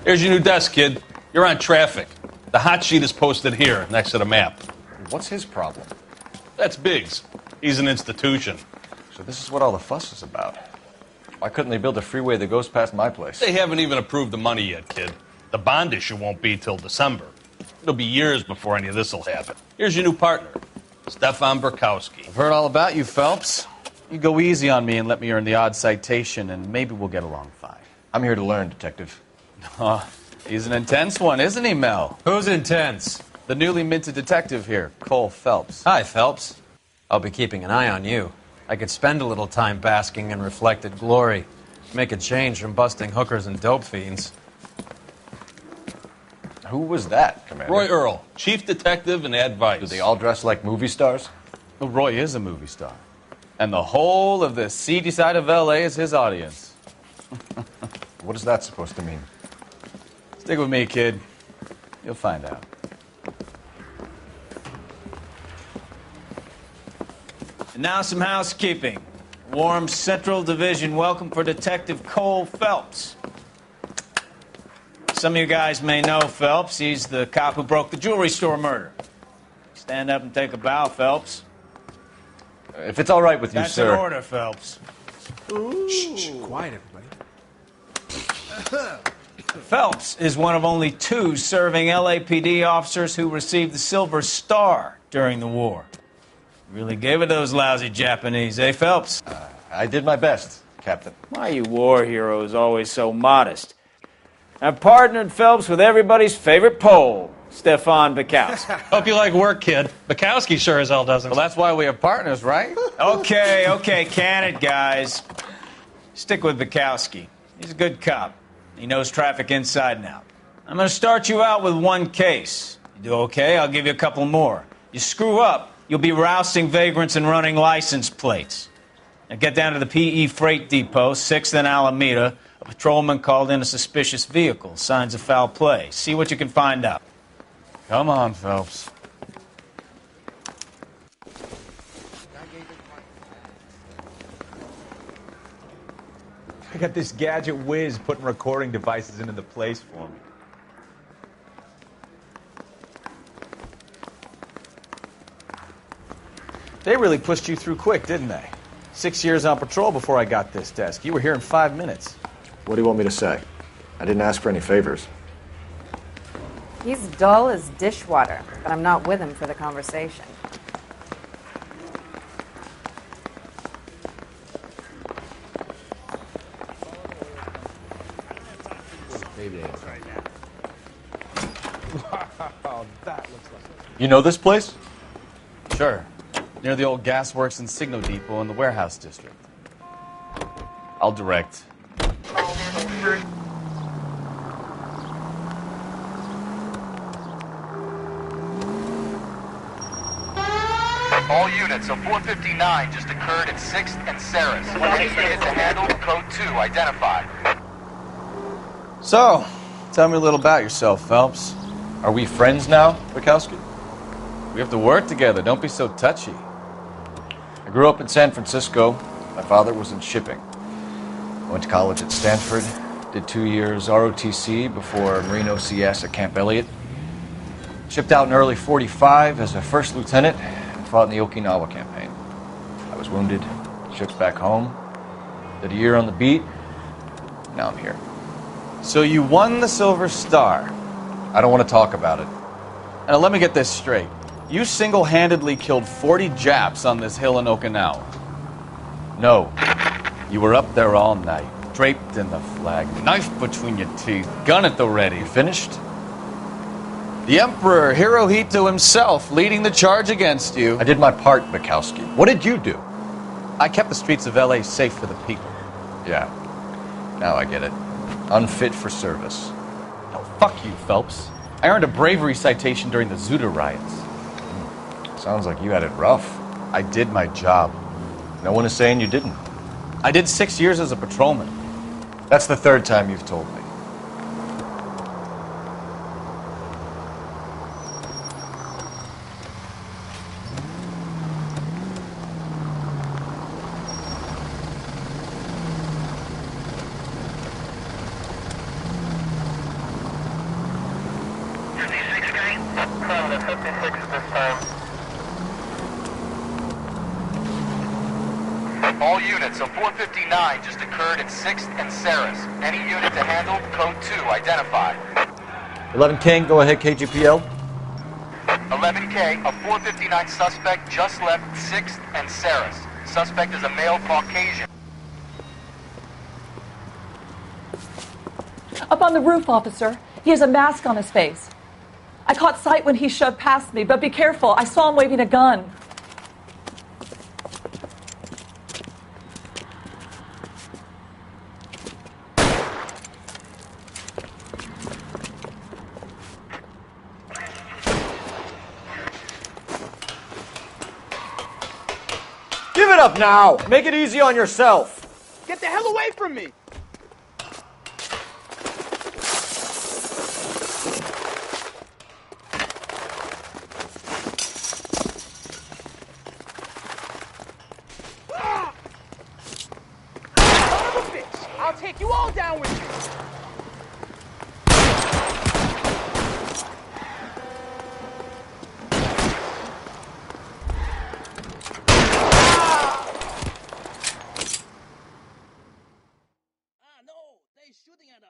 Here's your new desk, kid. You're on traffic. The hot sheet is posted here, next to the map. What's his problem? That's Biggs. He's an institution. So this is what all the fuss is about. Why couldn't they build a freeway that goes past my place? They haven't even approved the money yet, kid. The bond issue won't be till December. It'll be years before any of this will happen. Here's your new partner, Stefan Burkowski. I've heard all about you, Phelps. You go easy on me and let me earn the odd citation, and maybe we'll get along fine. I'm here to learn, Detective. He's an intense one, isn't he, Mel? Who's intense? The newly minted detective here, Cole Phelps. Hi, Phelps. I'll be keeping an eye on you. I could spend a little time basking in reflected glory. Make a change from busting hookers and dope fiends. Who was that, Commander? Roy Earl, chief detective and advice. Do they all dress like movie stars? Well, Roy is a movie star. And the whole of the seedy side of L.A. is his audience. What is that supposed to mean? Stick with me, kid. You'll find out. And now some housekeeping. Warm Central Division welcome for Detective Cole Phelps. Some of you guys may know Phelps. He's the cop who broke the jewelry store murder. Stand up and take a bow, Phelps. If it's all right with you, That's sir. an order, Phelps. Shh, quiet, everybody. Phelps is one of only 2 serving LAPD officers who received the Silver Star during the war. Really gave it those lousy Japanese, eh, Phelps? I did my best, Captain. Why are you war heroes always so modest? I've partnered Phelps with everybody's favorite Pole, Stefan Burkowski. Hope you like work, kid. Bukowski sure as hell doesn't. Well, that's why we have partners, right? Okay, can it, guys? Stick with Burkowski. He's a good cop. He knows traffic inside and out. I'm going to start you out with 1 case. You do okay, I'll give you a couple more. You screw up, you'll be rousting vagrants and running license plates. Now get down to the PE Freight Depot, 6th and Alameda. A patrolman called in a suspicious vehicle. Signs of foul play. See what you can find out. Come on, Phelps. I got this gadget whiz putting recording devices into the place for me. They really pushed you through quick, didn't they? 6 years on patrol before I got this desk. You were here in 5 minutes. What do you want me to say? I didn't ask for any favors. He's dull as dishwater, but I'm not with him for the conversation. Wow, that looks like... You know this place? Sure. Near the old gasworks and signal depot in the warehouse district. I'll direct. All units, a 459 just occurred at 6th and Saris. Any unit to handle, code 2, identified. So, tell me a little about yourself, Phelps. Are we friends now, Burkowski? We have to work together. Don't be so touchy. I grew up in San Francisco. My father was in shipping. I went to college at Stanford, did 2 years ROTC before Marine OCS at Camp Elliott. Shipped out in early '45 as a first lieutenant and fought in the Okinawa campaign. I was wounded, shipped back home, did a year on the beat, now I'm here. So you won the Silver Star. I don't want to talk about it. Now let me get this straight. You single-handedly killed 40 Japs on this hill in Okinawa. No. You were up there all night, draped in the flag, knife between your teeth, gun at the ready. You finished? The Emperor Hirohito himself leading the charge against you. I did my part, Bukowski. What did you do? I kept the streets of L.A. safe for the people. Yeah. Now I get it. Unfit for service. Oh, fuck you, Phelps. I earned a bravery citation during the Zuda riots. Sounds like you had it rough. I did my job. No one is saying you didn't. I did 6 years as a patrolman. That's the 3rd time you've told me. All units, a 459 just occurred at 6th and Saris. Any unit to handle, code 2, identified. 11 King, go ahead, KGPL. 11K, a 459 suspect just left 6th and Saris. Suspect is a male Caucasian. Up on the roof, officer. He has a mask on his face. I caught sight when he shoved past me, but be careful. I saw him waving a gun. Give it up now! Make it easy on yourself! Get the hell away from me! I'll take you all down with me! Shooting at us.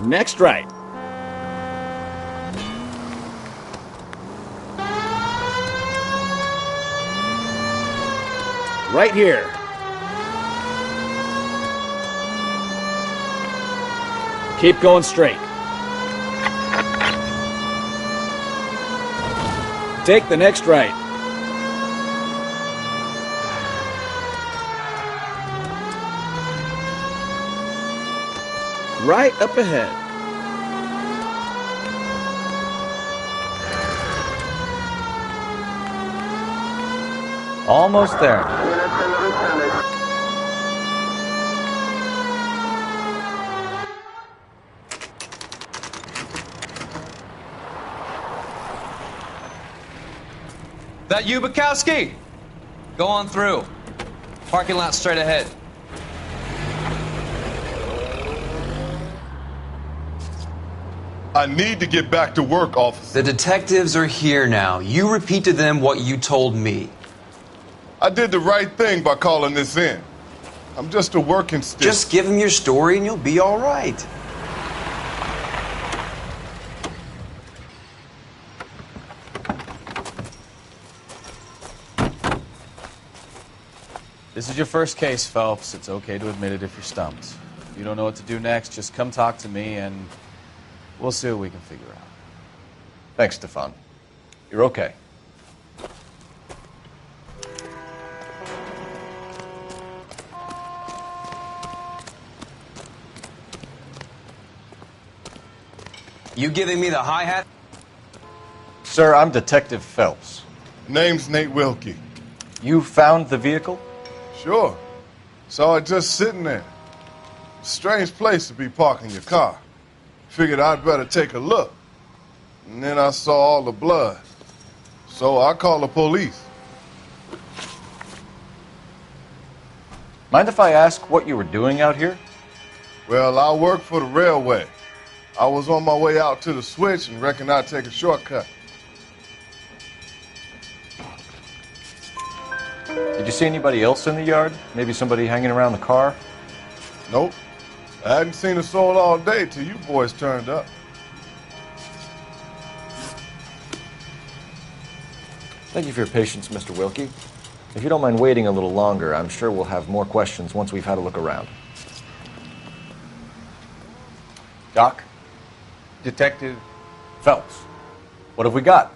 Next right. Right here. Keep going straight. Take the next right. Right up ahead. Almost there. That you, Bukowski? Go on through. Parking lot straight ahead. I need to get back to work, officer. The detectives are here now. You repeat to them what you told me. I did the right thing by calling this in. I'm just a working student. Just give them your story and you'll be all right. This is your first case, Phelps. It's okay to admit it if you're stumped. If you don't know what to do next, just come talk to me and we'll see what we can figure out. Thanks, Stefan. You're okay. You giving me the hi-hat? Sir, I'm Detective Phelps. Name's Nate Wilkie. You found the vehicle? Sure. Saw it just sitting there. Strange place to be parking your car. Figured I'd better take a look. And then I saw all the blood. So I called the police. Mind if I ask what you were doing out here? Well, I work for the railway. I was on my way out to the switch and reckoned I'd take a shortcut. Did you see anybody else in the yard? Maybe somebody hanging around the car? Nope. I hadn't seen a soul all day till you boys turned up. Thank you for your patience, Mr. Wilkie. If you don't mind waiting a little longer, I'm sure we'll have more questions once we've had a look around. Doc? Detective Phelps, what have we got?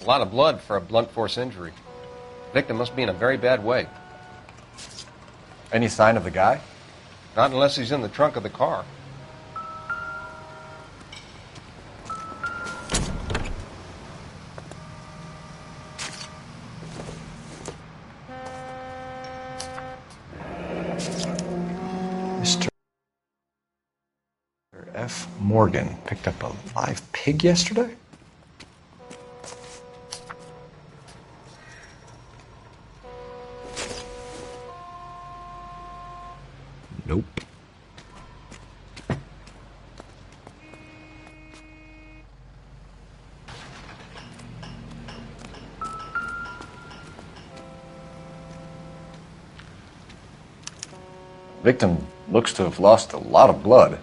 A lot of blood for a blunt force injury. Victim must be in a very bad way. Any sign of the guy? Not unless he's in the trunk of the car. Mr. F. Morgan picked up a live pig yesterday? Nope. Victim looks to have lost a lot of blood.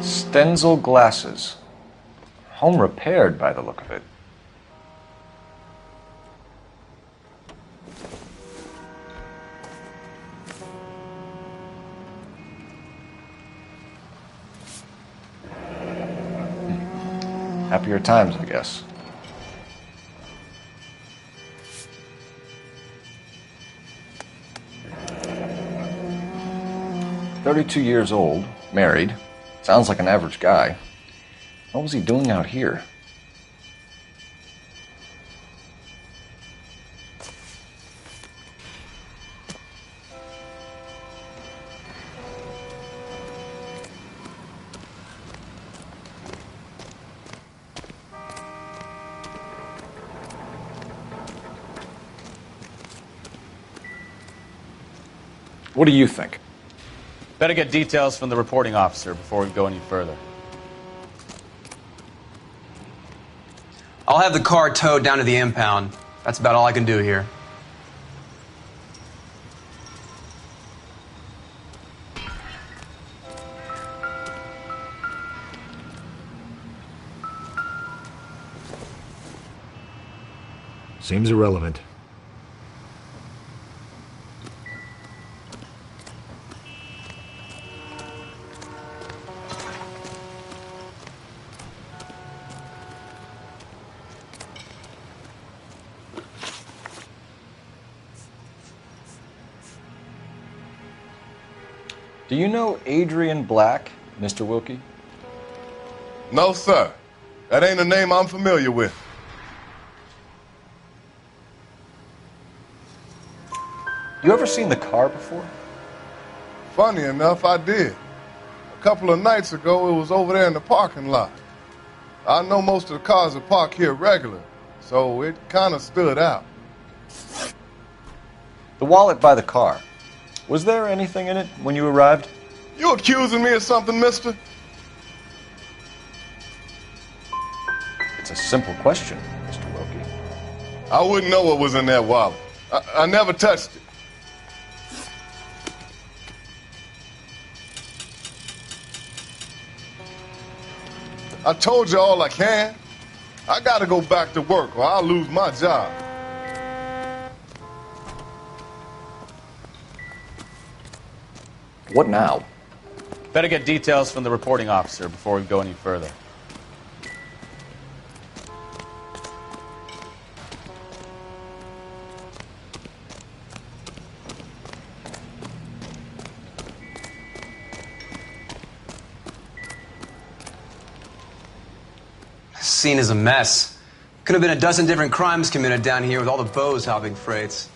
Stenzel glasses. Home repaired by the look of it. Happier times, I guess. "32 years old, married. Sounds like an average guy. What was he doing out here?" What do you think? Better get details from the reporting officer before we go any further. I'll have the car towed down to the impound. That's about all I can do here. Seems irrelevant. Do you know Adrian Black, Mr. Wilkie? No, sir. That ain't a name I'm familiar with. You ever seen the car before? Funny enough, I did. A couple of nights ago, it was over there in the parking lot. I know most of the cars are parked here regular, so it kind of stood out. The wallet by the car. Was there anything in it when you arrived? You accusing me of something, mister? It's a simple question, Mr. Wilkie. I wouldn't know what was in that wallet. I never touched it. I told you all I can. I gotta go back to work or I'll lose my job. What now? Better get details from the reporting officer before we go any further. This scene is a mess. Could have been a dozen different crimes committed down here with all the bows hopping freights.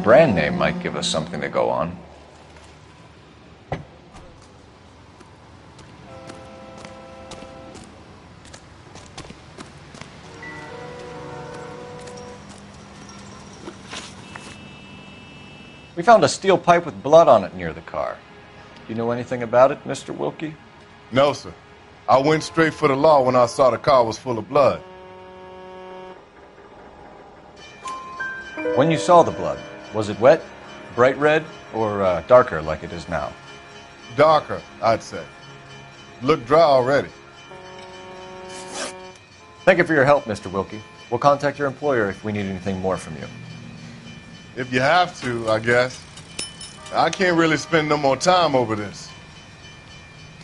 brand name might give us something to go on. We found a steel pipe with blood on it near the car. Do you know anything about it, Mr. Wilkie? No, sir. I went straight for the law when I saw the car was full of blood. When you saw the blood, was it wet, bright red, or darker like it is now? Darker, I'd say. Looked dry already. Thank you for your help, Mr. Wilkie. We'll contact your employer if we need anything more from you. If you have to, I guess. I can't really spend no more time over this.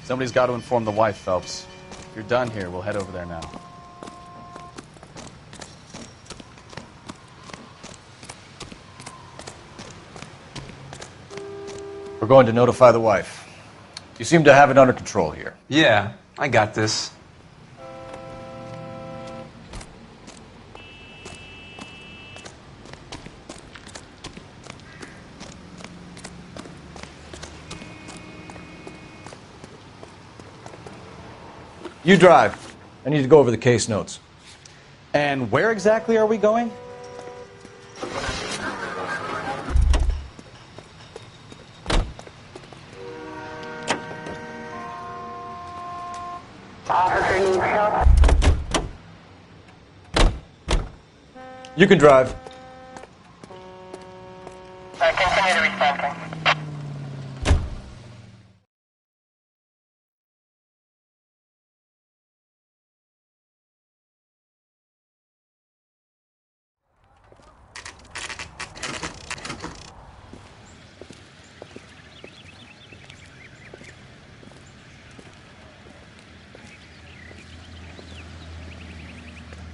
Somebody's got to inform the wife, Phelps. If you're done here, we'll head over there now. We're going to notify the wife. You seem to have it under control here. Yeah, I got this. You drive. I need to go over the case notes. And where exactly are we going? You can drive. Continue to respond.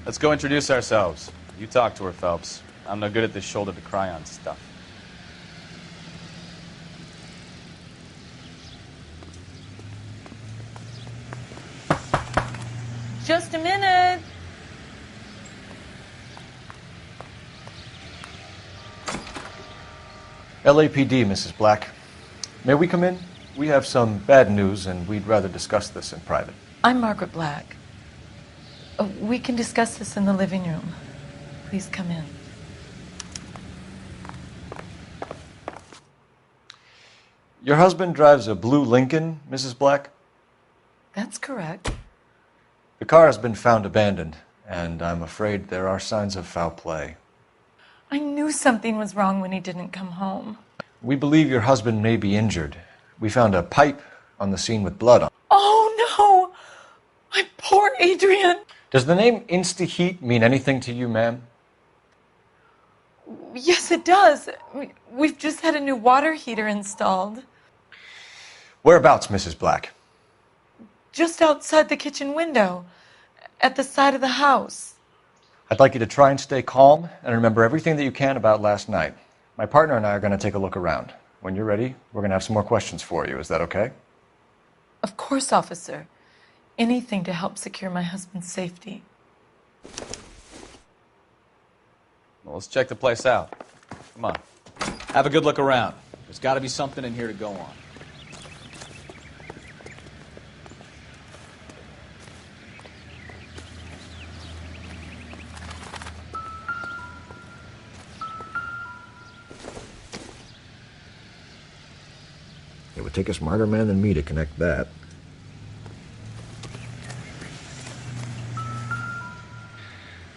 Let's go introduce ourselves. You talk to her, Phelps. I'm no good at this shoulder to cry on stuff. Just a minute. LAPD, Mrs. Black. May we come in? We have some bad news, and we'd rather discuss this in private. I'm Margaret Black. We can discuss this in the living room. Please come in. Your husband drives a blue Lincoln, Mrs. Black? That's correct. The car has been found abandoned, and I'm afraid there are signs of foul play. I knew something was wrong when he didn't come home. We believe your husband may be injured. We found a pipe on the scene with blood on it. Oh, no! My poor Adrian! Does the name Insta-Heat mean anything to you, ma'am? Yes, it does. We've just had a new water heater installed. Whereabouts, Mrs. Black? Just outside the kitchen window, at the side of the house. I'd like you to try and stay calm and remember everything that you can about last night. My partner and I are going to take a look around. When you're ready, we're going to have some more questions for you. Is that okay? Of course, officer. Anything to help secure my husband's safety. Well, let's check the place out. Come on. Have a good look around. There's got to be something in here to go on. It would take a smarter man than me to connect that.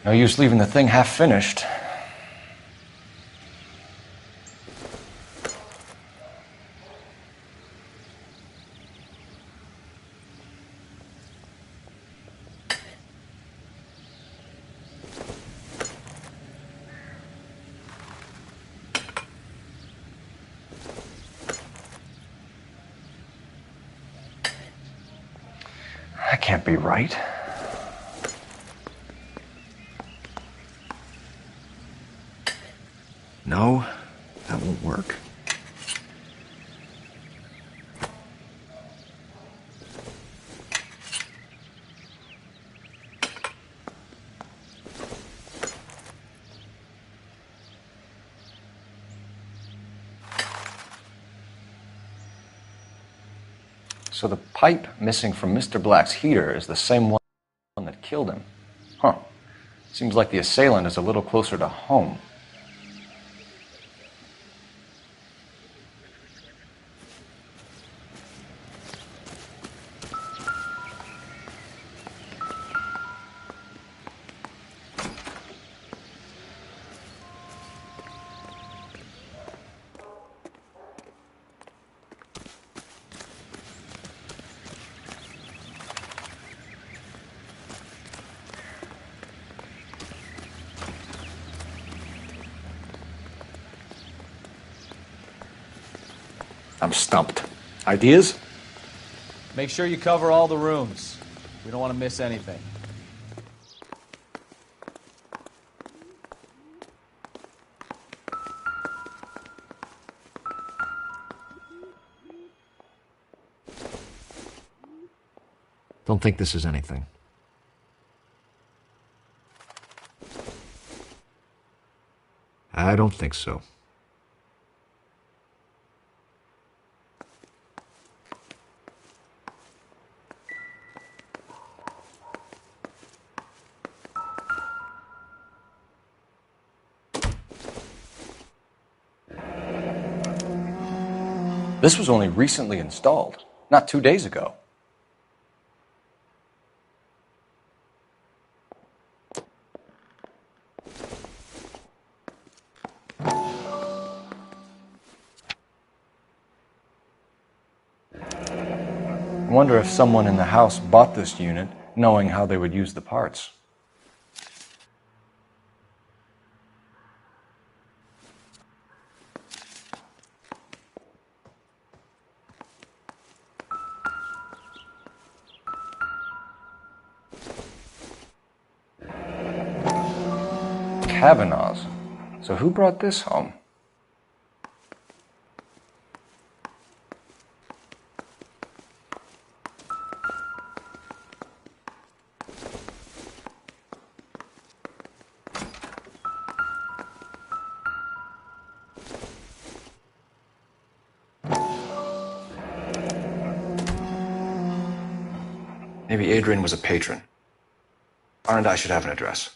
No use leaving the thing half finished. That can't be right. No, that won't work. So the pipe missing from Mr. Black's heater is the same one that killed him. Huh. Seems like the assailant is a little closer to home. I'm stumped. Ideas? Make sure you cover all the rooms. We don't want to miss anything. Don't think this is anything. I don't think so. This was only recently installed, not 2 days ago. I wonder if someone in the house bought this unit knowing how they would use the parts. Kavanaugh's. So who brought this home? Maybe Adrian was a patron. R&I should have an address.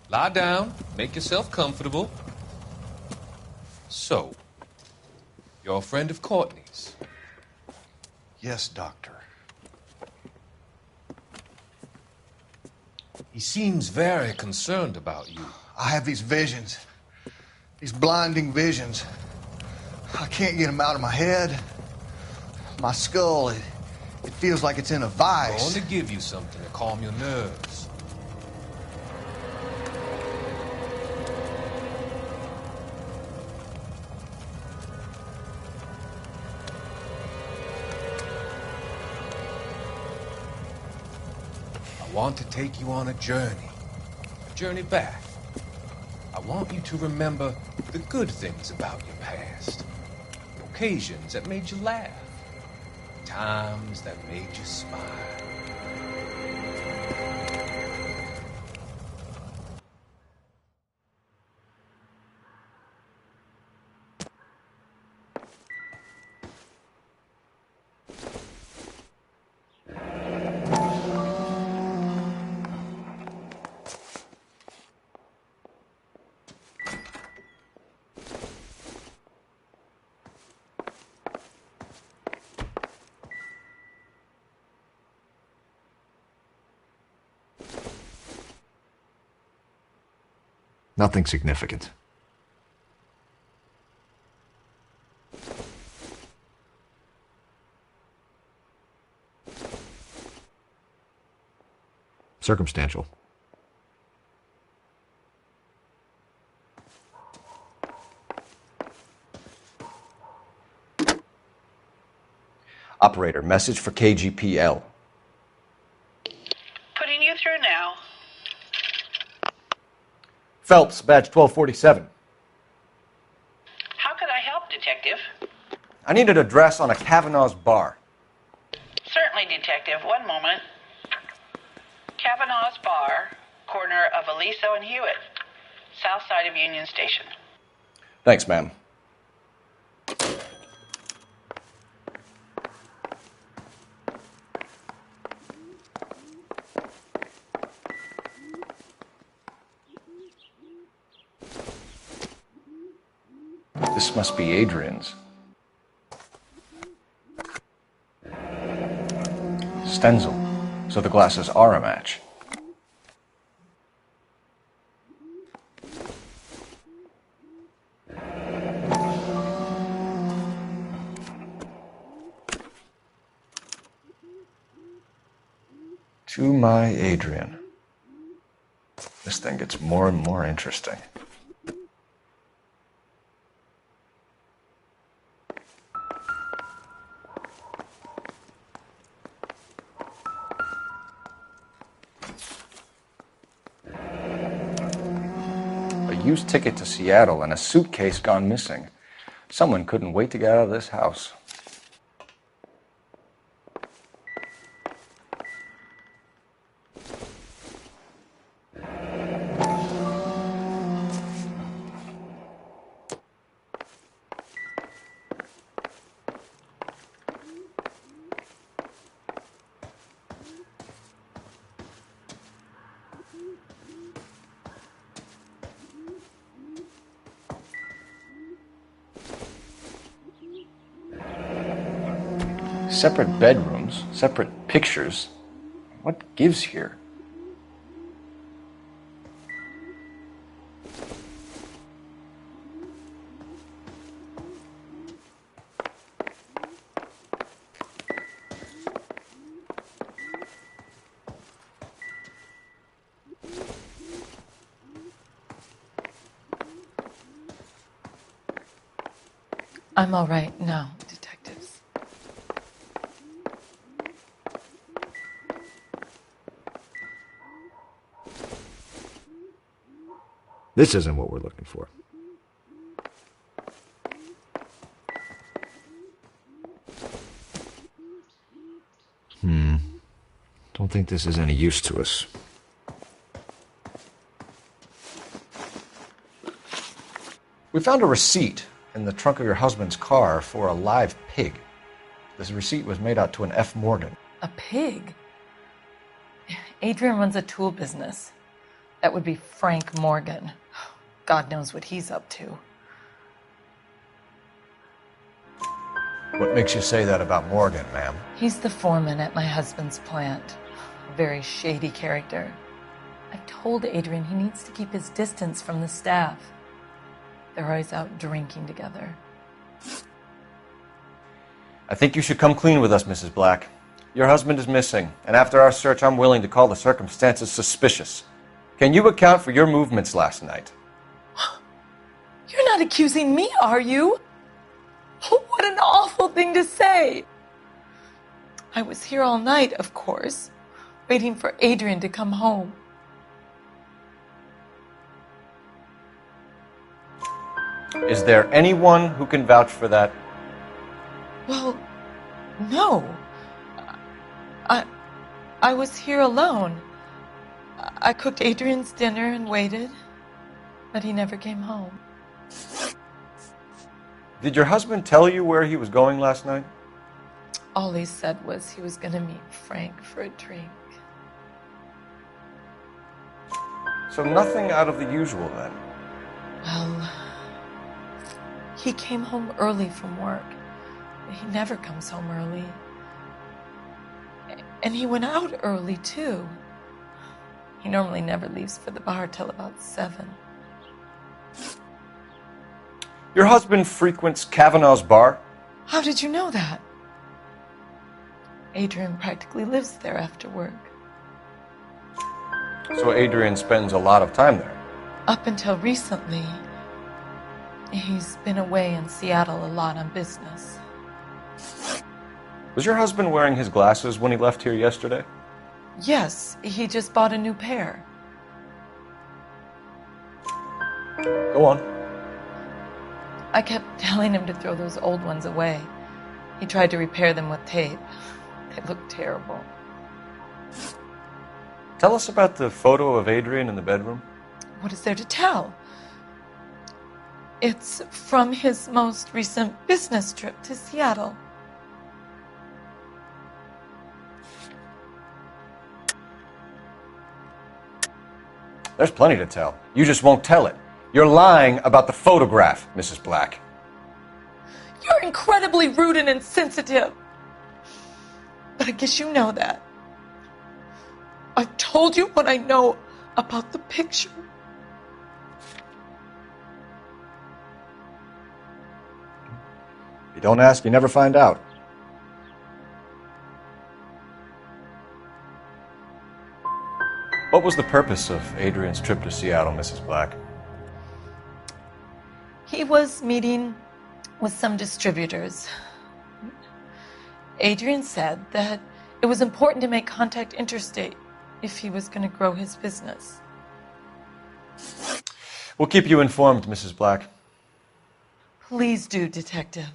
Lie down, make yourself comfortable. So, you're a friend of Courtney's? Yes, Doctor. He seems very concerned about you. I have these visions. These blinding visions. I can't get them out of my head. My skull, it feels like it's in a vice. I'm going to give you something to calm your nerves. I want to take you on a journey back. I want you to remember the good things about your past, occasions that made you laugh, times that made you smile. Nothing significant. Circumstantial. Operator, message for KGPL. Putting you through now. Phelps, badge 1247. How could I help, Detective? I need an address on a Kavanaugh's bar. Certainly, Detective. One moment. Kavanaugh's Bar, corner of Aliso and Hewitt, south side of Union Station. Thanks, ma'am. This must be Adrian's. Stenzel. So the glasses are a match. To my Adrian. This thing gets more and more interesting. A used ticket to Seattle and a suitcase gone missing. Someone couldn't wait to get out of this house. Separate bedrooms, separate pictures. What gives here? I'm all right now, detectives. This isn't what we're looking for. Don't think this is any use to us. We found a receipt in the trunk of your husband's car for a live pig. This receipt was made out to an F. Morgan. A pig? Adrian runs a tool business. That would be Frank Morgan. God knows what he's up to. What makes you say that about Morgan, ma'am? He's the foreman at my husband's plant. A very shady character. I've told Adrian he needs to keep his distance from the staff. They're always out drinking together. I think you should come clean with us, Mrs. Black. Your husband is missing, and after our search, I'm willing to call the circumstances suspicious. Can you account for your movements last night? You're not accusing me, are you? What an awful thing to say. I was here all night, of course, waiting for Adrian to come home. Is there anyone who can vouch for that? Well, no. I was here alone. I cooked Adrian's dinner and waited, but he never came home. Did your husband tell you where he was going last night? All he said was he was going to meet Frank for a drink. So nothing out of the usual then? Well, he came home early from work. He never comes home early. And he went out early, too. He normally never leaves for the bar till about 7. Your husband frequents Kavanaugh's bar? How did you know that? Adrian practically lives there after work. So Adrian spends a lot of time there? Up until recently, he's been away in Seattle a lot on business. Was your husband wearing his glasses when he left here yesterday? Yes, he just bought a new pair. Go on. I kept telling him to throw those old ones away. He tried to repair them with tape. They look terrible. Tell us about the photo of Adrian in the bedroom. What is there to tell? It's from his most recent business trip to Seattle. There's plenty to tell. You just won't tell it. You're lying about the photograph, Mrs. Black. You're incredibly rude and insensitive. But I guess you know that. I've told you what I know about the picture. If you don't ask, you never find out. What was the purpose of Adrian's trip to Seattle, Mrs. Black? He was meeting with some distributors. Adrian said that it was important to make contact interstate if he was going to grow his business. We'll keep you informed, Mrs. Black. Please do, Detective.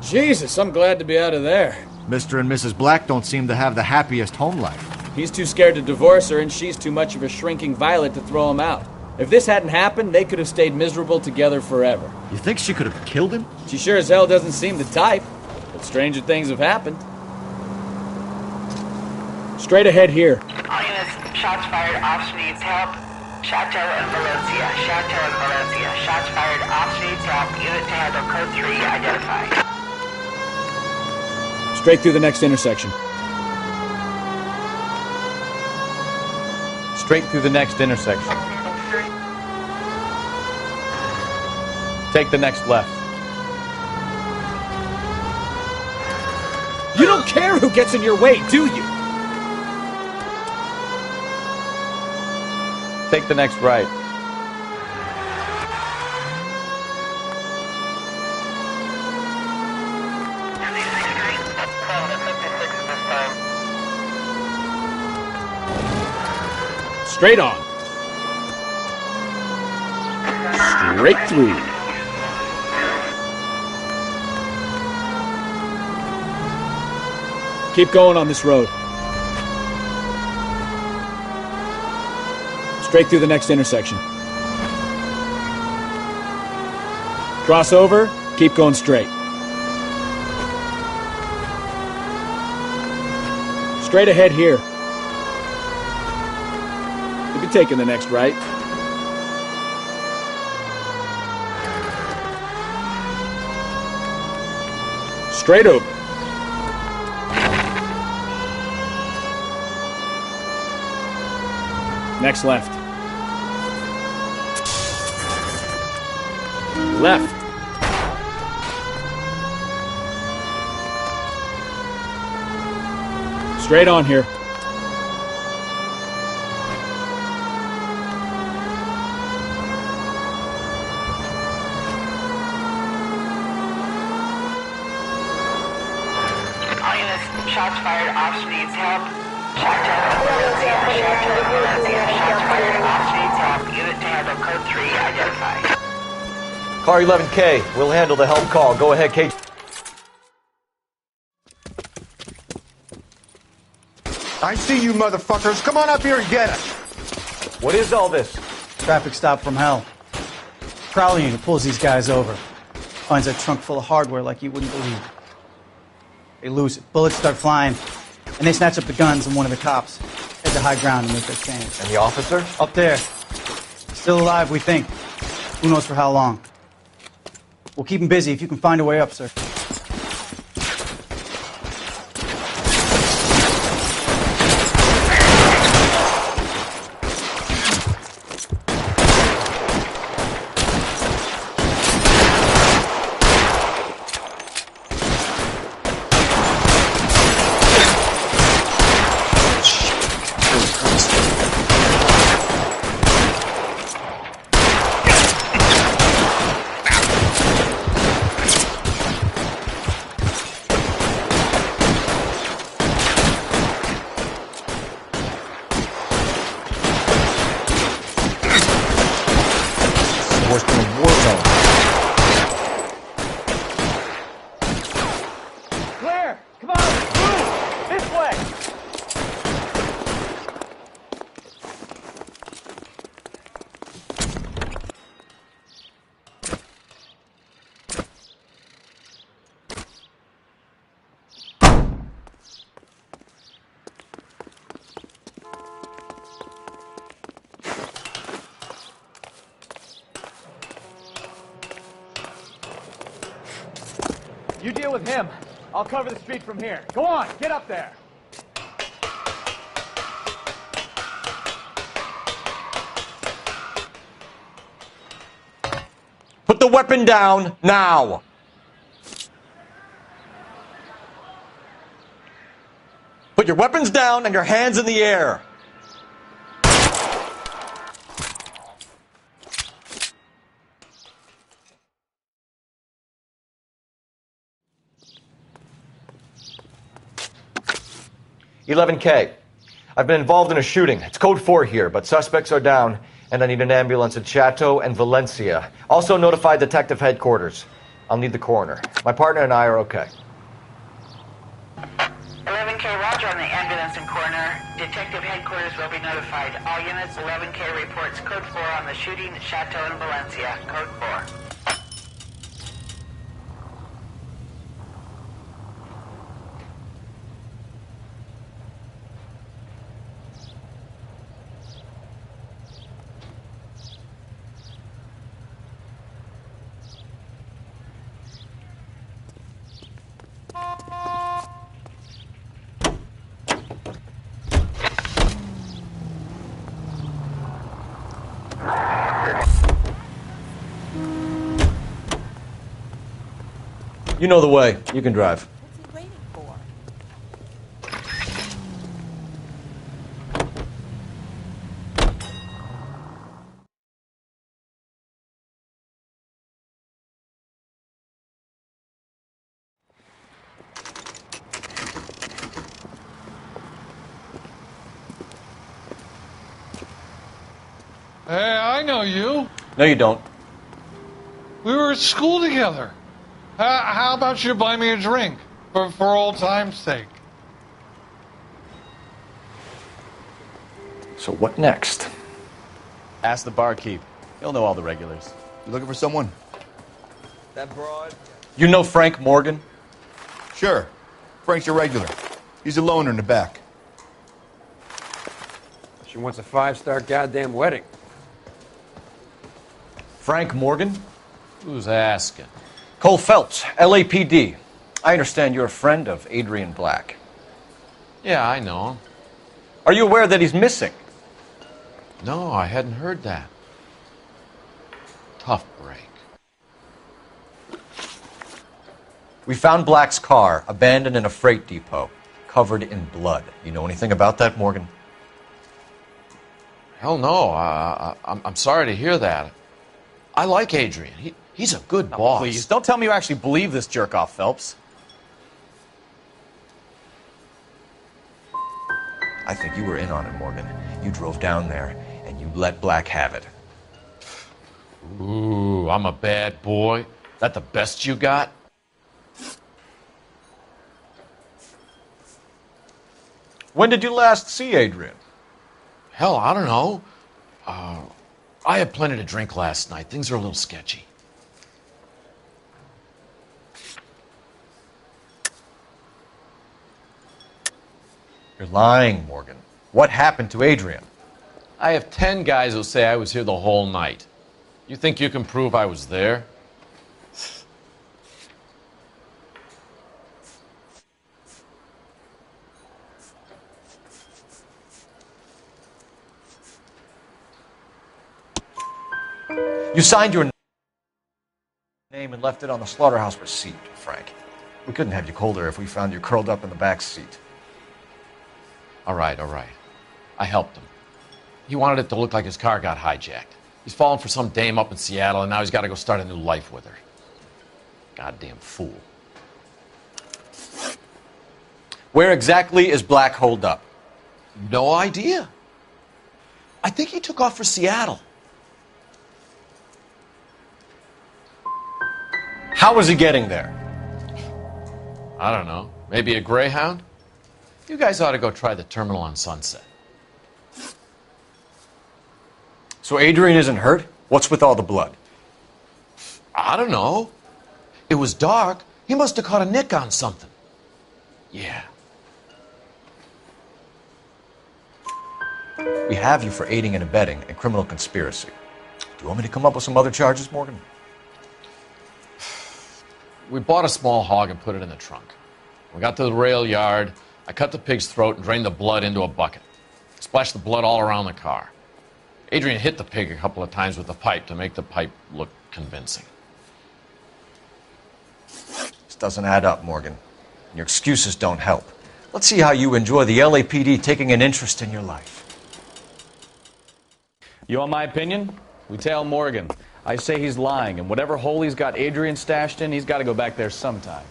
Jesus, I'm glad to be out of there. Mr. and Mrs. Black don't seem to have the happiest home life. He's too scared to divorce her, and she's too much of a shrinking violet to throw him out. If this hadn't happened, they could have stayed miserable together forever. You think she could have killed him? She sure as hell doesn't seem the type, but stranger things have happened. Straight ahead here. All units, shots fired, Ops needs help. Chateau and Valencia, Chateau and Valencia. Shots fired, Ops needs help. Unit to handle code 3 identified. Straight through the next intersection. Straight through the next intersection. Take the next left. You don't care who gets in your way, do you? Take the next right. Straight on. Straight through. Keep going on this road. Straight through the next intersection. Cross over, keep going straight. Straight ahead here. You'll be taking the next right. Straight over. Next left. Left. Straight on here. All units, shots fired, Ops needs help. Chateau, Valencia, Chateau, Valencia. Shots fired, Ops needs help. Unit to handle code 3 identified. Car 11K, we'll handle the help call. Go ahead, Kate. I see you motherfuckers. Come on up here and get us. What is all this? Traffic stop from hell. Prowler unit pulls these guys over. Finds a trunk full of hardware like you wouldn't believe. They lose it. Bullets start flying. And they snatch up the guns and one of the cops. Head to high ground and make their change. And the officer? Up there. Still alive, we think. Who knows for how long. We'll keep him busy if you can find a way up, sir. You deal with him. I'll cover the street from here. Go on, get up there. Put the weapon down, now! Put your weapons down and your hands in the air. $11K. I've been involved in a shooting. It's code 4 here, but suspects are down, and I need an ambulance at Chateau and Valencia. Also notify detective headquarters. I'll need the coroner. My partner and I are okay. 11K, roger on the ambulance and coroner. Detective headquarters will be notified. All units, 11K reports code 4 on the shooting at Chateau and Valencia. Code 4. You know the way. You can drive. What's he waiting for? Hey, I know you. No, you don't. We were at school together. How about you buy me a drink for old time's sake? So what next? Ask the barkeep. He'll know all the regulars. You looking for someone? That broad? You know Frank Morgan? Sure. Frank's your regular. He's a loner in the back. She wants a 5-star goddamn wedding. Frank Morgan? Who's asking? Cole Phelps, LAPD. I understand you're a friend of Adrian Black. Yeah, I know him. Are you aware that he's missing? No, I hadn't heard that. Tough break. We found Black's car abandoned in a freight depot, covered in blood. You know anything about that, Morgan? Hell no. I'm sorry to hear that. I like Adrian. He's a good boss. Please, don't tell me you actually believe this jerk-off, Phelps. I think you were in on it, Morgan. You drove down there, and you let Black have it. Ooh, I'm a bad boy. That the best you got? When did you last see Adrian? Hell, I don't know. I had plenty to drink last night. Things are a little sketchy. You're lying, Morgan. What happened to Adrian? I have 10 guys who'll say I was here the whole night. You think you can prove I was there? You signed your name and left it on the slaughterhouse receipt, Frank. We couldn't have you colder if we found you curled up in the back seat. All right. I helped him. He wanted it to look like his car got hijacked. He's fallen for some dame up in Seattle, and now he's got to go start a new life with her. Goddamn fool. Where exactly is Black holed up? No idea. I think he took off for Seattle. How was he getting there? I don't know. Maybe a Greyhound? You guys ought to go try the terminal on Sunset. So Adrian isn't hurt? What's with all the blood? I don't know. It was dark. He must have caught a nick on something. Yeah. We have you for aiding and abetting a criminal conspiracy. Do you want me to come up with some other charges, Morgan? We bought a small hog and put it in the trunk. We got to the rail yard. I cut the pig's throat and drained the blood into a bucket. Splashed the blood all around the car. Adrian hit the pig a couple of times with the pipe to make the pipe look convincing. This doesn't add up, Morgan. Your excuses don't help. Let's see how you enjoy the LAPD taking an interest in your life. You want my opinion? We tail Morgan. I say he's lying, and whatever hole he's got Adrian stashed in, he's got to go back there sometime.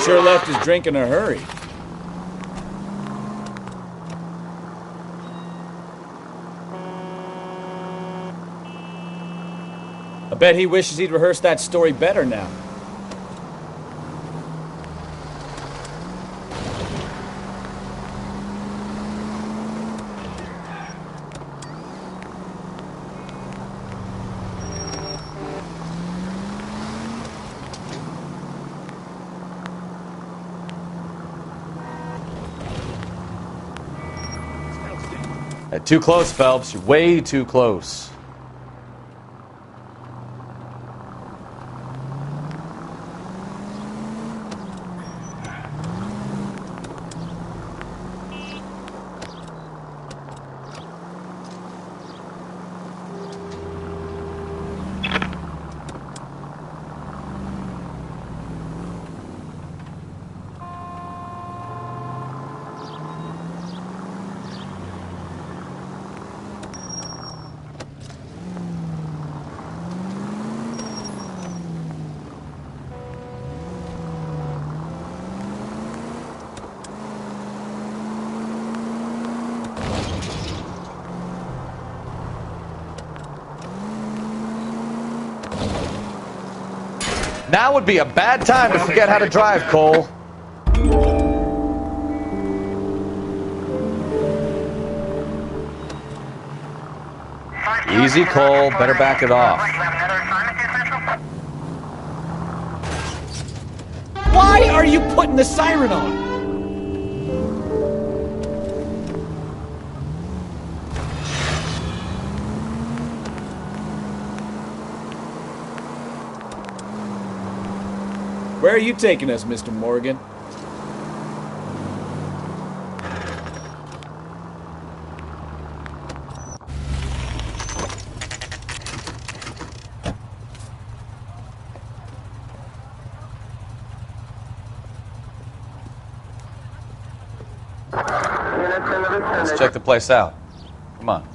Sure left his drink in a hurry. I bet he wishes he'd rehearsed that story better now. Too close, Phelps. You're way too close. Now would be a bad time to forget how to drive, Cole. Easy, Cole. Better back it off. Why are you putting the siren on? Where are you taking us, Mr. Morgan? Let's check the place out. Come on.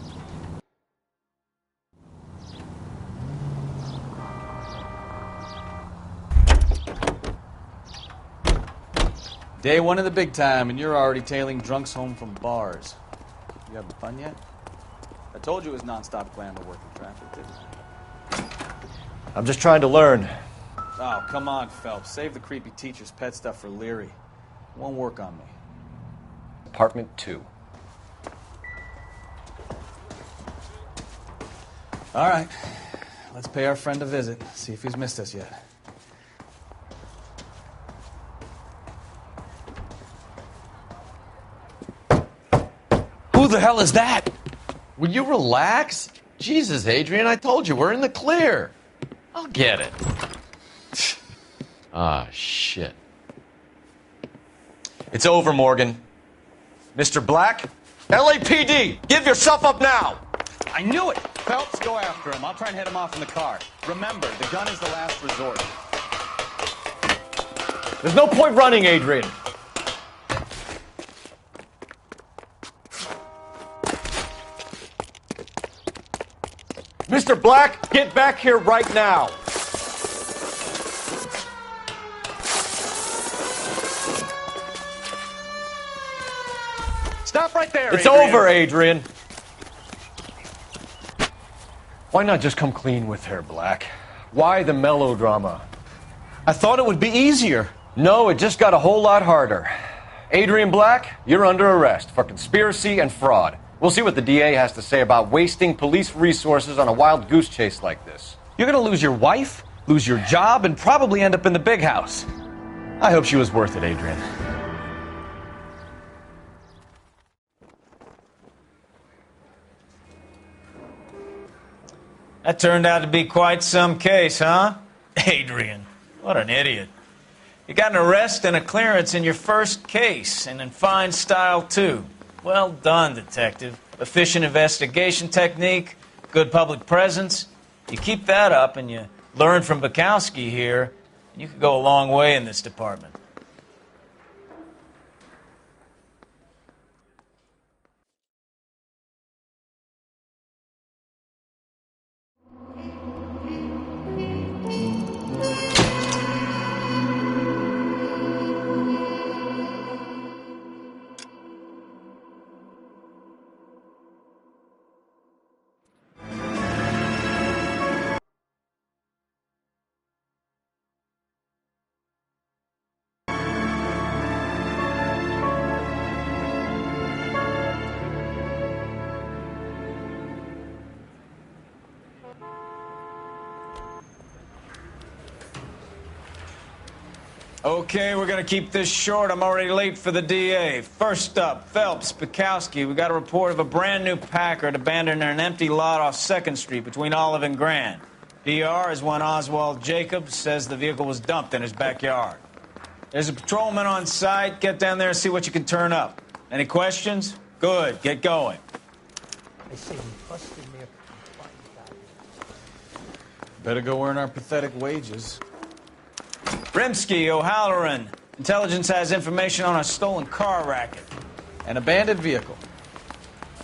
Day one of the big time, and you're already tailing drunks home from bars. You having fun yet? I told you it was non-stop glamour working traffic, didn't I? I'm just trying to learn. Oh, come on, Phelps. Save the creepy teacher's pet stuff for Leary. It won't work on me. Apartment 2. All right. Let's pay our friend a visit. See if he's missed us yet. Who the hell is that? Will you relax? Jesus, Adrian, I told you, we're in the clear. I'll get it. Ah, shit. It's over, Morgan. Mr. Black, LAPD, give yourself up now! I knew it! Phelps, go after him. I'll try and head him off in the car. Remember, the gun is the last resort. There's no point running, Adrian. Mr. Black, get back here right now. Stop right there, It's Adrian. over, Adrian. Why not just come clean with her, Black? Why the melodrama? I thought it would be easier. No, it just got a whole lot harder. Adrian Black, you're under arrest for conspiracy and fraud. We'll see what the DA has to say about wasting police resources on a wild goose chase like this. You're gonna lose your wife, lose your job, and probably end up in the big house. I hope she was worth it, Adrian. That turned out to be quite some case, huh? Adrian, what an idiot. You got an arrest and a clearance in your first case, and in fine style, too. Well done, detective. Efficient investigation technique, good public presence. You keep that up and you learn from Bukowski here, you could go a long way in this department. Okay, we're gonna keep this short. I'm already late for the DA. First up, Phelps, Bukowski. We got a report of a brand new Packard abandoned in an empty lot off 2nd Street between Olive and Grand. PR is one Oswald Jacobs says the vehicle was dumped in his backyard. There's a patrolman on site. Get down there and see what you can turn up. Any questions? Good, get going. I say we busted me. Better go earn our pathetic wages. Rimsky, O'Halloran. Intelligence has information on a stolen car racket. An abandoned vehicle.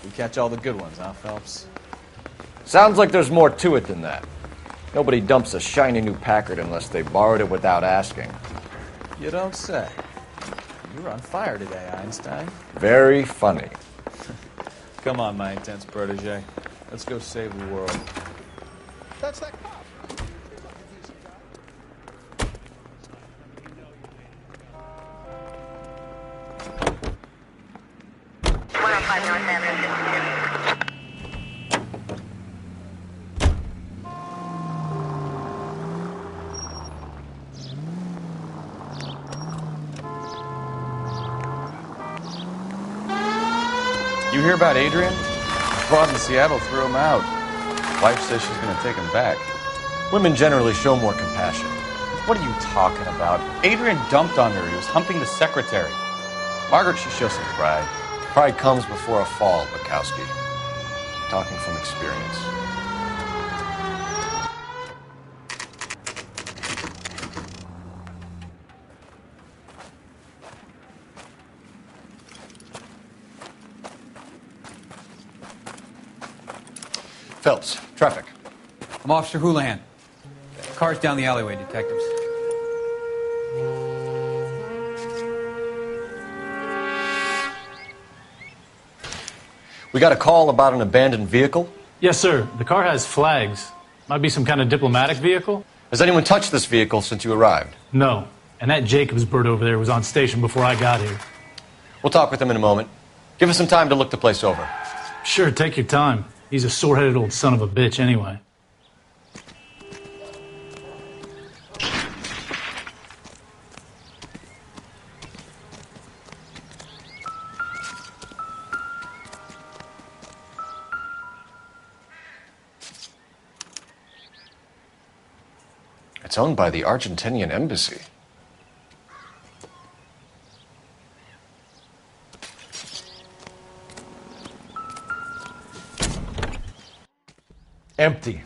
We catch all the good ones, huh, Phelps? Sounds like there's more to it than that. Nobody dumps a shiny new Packard unless they borrowed it without asking. You don't say. You're on fire today, Einstein. Very funny. Come on, my intense protege. Let's go save the world. That's that cop. You hear about Adrian? Squad in Seattle threw him out. Wife says she's gonna take him back. Women generally show more compassion. What are you talking about? Adrian dumped on her. He was humping the secretary. Margaret should show some pride. Pride comes before a fall, Bukowski. Talking from experience. Phelps, traffic. I'm Officer Houlihan. Car's down the alleyway, detectives. We got a call about an abandoned vehicle? Yes, sir. The car has flags. Might be some kind of diplomatic vehicle. Has anyone touched this vehicle since you arrived? No. And that Jacobs bird over there was on station before I got here. We'll talk with him in a moment. Give us some time to look the place over. Sure, take your time. He's a sore-headed old son of a bitch anyway. It's owned by the Argentinian embassy. Empty.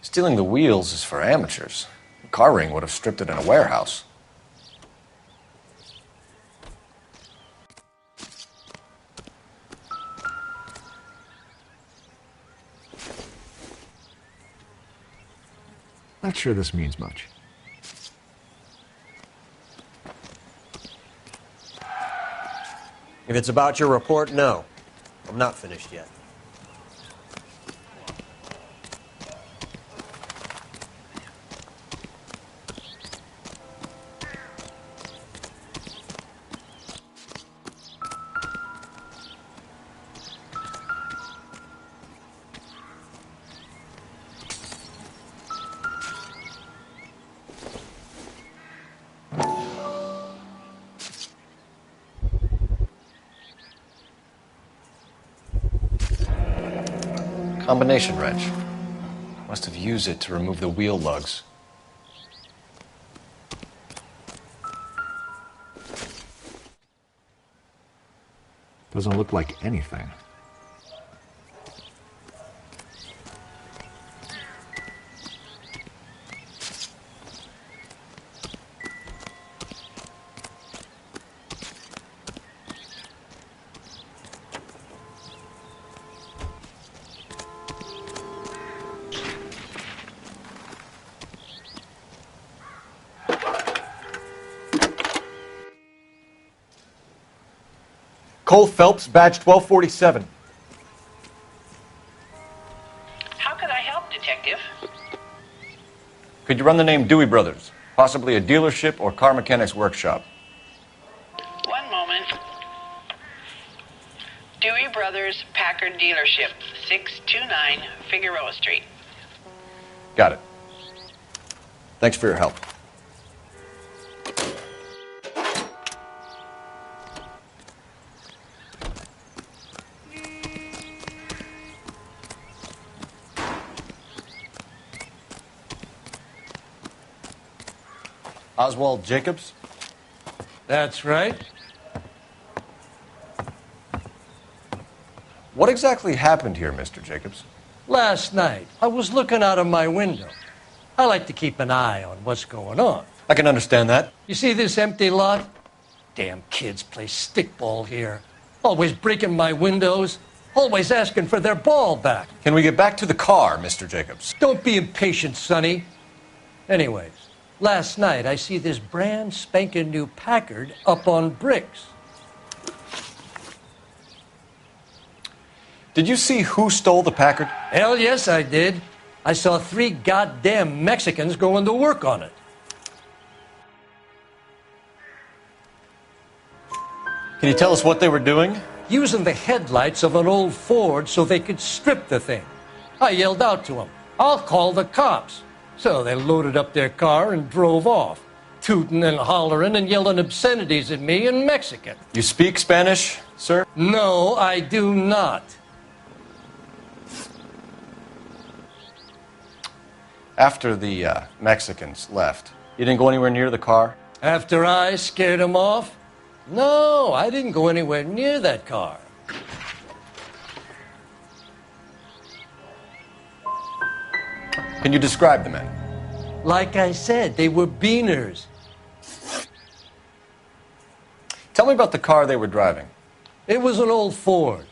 Stealing the wheels is for amateurs. A car ring would have stripped it in a warehouse. Not sure this means much. If it's about your report, no. I'm not finished yet. Combination wrench. Must have used it to remove the wheel lugs. Doesn't look like anything. Cole Phelps, badge 1247. How can I help, Detective? Could you run the name Dewey Brothers? Possibly a dealership or car mechanics workshop. One moment. Dewey Brothers Packard Dealership, 629 Figueroa Street. Got it. Thanks for your help. Oswald Jacobs? That's right. What exactly happened here, Mr. Jacobs? Last night, I was looking out of my window. I like to keep an eye on what's going on. I can understand that. You see this empty lot? Damn kids play stickball here. Always breaking my windows. Always asking for their ball back. Can we get back to the car, Mr. Jacobs? Don't be impatient, Sonny. Anyways, last night I see this brand spanking new Packard up on bricks. Did you see who stole the Packard? Hell yes, I did. I saw 3 goddamn Mexicans going to work on it. Can you tell us what they were doing? Using the headlights of an old Ford so they could strip the thing. I yelled out to them, "I'll call the cops." So they loaded up their car and drove off, tooting and hollering and yelling obscenities at me in Mexican. You speak Spanish, sir? No, I do not. After the Mexicans left, you didn't go anywhere near the car? After I scared them off? No, I didn't go anywhere near that car. Can you describe the men? Like I said, they were beaners. Tell me about the car they were driving. It was an old Ford.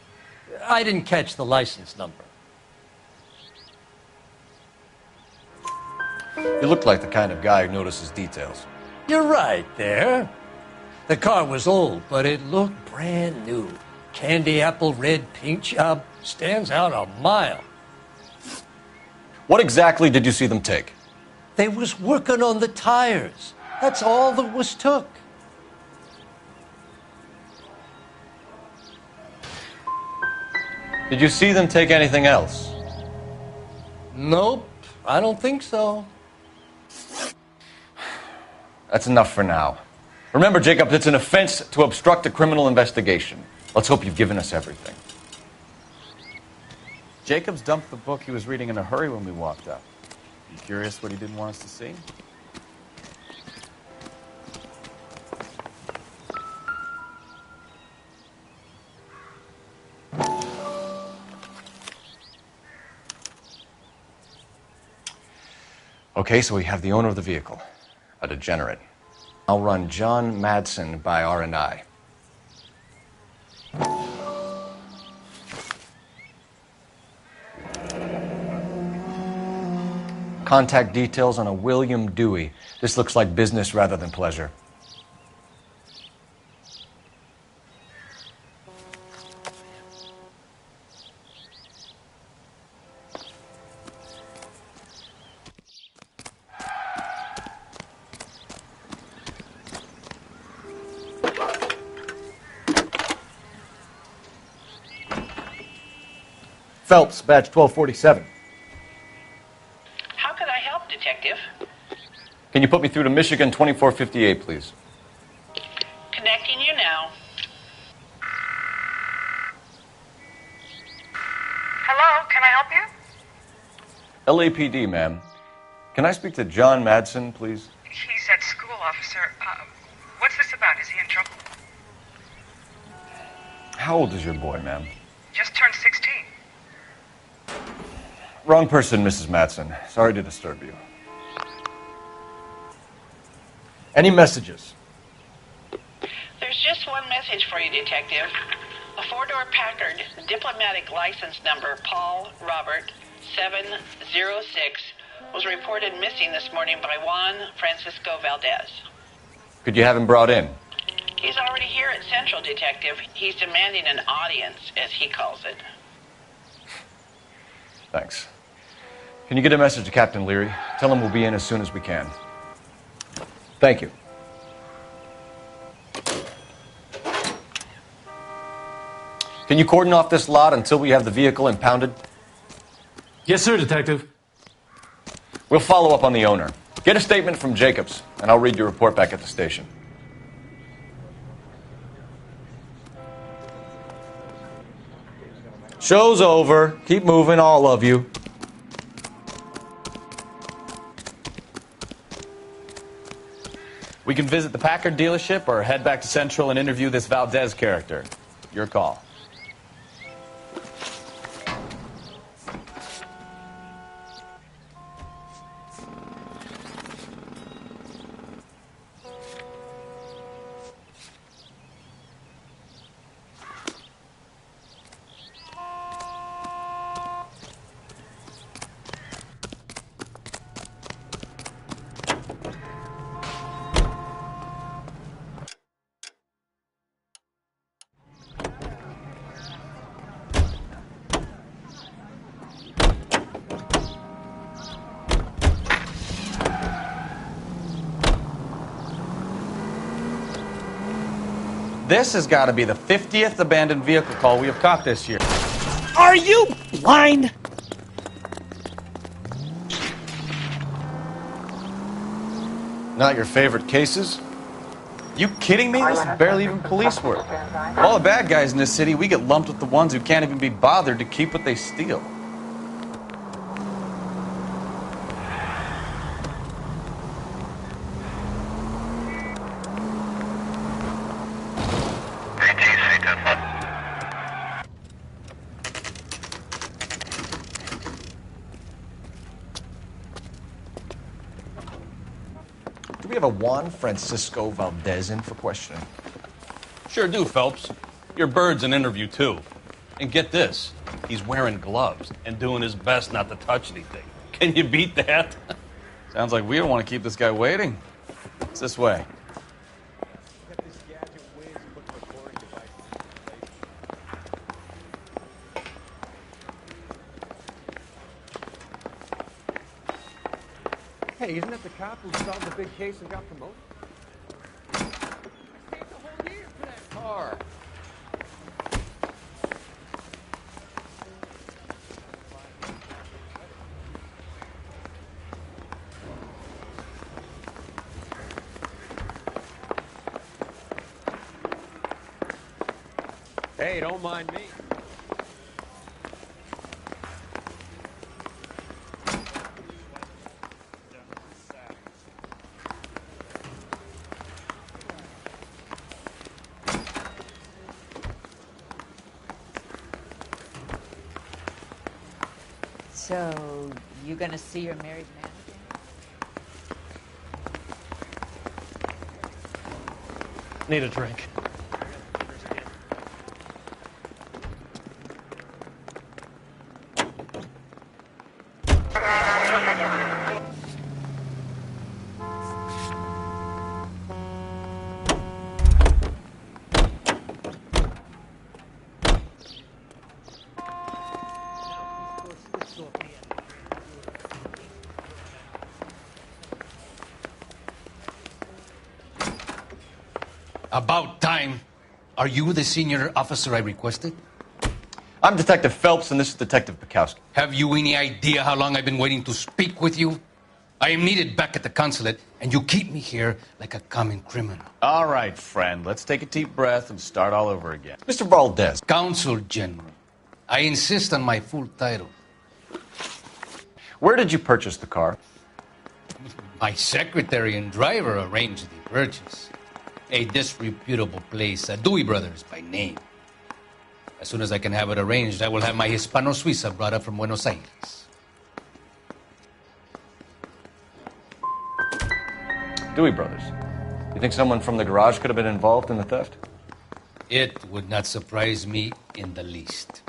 I didn't catch the license number. You look like the kind of guy who notices details. You're right there. The car was old, but it looked brand new. Candy apple red paint job stands out a mile. What exactly did you see them take? They was working on the tires. That's all that was took. Did you see them take anything else? Nope, I don't think so. That's enough for now. Remember, Jacob, it's an offense to obstruct a criminal investigation. Let's hope you've given us everything. Jacobs dumped the book he was reading in a hurry when we walked up. You curious what he didn't want us to see? Okay, so we have the owner of the vehicle, a degenerate. I'll run John Madsen by R&I. Contact details on a William Dewey. This looks like business rather than pleasure. Phelps, badge 1247. How can I help, Detective? Can you put me through to Michigan 2458, please? Connecting you now. Hello, can I help you? LAPD, ma'am. Can I speak to John Madsen, please? He's at school, officer. What's this about? Is he in trouble? How old is your boy, ma'am? Just turned 16. Wrong person, Mrs. Madsen. Sorry to disturb you. Any messages? There's just one message for you, Detective. A four-door Packard, diplomatic license number Paul Robert 706, was reported missing this morning by Juan Francisco Valdez. Could you have him brought in? He's already here at Central, Detective. He's demanding an audience, as he calls it. Thanks. Can you get a message to Captain Leary? Tell him we'll be in as soon as we can. Thank you. Can you cordon off this lot until we have the vehicle impounded? Yes, sir, Detective. We'll follow up on the owner. Get a statement from Jacobs, and I'll read your report back at the station. Show's over. Keep moving, all of you. We can visit the Packard dealership or head back to Central and interview this Valdez character. Your call. This has got to be the 50th abandoned vehicle call we have caught this year. Are you blind? Not your favorite cases? You kidding me? This is barely even police work. Of all the bad guys in this city, we get lumped with the ones who can't even be bothered to keep what they steal. Do we have a Juan Francisco Valdez in for questioning? Sure do, Phelps. Your bird's an interview, too. And get this, he's wearing gloves and doing his best not to touch anything. Can you beat that? Sounds like we don't want to keep this guy waiting. It's this way. Hey, isn't that the cop who solved the big case and got promoted? I saved the whole year for that car. Hey, don't mind me. So, you gonna see your married man again? Need a drink. About time. Are you the senior officer I requested? I'm Detective Phelps, and this is Detective Bukowski. Have you any idea how long I've been waiting to speak with you? I am needed back at the consulate, and you keep me here like a common criminal. All right, friend. Let's take a deep breath and start all over again. Mr. Valdez. Consul General. I insist on my full title. Where did you purchase the car? My secretary and driver arranged the purchase. A disreputable place, Dewey Brothers by name. As soon as I can have it arranged, I will have my Hispano Suiza brought up from Buenos Aires. Dewey Brothers. You think someone from the garage could have been involved in the theft? It would not surprise me in the least.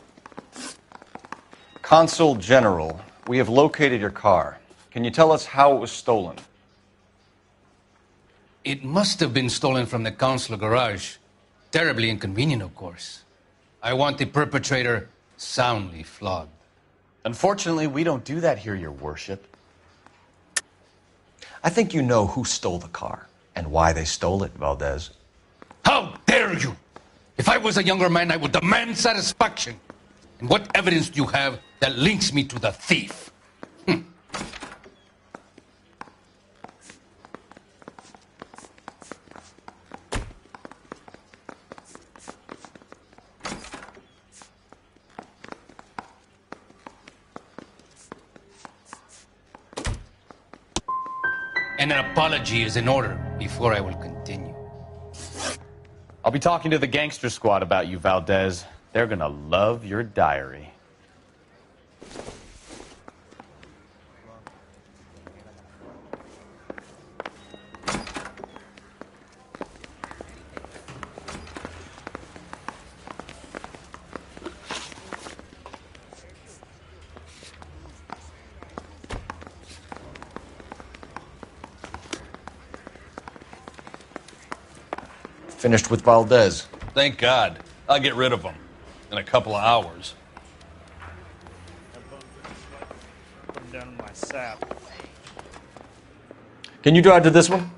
Consul General, we have located your car. Can you tell us how it was stolen? It must have been stolen from the consular garage. Terribly inconvenient, of course. I want the perpetrator soundly flogged. Unfortunately, we don't do that here, Your Worship. I think you know who stole the car and why they stole it, Valdez. How dare you! If I was a younger man, I would demand satisfaction. And what evidence do you have that links me to the thief? And an apology is in order before I will continue. I'll be talking to the gangster squad about you, Valdez. They're gonna love your diary. Finished with Valdez. Thank God. I'll get rid of him in a couple of hours. I'm down in my sap. Can you drive to this one?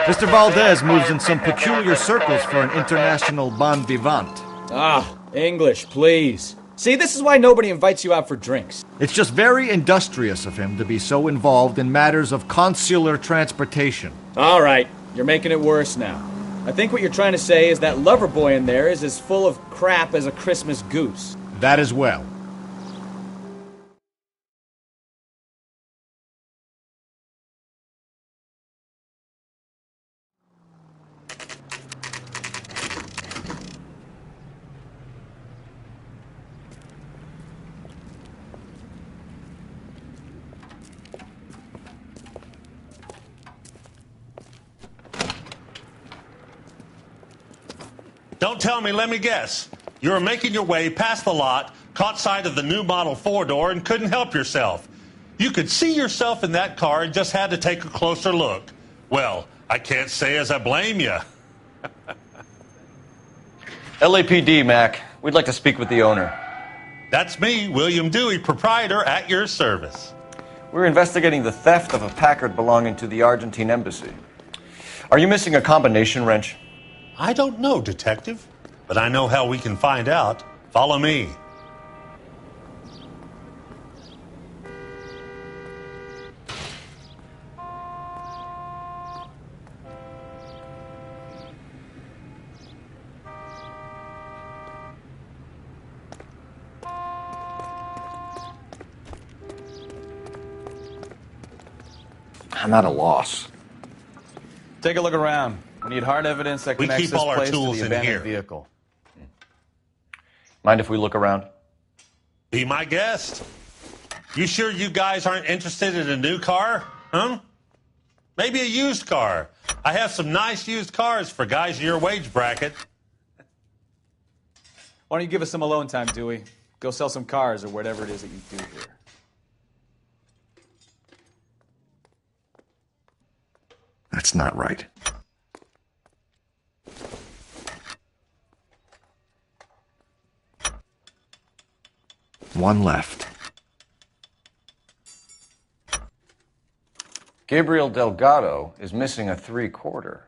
Mr. Valdez moves in some peculiar circles for an international bon vivant. Ah, English, please. See, this is why nobody invites you out for drinks. It's just very industrious of him to be so involved in matters of consular transportation. All right, you're making it worse now. I think what you're trying to say is that lover boy in there is as full of crap as a Christmas goose. That as well. Don't tell me, let me guess. You were making your way past the lot, caught sight of the new model four-door, and couldn't help yourself. You could see yourself in that car and just had to take a closer look. Well, I can't say as I blame you. LAPD, Mac. We'd like to speak with the owner. That's me, William Dewey, proprietor, at your service. We're investigating the theft of a Packard belonging to the Argentine embassy. Are you missing a combination wrench? I don't know, Detective, but I know how we can find out. Follow me. I'm at a loss. Take a look around. We need hard evidence that We connects keep this all our place to tools the in abandoned here. vehicle. Mind if we look around? Be my guest. You sure you guys aren't interested in a new car? Huh? Maybe a used car. I have some nice used cars for guys in your wage bracket. Why don't you give us some alone time, Dewey? Go sell some cars or whatever it is that you do here. That's not right. One left. Gabriel Delgado is missing a 3/4.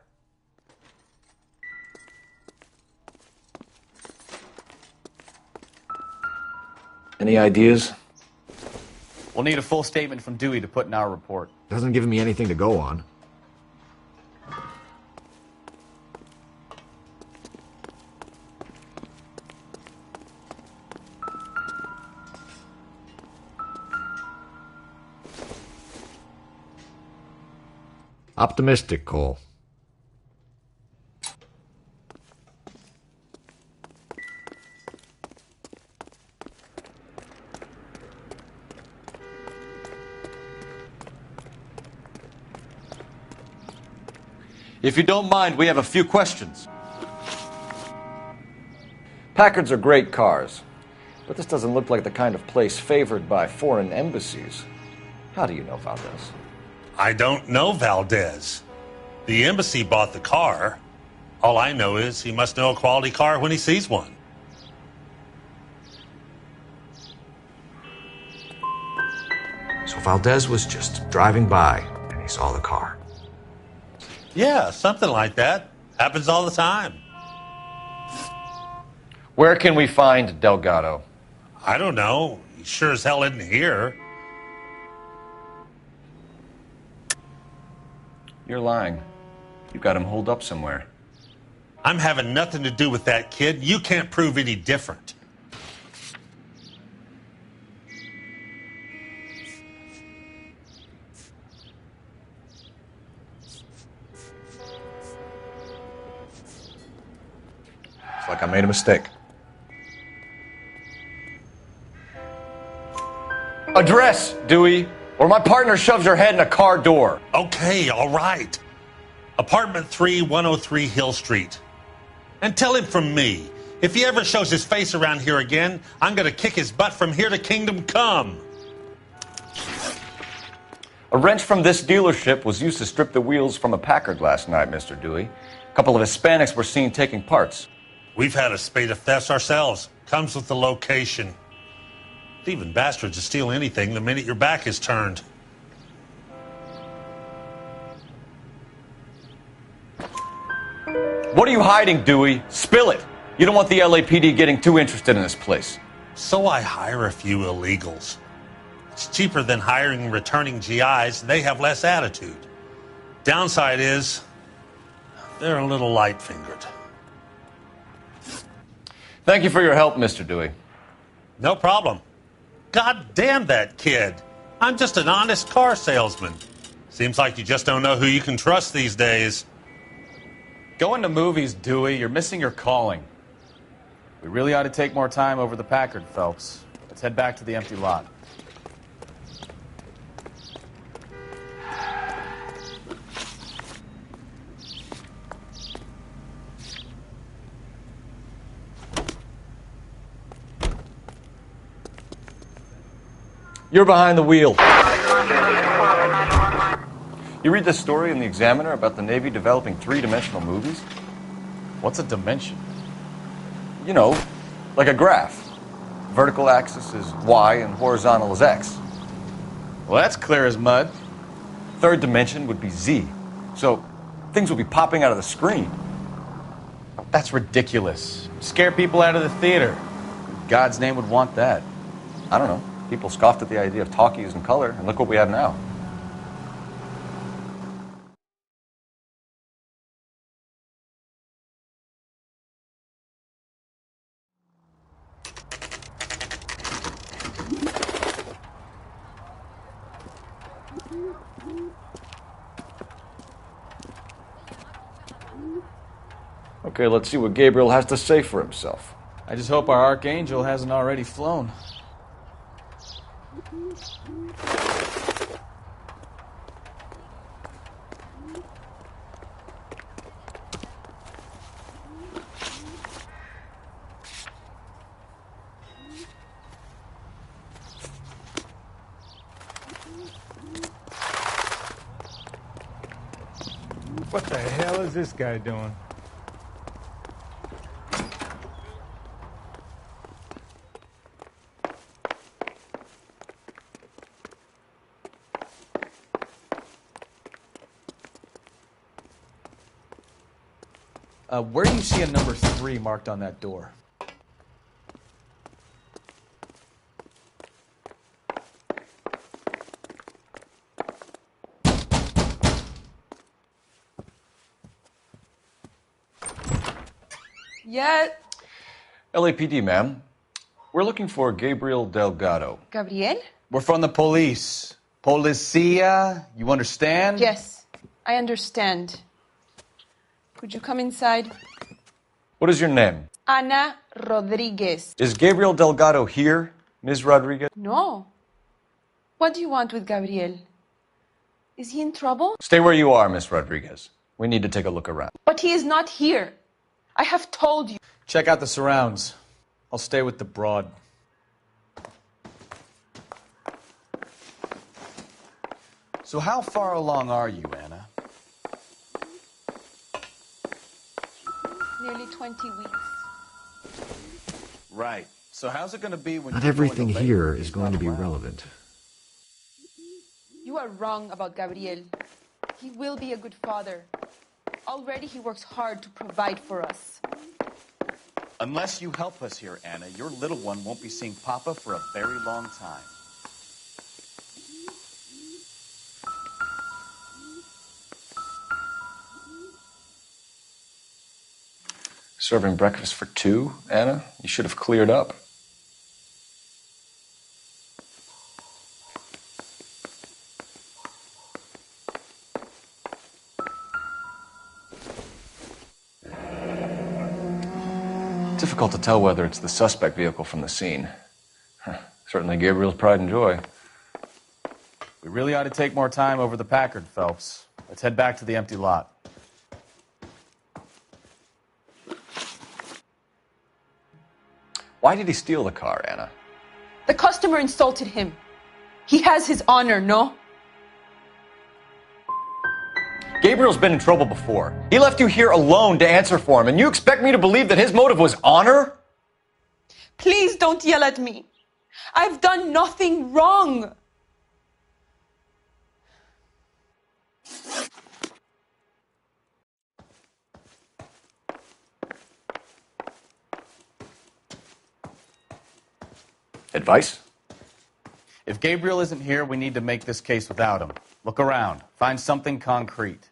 Any ideas? We'll need a full statement from Dewey to put in our report. Doesn't give me anything to go on. Optimistic, Cole. If you don't mind, we have a few questions. Packards are great cars, but this doesn't look like the kind of place favored by foreign embassies. How do you know Valdez? I don't know Valdez. The embassy bought the car. All I know is he must know a quality car when he sees one. So Valdez was just driving by and he saw the car. Yeah, something like that. Happens all the time. Where can we find Delgado? I don't know. He sure as hell isn't here. You're lying. You've got him holed up somewhere. I'm having nothing to do with that kid. You can't prove any different. It's like I made a mistake. Address, Dewey, or my partner shoves her head in a car door. Okay, all right. Apartment 3, 103 Hill Street. And tell him from me, if he ever shows his face around here again, I'm going to kick his butt from here to Kingdom Come. A wrench from this dealership was used to strip the wheels from a Packard last night, Mr. Dewey. A couple of Hispanics were seen taking parts. We've had a spate of thefts ourselves. Comes with the location. Thieving bastards to steal anything the minute your back is turned. What are you hiding, Dewey? Spill it. You don't want the LAPD getting too interested in this place. So I hire a few illegals. It's cheaper than hiring returning GIs. They have less attitude. Downside is, they're a little light-fingered. Thank you for your help, Mr. Dewey. No problem. God damn that kid. I'm just an honest car salesman. Seems like you just don't know who you can trust these days. Going to movies, Dewey. You're missing your calling. We really ought to take more time over the Packard, Phelps. Let's head back to the empty lot. You're behind the wheel. You read this story in the Examiner about the Navy developing three-dimensional movies? What's a dimension? You know, like a graph. Vertical axis is Y and horizontal is X. Well, that's clear as mud. Third dimension would be Z. So things will be popping out of the screen. That's ridiculous. Scare people out of the theater. In God's name would want that. I don't know. People scoffed at the idea of talkies in color, and look what we have now. Okay, let's see what Gabriel has to say for himself. I just hope our Archangel hasn't already flown. What the hell is this guy doing? Where do you see a number 3 marked on that door? Yeah. LAPD, ma'am. We're looking for Gabriel Delgado. Gabriel? We're from the police. Policia, you understand? Yes, I understand. Could you come inside? What is your name? Ana Rodriguez. Is Gabriel Delgado here, Ms. Rodriguez? No. What do you want with Gabriel? Is he in trouble? Stay where you are, Ms. Rodriguez. We need to take a look around. But he is not here. I have told you. Check out the surrounds. I'll stay with the broad. So how far along are you, Anna? Nearly 20 weeks. Right. So how's it going to be when Not you everything go into here labor? is going to be relevant. You are wrong about Gabriel. He will be a good father. Already he works hard to provide for us. Unless you help us here, Anna, your little one won't be seeing Papa for a very long time. Serving breakfast for 2, Anna? You should have cleared up. Difficult to tell whether it's the suspect vehicle from the scene. Certainly Gabriel's pride and joy. We really ought to take more time over the Packard, Phelps. Let's head back to the empty lot. Why did he steal the car, Anna? The customer insulted him. He has his honor, no? Gabriel's been in trouble before. He left you here alone to answer for him, and you expect me to believe that his motive was honor? Please don't yell at me. I've done nothing wrong. Advice? If Gabriel isn't here, we need to make this case without him. Look around. Find something concrete.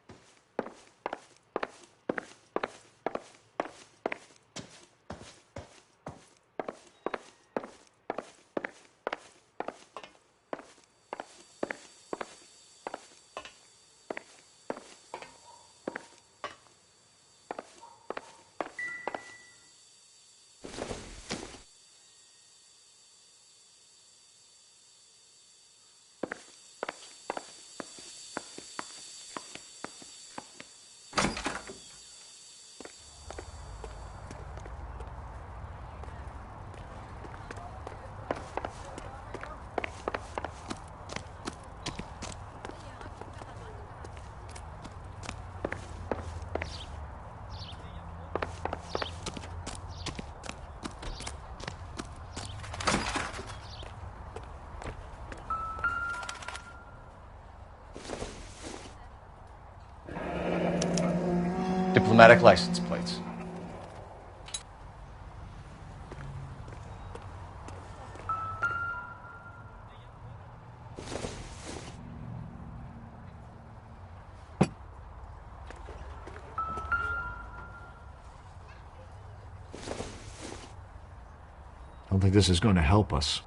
Diplomatic license plates. I don't think this is going to help us.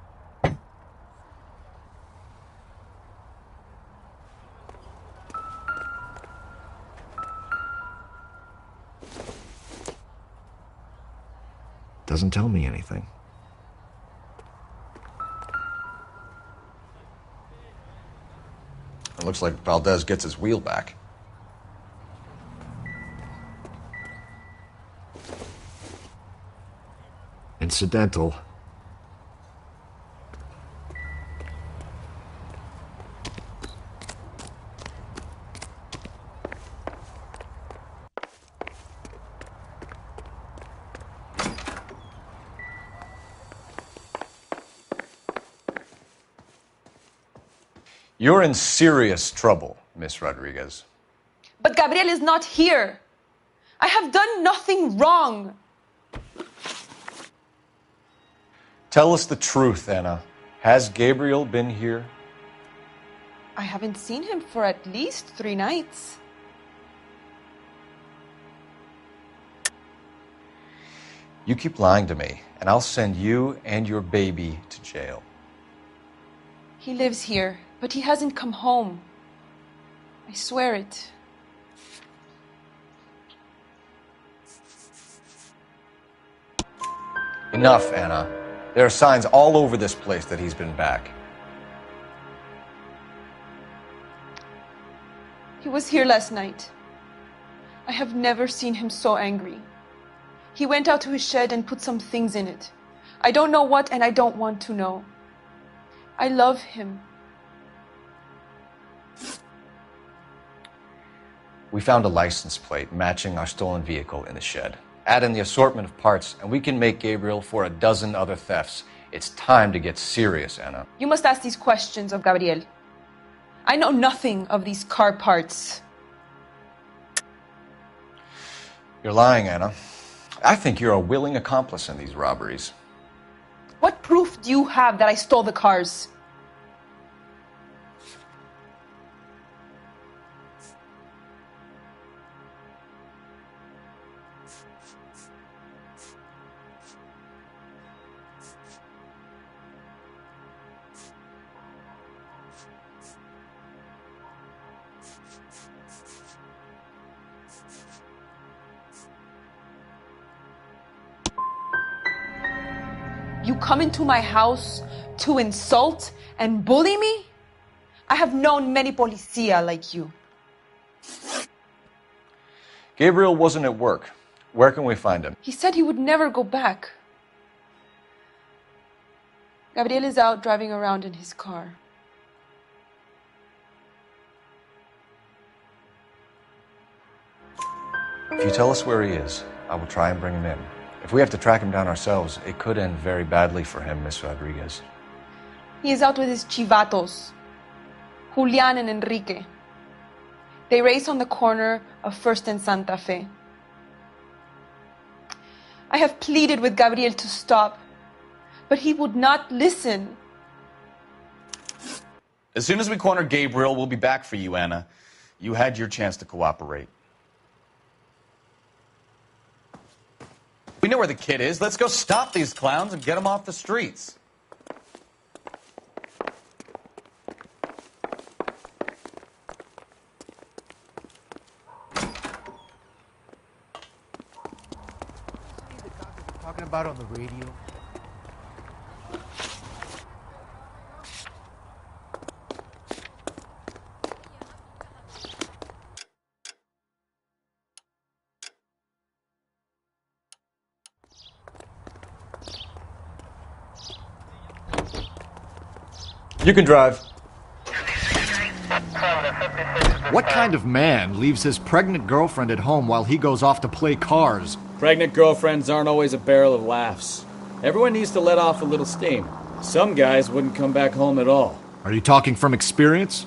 Doesn't tell me anything. It looks like Valdez gets his wheel back. Incidental. You're in serious trouble, Miss Rodriguez. But Gabriel is not here. I have done nothing wrong. Tell us the truth, Anna. Has Gabriel been here? I haven't seen him for at least 3 nights. You keep lying to me, and I'll send you and your baby to jail. He lives here, but he hasn't come home. I swear it. Enough, Anna. There are signs all over this place that he's been back. He was here last night. I have never seen him so angry. He went out to his shed and put some things in it. I don't know what, and I don't want to know. I love him. We found a license plate matching our stolen vehicle in the shed. Add in the assortment of parts, and we can make Gabriel for a dozen other thefts. It's time to get serious, Anna. You must ask these questions of Gabriel. I know nothing of these car parts. You're lying, Anna. I think you're a willing accomplice in these robberies. What proof do you have that I stole the cars? You come into my house to insult and bully me? I have known many policia like you. Gabriel wasn't at work. Where can we find him? He said he would never go back. Gabriel is out driving around in his car. If you tell us where he is, I will try and bring him in. If we have to track him down ourselves, it could end very badly for him, Miss Rodriguez. He is out with his chivatos, Julian and Enrique. They race on the corner of First and Santa Fe. I have pleaded with Gabriel to stop, but he would not listen. As soon as we corner Gabriel, we'll be back for you, Anna. You had your chance to cooperate. We know where the kid is. Let's go stop these clowns and get him off the streets. Talking about on the radio. You can drive. What kind of man leaves his pregnant girlfriend at home while he goes off to play cars? Pregnant girlfriends aren't always a barrel of laughs. Everyone needs to let off a little steam. Some guys wouldn't come back home at all. Are you talking from experience?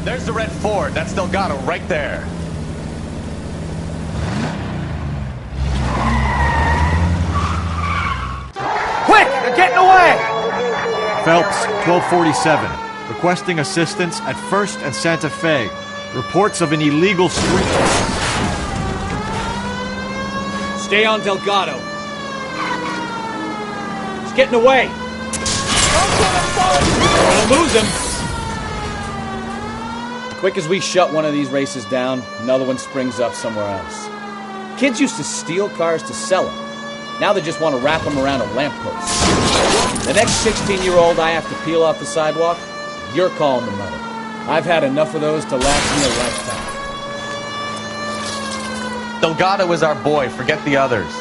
There's the red Ford. That's Delgado right there. Quick! They're getting away! Phelps, 1247. Requesting assistance at 1st and Santa Fe. Reports of an illegal street. Stay on Delgado. He's getting away. We'll lose him. Quick as we shut one of these races down, another one springs up somewhere else. Kids used to steal cars to sell them. Now they just want to wrap them around a lamppost. The next 16-year-old I have to peel off the sidewalk, you're calling the mother. I've had enough of those to last me a lifetime. Delgado is our boy. Forget the others.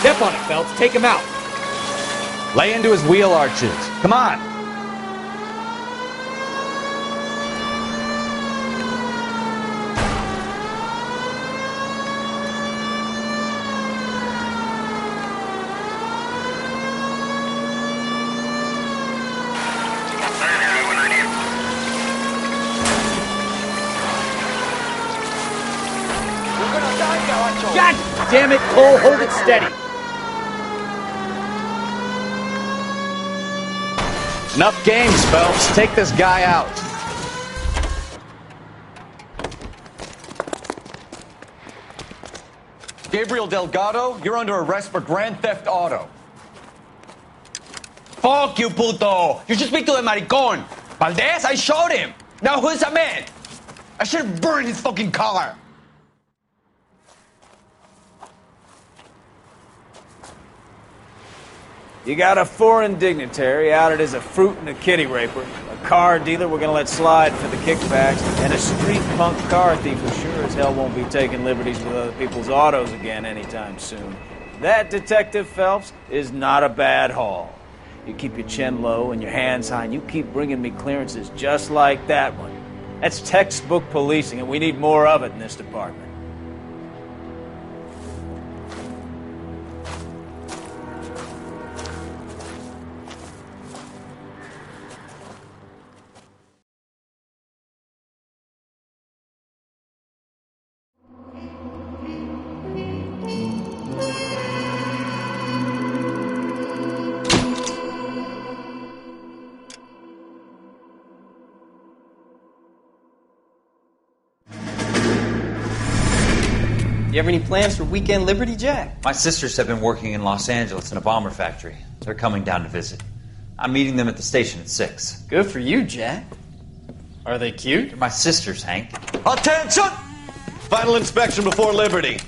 Step on it, Phelps. Take him out. Lay into his wheel arches. Come on. God damn it, Cole. Hold it steady. Enough games, Phelps. Take this guy out. Gabriel Delgado, you're under arrest for grand theft auto. Fuck you, puto! You should speak to the maricón. Valdez, I showed him. Now who's the man? I should have burned his fucking car. You got a foreign dignitary outed as a fruit and a kitty raper, a car dealer we're gonna let slide for the kickbacks, and a street punk car thief who sure as hell won't be taking liberties with other people's autos again anytime soon. That, Detective Phelps, is not a bad haul. You keep your chin low and your hands high, and you keep bringing me clearances just like that one. That's textbook policing, and we need more of it in this department. You have any plans for weekend Liberty, Jack? My sisters have been working in Los Angeles in a bomber factory. They're coming down to visit. I'm meeting them at the station at 6. Good for you, Jack. Are they cute? They're my sisters, Hank. Attention! Final inspection before Liberty.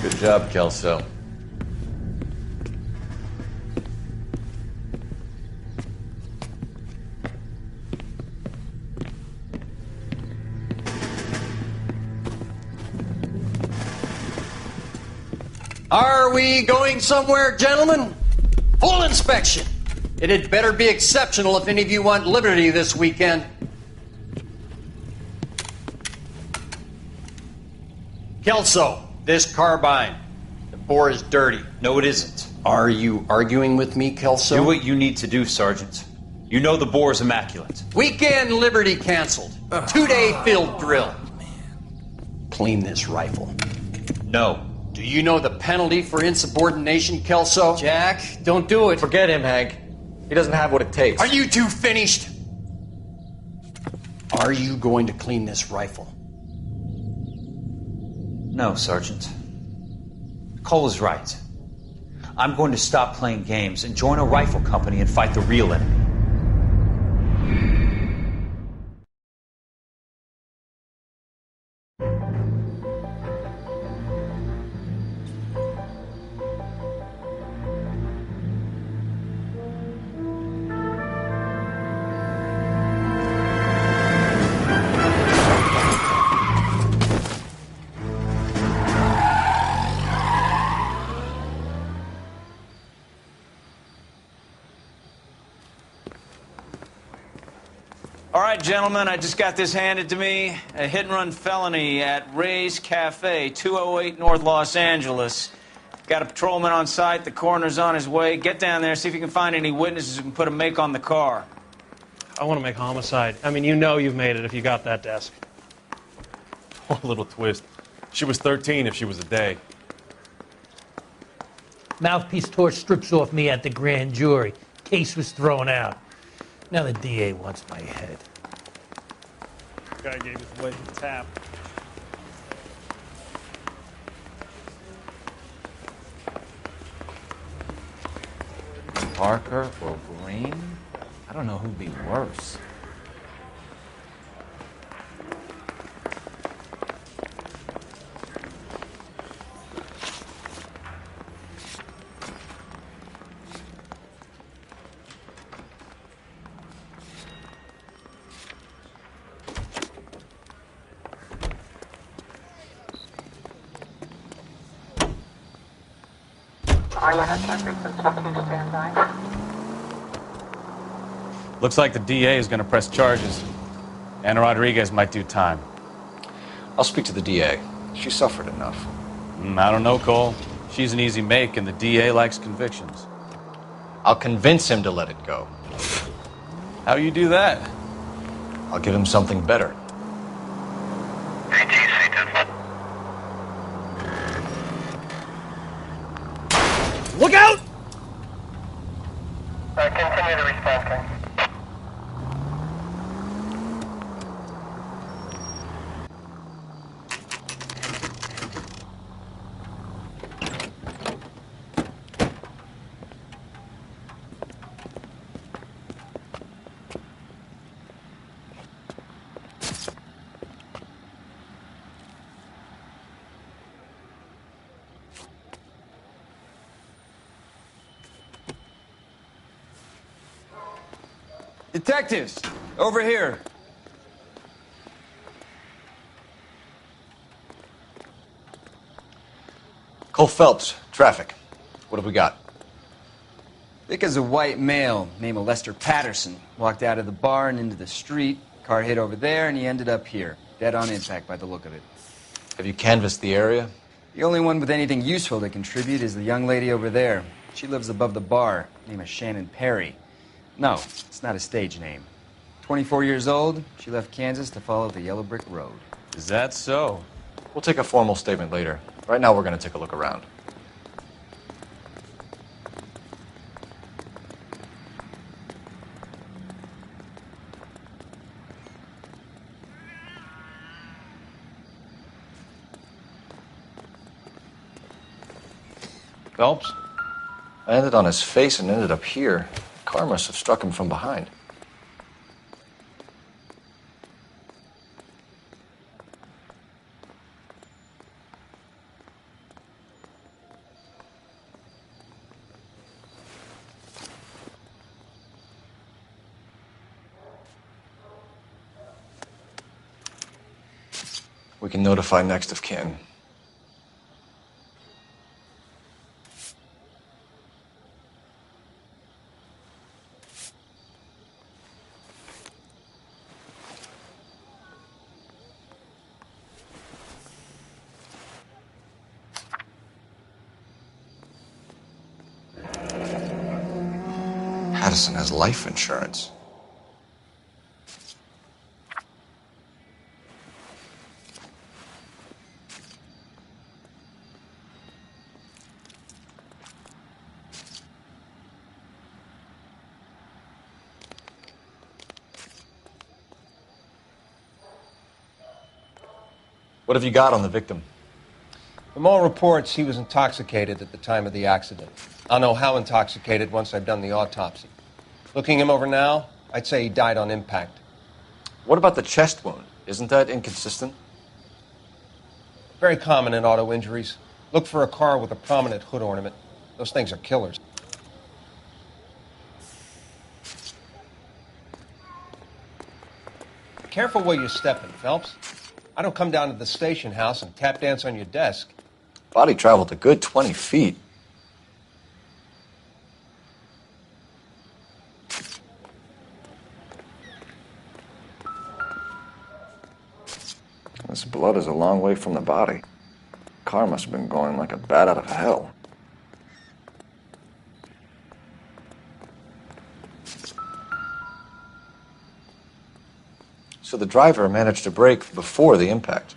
Good job, Kelso. Are we going somewhere, gentlemen? Full inspection. It had better be exceptional if any of you want liberty this weekend. Kelso, this carbine. The bore is dirty. No, it isn't. Are you arguing with me, Kelso? Do what you need to do, Sergeant. You know the bore is immaculate. Weekend liberty canceled. 2-day field drill. Clean this rifle. No. Do you know the penalty for insubordination, Kelso? Jack, don't do it. Forget him, Hank. He doesn't have what it takes. Are you two finished? Are you going to clean this rifle? No, Sergeant. Cole is right. I'm going to stop playing games and join a rifle company and fight the real enemy. All right, gentlemen, I just got this handed to me. A hit-and-run felony at Ray's Cafe, 208 North Los Angeles. Got a patrolman on site. The coroner's on his way. Get down there, see if you can find any witnesses who can put a make on the car. I want to make homicide. I mean, you know you've made it if you got that desk. Oh, a little twist. She was 13 if she was a day. Mouthpiece tore strips off me at the grand jury. Case was thrown out. Now the DA wants my head. Guy gave us away the tap. Parker or Green? I don't know who'd be worse. Looks like the DA is going to press charges. Anna Rodriguez might do time. I'll speak to the DA. She suffered enough. I don't know, Cole. She's an easy make, and the DA likes convictions. I'll convince him to let it go. How you do that? I'll give him something better. Look out! Continue the response, King. Detectives, over here. Cole Phelps, traffic. What have we got? Vic is a white male named Lester Patterson. Walked out of the bar and into the street. Car hit over there, and he ended up here. Dead on impact by the look of it. Have you canvassed the area? The only one with anything useful to contribute is the young lady over there. She lives above the bar. Name is Shannon Perry. No, it's not a stage name. 24 years old, she left Kansas to follow the Yellow Brick Road. Is that so? We'll take a formal statement later. Right now, we're going to take a look around. Phelps? I landed on his face and ended up here. The car must have struck him from behind. We can notify next of kin. Patterson has life insurance. What have you got on the victim? From all reports, he was intoxicated at the time of the accident. I'll know how intoxicated once I've done the autopsy. Looking him over now, I'd say he died on impact. What about the chest wound? Isn't that inconsistent? Very common in auto injuries. Look for a car with a prominent hood ornament. Those things are killers. Careful where you're stepping, Phelps. I don't come down to the station house and tap dance on your desk. Body traveled a good 20 feet. This blood is a long way from the body. Car must have been going like a bat out of hell. So the driver managed to brake before the impact.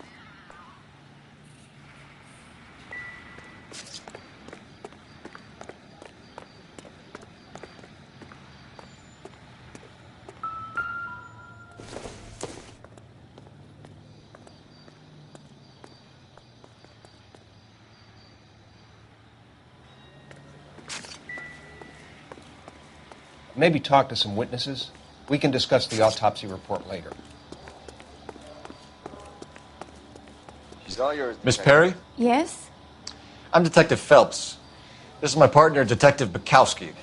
Maybe talk to some witnesses. We can discuss the autopsy report later. She's all yours. Miss Perry? Yes? I'm Detective Phelps. This is my partner, Detective Bukowski.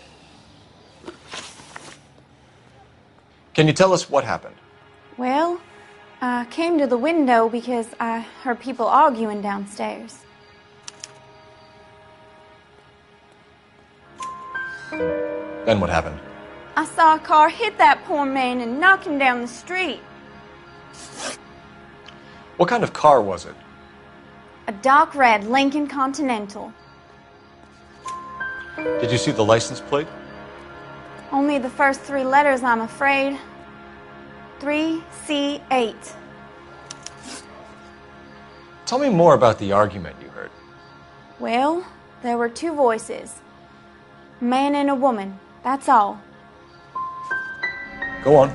Can you tell us what happened? Well, I came to the window because I heard people arguing downstairs. Then what happened? I saw a car hit that poor man and knock him down the street. What kind of car was it? A dark red Lincoln Continental. Did you see the license plate? Only the first 3 letters, I'm afraid. 3C8. Tell me more about the argument you heard. Well, there were 2 voices. A man and a woman, that's all. Go on.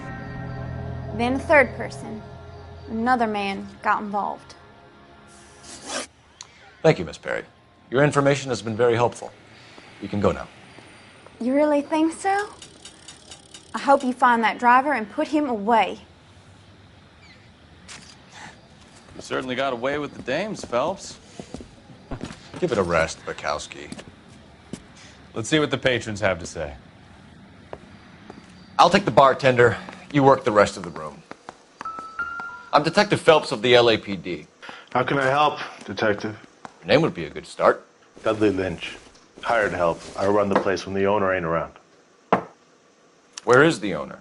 Then a third person. Another man got involved. Thank you, Miss Perry. Your information has been very helpful. You can go now. You really think so? I hope you find that driver and put him away. You certainly got away with the dames, Phelps. Give it a rest, Bukowski. Let's see what the patrons have to say. I'll take the bartender. You work the rest of the room. I'm Detective Phelps of the LAPD. How can I help, Detective? Your name would be a good start. Dudley Lynch. Hired help. I run the place when the owner ain't around. Where is the owner?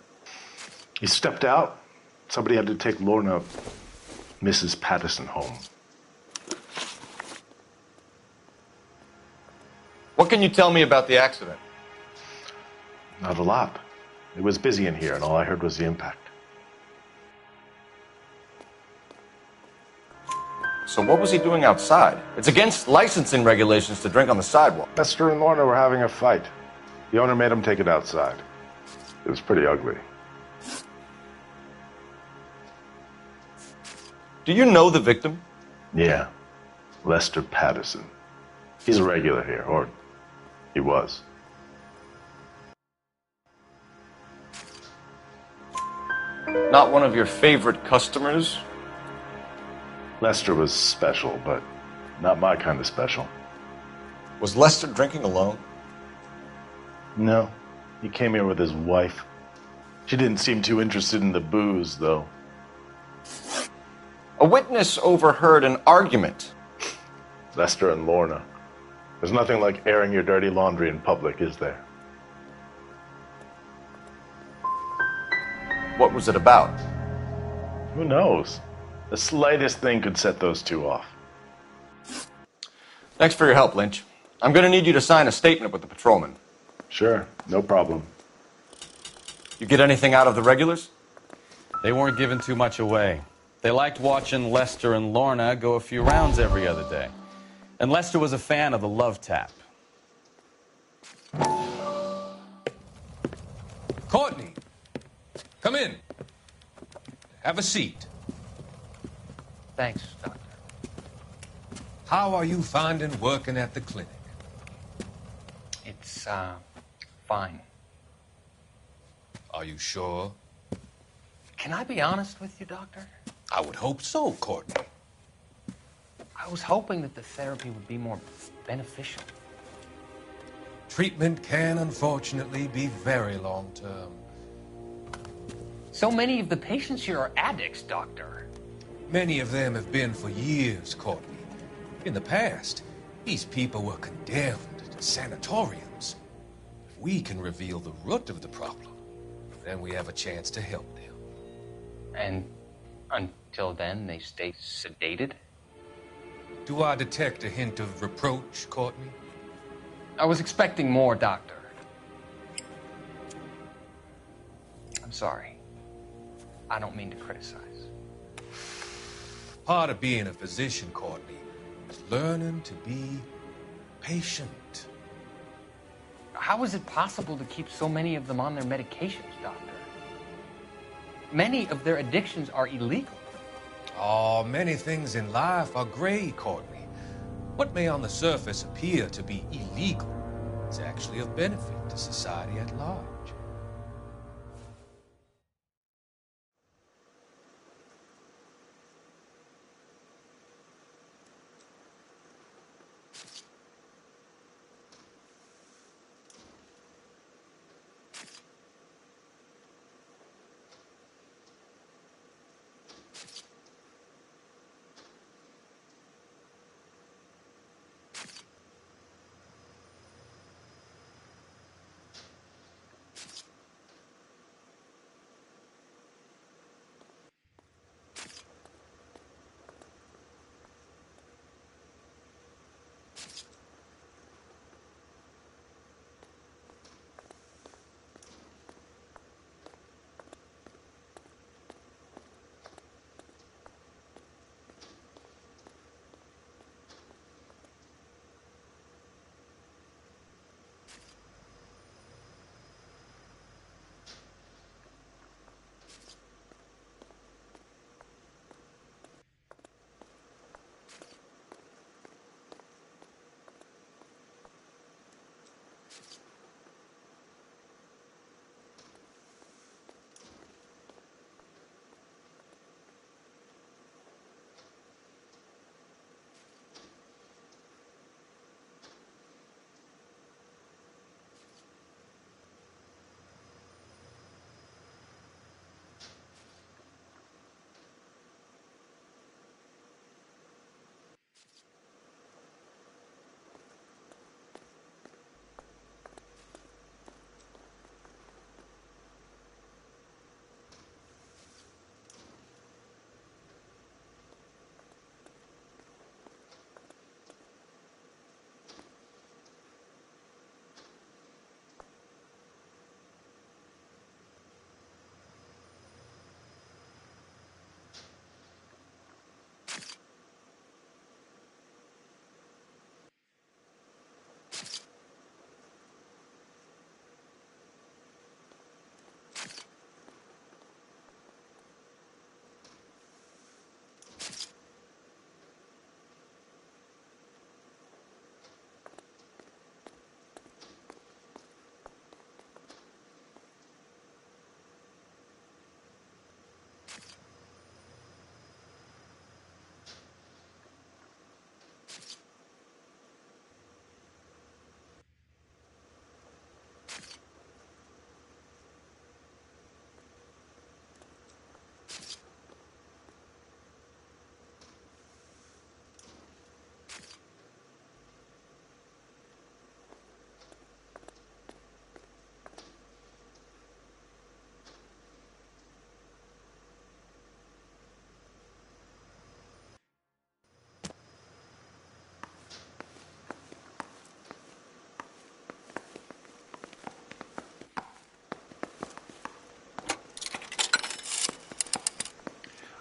He stepped out. Somebody had to take Lorna, Mrs. Patterson, home. What can you tell me about the accident? Not a lot. It was busy in here, and all I heard was the impact. So what was he doing outside? It's against licensing regulations to drink on the sidewalk. Lester and Lorna were having a fight. The owner made him take it outside. It was pretty ugly. Do you know the victim? Yeah. Lester Patterson. He's a regular here, or he was. Not one of your favorite customers? Lester was special, but not my kind of special. Was Lester drinking alone? No. He came here with his wife. She didn't seem too interested in the booze, though. A witness overheard an argument. Lester and Lorna. There's nothing like airing your dirty laundry in public, is there? What was it about? Who knows? The slightest thing could set those 2 off. Thanks for your help, Lynch. I'm going to need you to sign a statement with the patrolman. Sure, no problem. You get anything out of the regulars? They weren't giving too much away. They liked watching Lester and Lorna go a few rounds every other day. And Lester was a fan of the love tap. Courtney, come in. Have a seat. Thanks, Doctor. How are you finding working at the clinic? It's, fine. Are you sure? Can I be honest with you, Doctor? I would hope so, Courtney. I was hoping that the therapy would be more beneficial. Treatment can, unfortunately, be very long-term. So many of the patients here are addicts, Doctor. Many of them have been for years, Courtney. In the past, these people were condemned to sanatoriums. If we can reveal the root of the problem, then we have a chance to help them. And Till then, they stay sedated? Do I detect a hint of reproach, Courtney? I was expecting more, Doctor. I'm sorry. I don't mean to criticize. Part of being a physician, Courtney, is learning to be patient. How is it possible to keep so many of them on their medications, Doctor? Many of their addictions are illegal. Oh, many things in life are gray, Courtney. What may on the surface appear to be illegal is actually of benefit to society at large.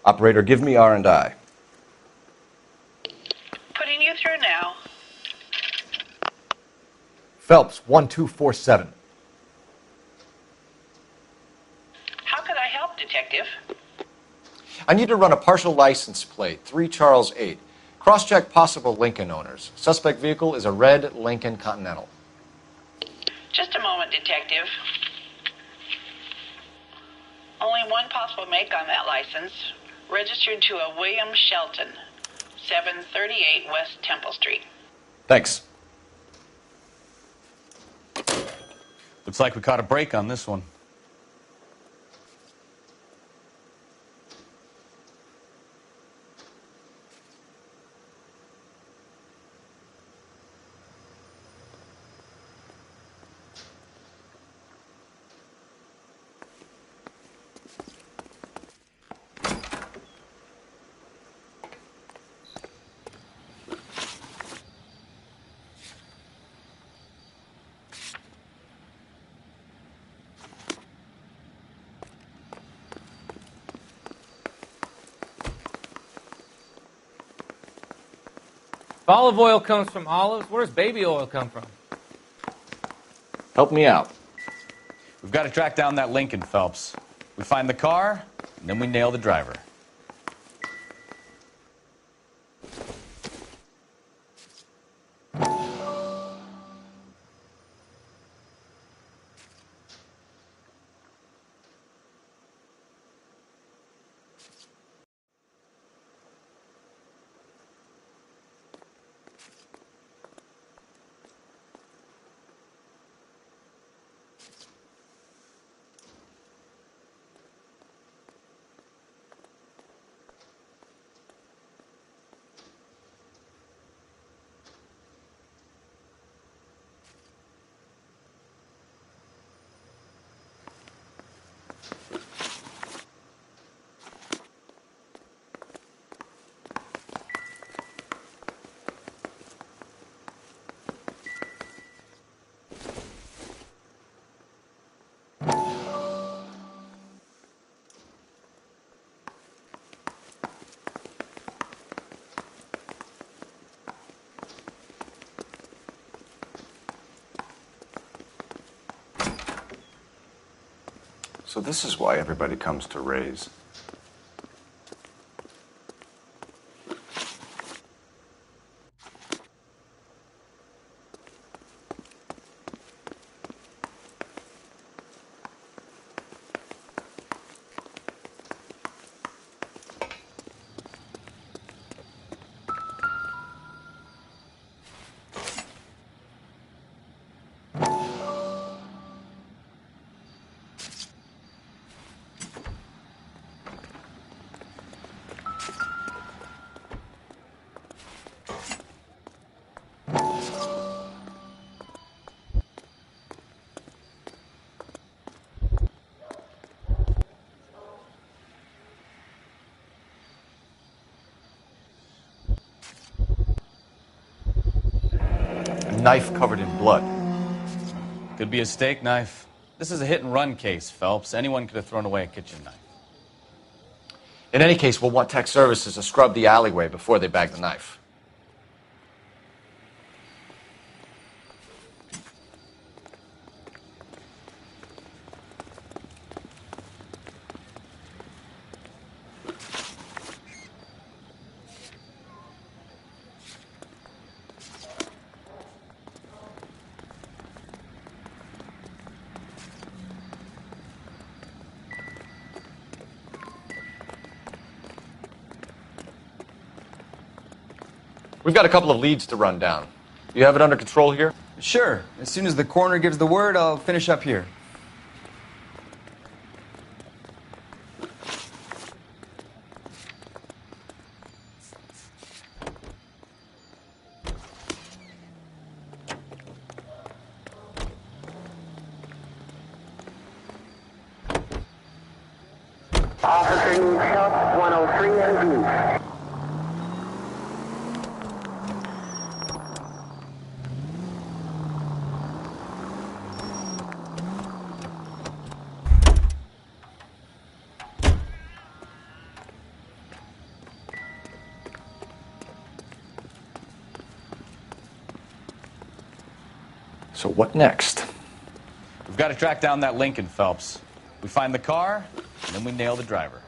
Operator, give me R&I. Putting you through now. Phelps, 1247. How could I help, Detective? I need to run a partial license plate, 3 Charles 8. Cross-check possible Lincoln owners. Suspect vehicle is a red Lincoln Continental. Just a moment, Detective. Only one possible make on that license. Registered to a William Shelton, 738 West Temple Street. Thanks. Looks like we caught a break on this one. If olive oil comes from olives, where does baby oil come from? Help me out. We've got to track down that Lincoln, Phelps. We find the car, and then we nail the driver. So this is why everybody comes to Ray's. Knife covered in blood. Could be a steak knife. This is a hit-and-run case, Phelps. Anyone could have thrown away a kitchen knife. In any case, we'll want tech services to scrub the alleyway before they bag the knife. We've got a couple of leads to run down. You have it under control here? Sure. As soon as the coroner gives the word, I'll finish up here. Officer needs help, 103 in view. So what next? We've got to track down that Lincoln, Phelps. We find the car, and then we nail the driver.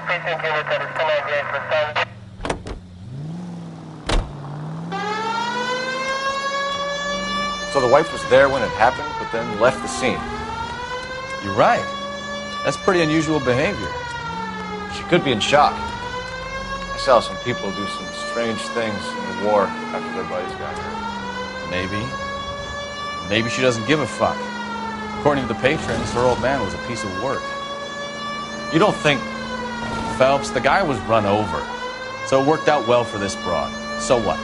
precinct unit that is still on grade for some. So the wife was there when it happened, but then left the scene. You're right. That's pretty unusual behavior. She could be in shock. I saw some people do some strange things in the war after their buddies got hurt. Maybe. Maybe she doesn't give a fuck. According to the patrons, her old man was a piece of work. You don't think... Phelps, the guy was run over. So it worked out well for this broad. So what?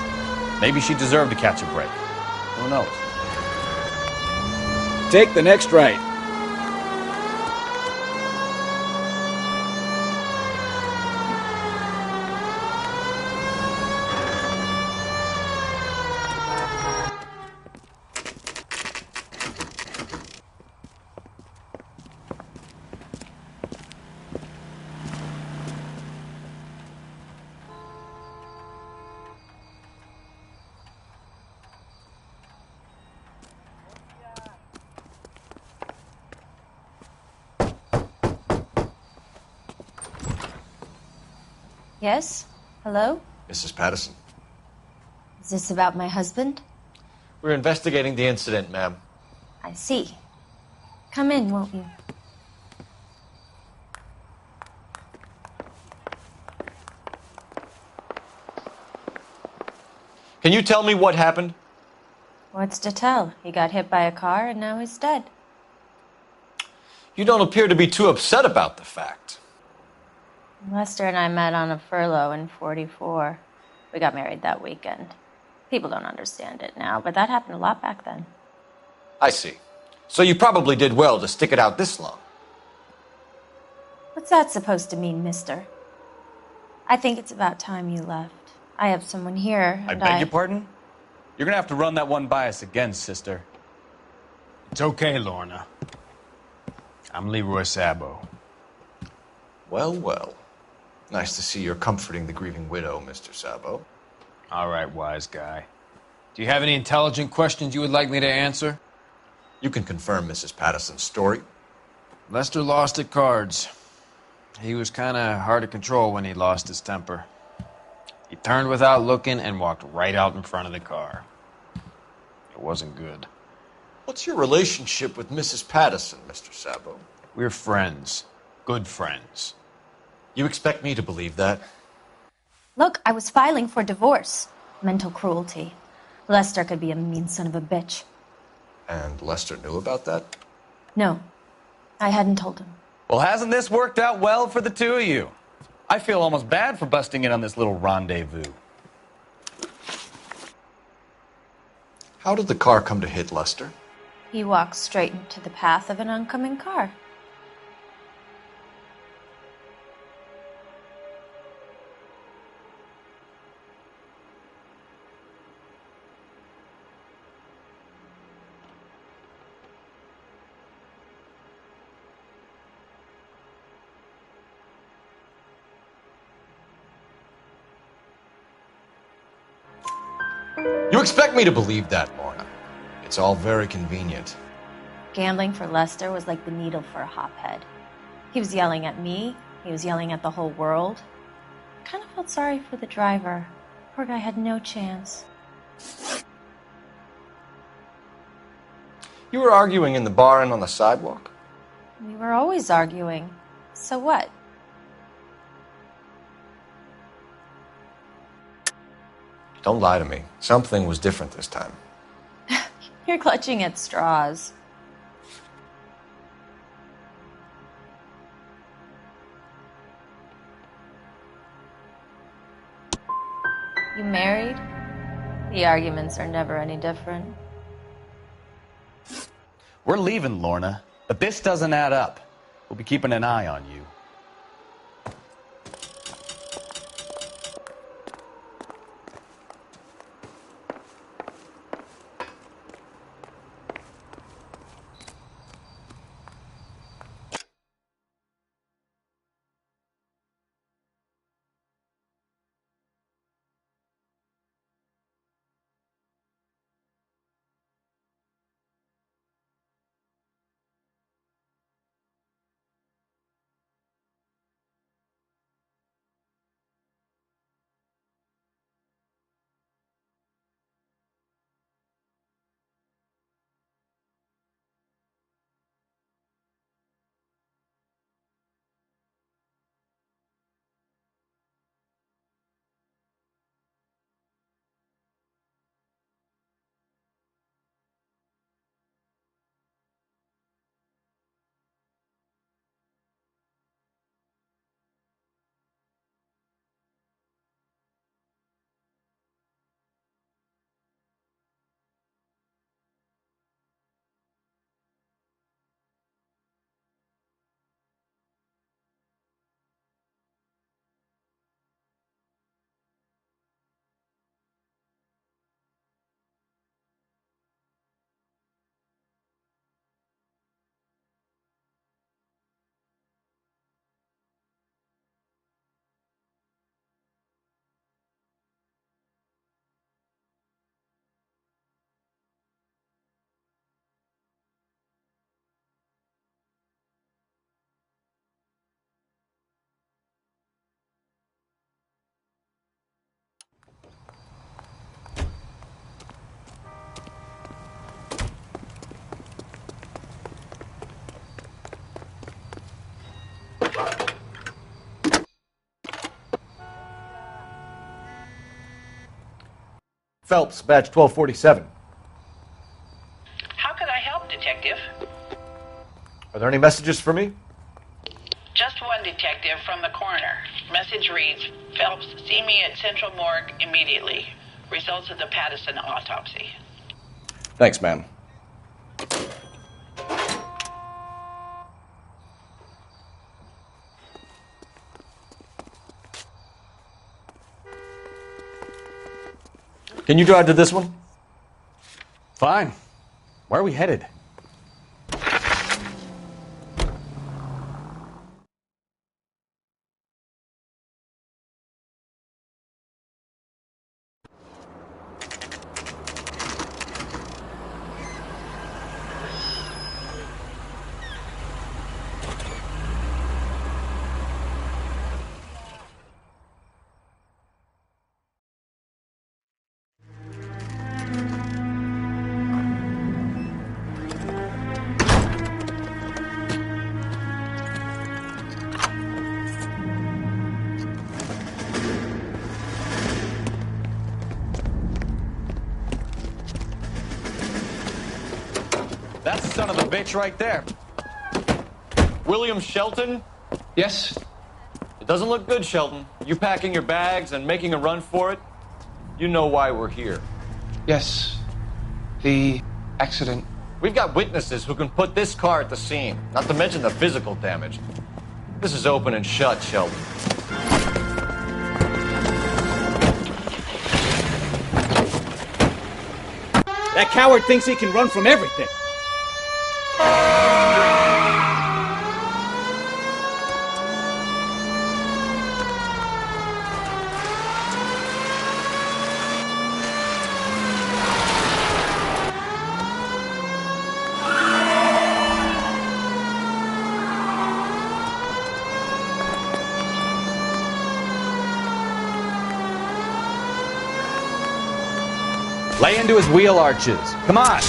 Maybe she deserved to catch a break. Who knows? Take the next right. Yes? Hello? Mrs. Patterson. Is this about my husband? We're investigating the incident, ma'am. I see. Come in, won't you? Can you tell me what happened? What's to tell? He got hit by a car and now he's dead. You don't appear to be too upset about the fact. Lester and I met on a furlough in '44. We got married that weekend. People don't understand it now, but that happened a lot back then. I see. So you probably did well to stick it out this long. What's that supposed to mean, mister? I think it's about time you left. I have someone here, I and beg your pardon? You're gonna have to run that one by us again, sister. It's okay, Lorna. I'm Leroy Sabo. Well, well. Nice to see you're comforting the grieving widow, Mr. Sabo. All right, wise guy. Do you have any intelligent questions you would like me to answer? You can confirm Mrs. Patterson's story. Lester lost at cards. He was kind of hard to control when he lost his temper. He turned without looking and walked right out in front of the car. It wasn't good. What's your relationship with Mrs. Patterson, Mr. Sabo? We're friends. Good friends. You expect me to believe that? Look, I was filing for divorce. Mental cruelty. Lester could be a mean son of a bitch. And Lester knew about that? No, I hadn't told him. Well, hasn't this worked out well for the two of you? I feel almost bad for busting in on this little rendezvous. How did the car come to hit Lester? He walked straight into the path of an oncoming car. You expect me to believe that, Lorna. It's all very convenient. Gambling for Lester was like the needle for a hophead. He was yelling at me. He was yelling at the whole world. I kind of felt sorry for the driver. Poor guy had no chance. You were arguing in the bar and on the sidewalk? We were always arguing. So what? Don't lie to me. Something was different this time. You're clutching at straws. You married? The arguments are never any different. We're leaving, Lorna, but this doesn't add up. We'll be keeping an eye on you. Phelps, badge 1247. How could I help, Detective? Are there any messages for me? Just one, Detective, from the coroner. Message reads, Phelps, see me at Central Morgue immediately. Results of the Pattison autopsy. Thanks, ma'am. Can you drive to this one? Fine. Where are we headed? That's the son of a bitch right there. William Shelton? Yes? It doesn't look good, Shelton. You packing your bags and making a run for it? You know why we're here. Yes. The accident. We've got witnesses who can put this car at the scene, not to mention the physical damage. This is open and shut, Shelton. That coward thinks he can run from everything. Lay into his wheel arches. Come on.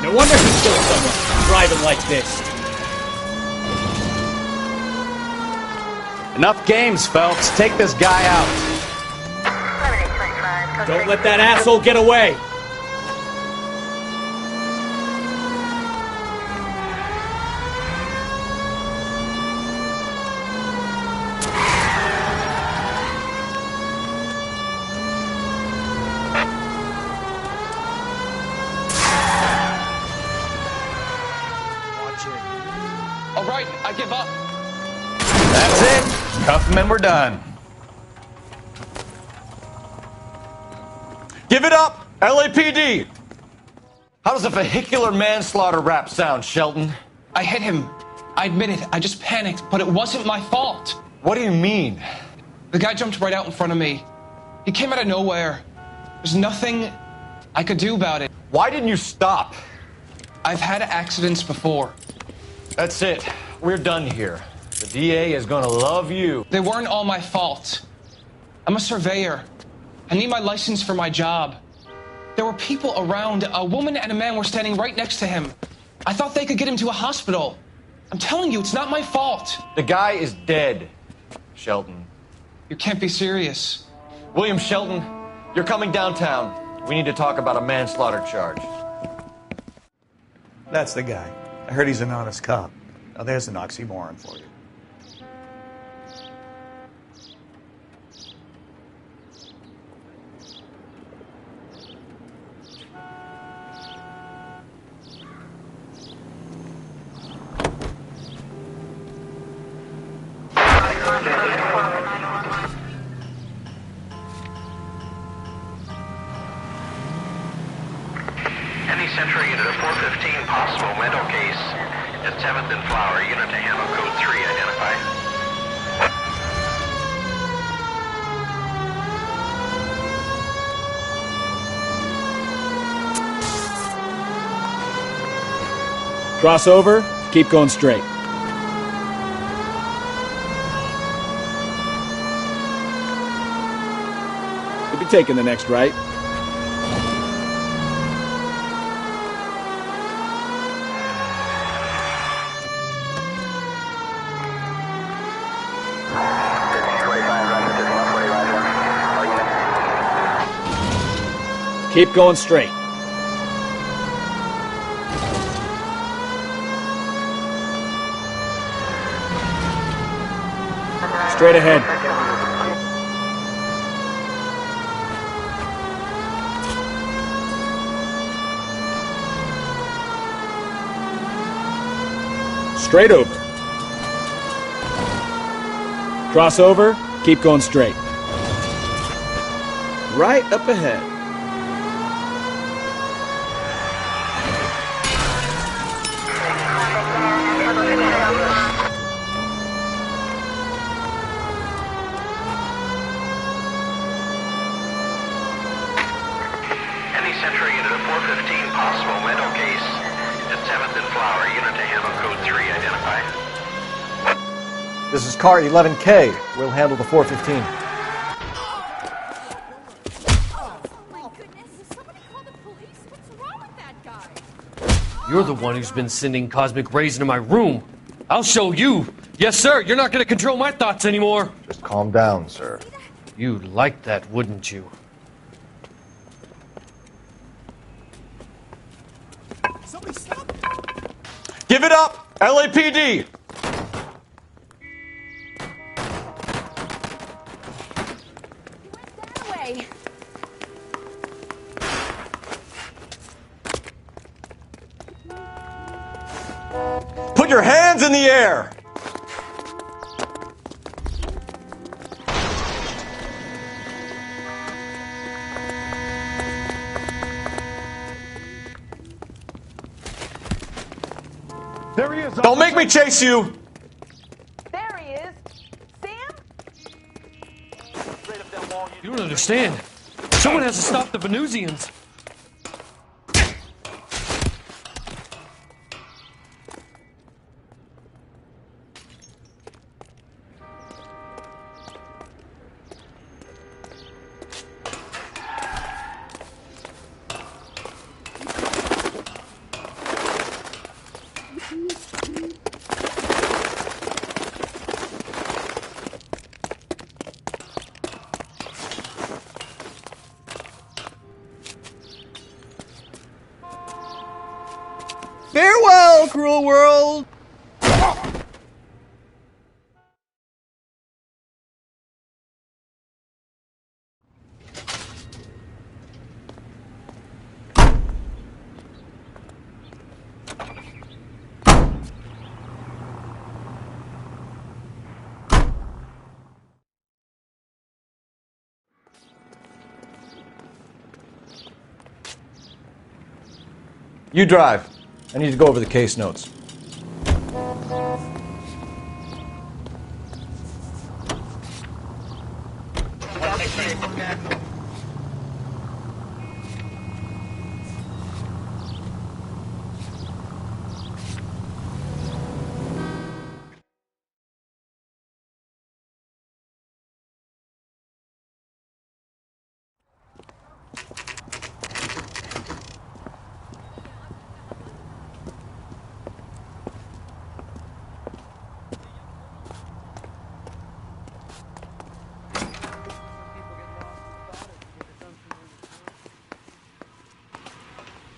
No wonder he killed someone driving like this. Enough games, Phelps. Take this guy out. Don't let that asshole get away. All right, I give up. That's it. Cuff him and we're done. Give it up, LAPD! How does a vehicular manslaughter rap sound, Shelton? I hit him. I admit it. I just panicked, but it wasn't my fault. What do you mean? The guy jumped right out in front of me. He came out of nowhere. There's nothing I could do about it. Why didn't you stop? I've had accidents before. That's it. We're done here. The DA is gonna love you. They weren't all my fault. I'm a surveyor. I need my license for my job. There were people around. A woman and a man were standing right next to him. I thought they could get him to a hospital. I'm telling you, it's not my fault. The guy is dead, Shelton. You can't be serious. William Shelton, you're coming downtown. We need to talk about a manslaughter charge. That's the guy. I heard he's an honest cop. Now there's an oxymoron for you. Any Century unit of 415, possible mental case at 7th and Flower, unit to handle code 3, identify. Cross over, keep going straight. You'll be taking the next right. Keep going straight. Straight ahead. Straight over. Cross over, keep going straight. Right up ahead. Any Central unit of 415 possible mental case at 7th and Flower. Unit to handle code 3 identified. This is car 11K. We'll handle the 415. You're the one who's been sending cosmic rays into my room. I'll show you. Yes, sir. You're not going to control my thoughts anymore. Just calm down, sir. You'd like that, wouldn't you? Give it up! LAPD! Away. Put your hands in the air! There he is. Don't make me chase you! There he is. You don't understand. Someone has to stop the Venusians. Farewell, cruel world! You drive. I need to go over the case notes.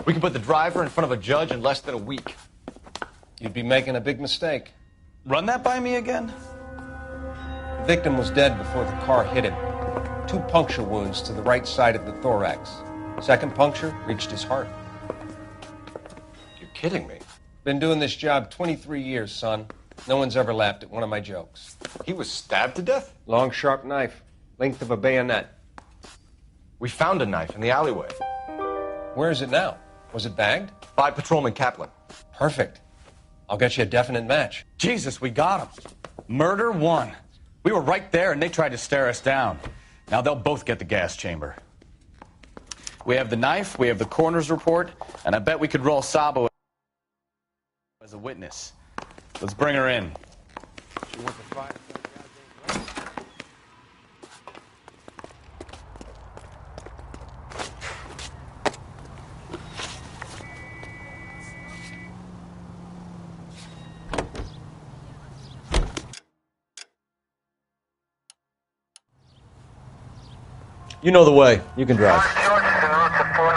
We can put the driver in front of a judge in less than a week. You'd be making a big mistake. Run that by me again? The victim was dead before the car hit him. 2 puncture wounds to the right side of the thorax. Second puncture reached his heart. You're kidding me. Been doing this job 23 years, son. No one's ever laughed at one of my jokes. He was stabbed to death? Long, sharp knife. Length of a bayonet. We found a knife in the alleyway. Where is it now? Was it bagged? By Patrolman Kaplan. Perfect. I'll get you a definite match. Jesus, we got him. Murder 1. We were right there and they tried to stare us down. Now they'll both get the gas chamber. We have the knife, we have the coroner's report, and I bet we could roll Sabo as a witness. Let's bring her in. You know the way. You can drive. George en route to 4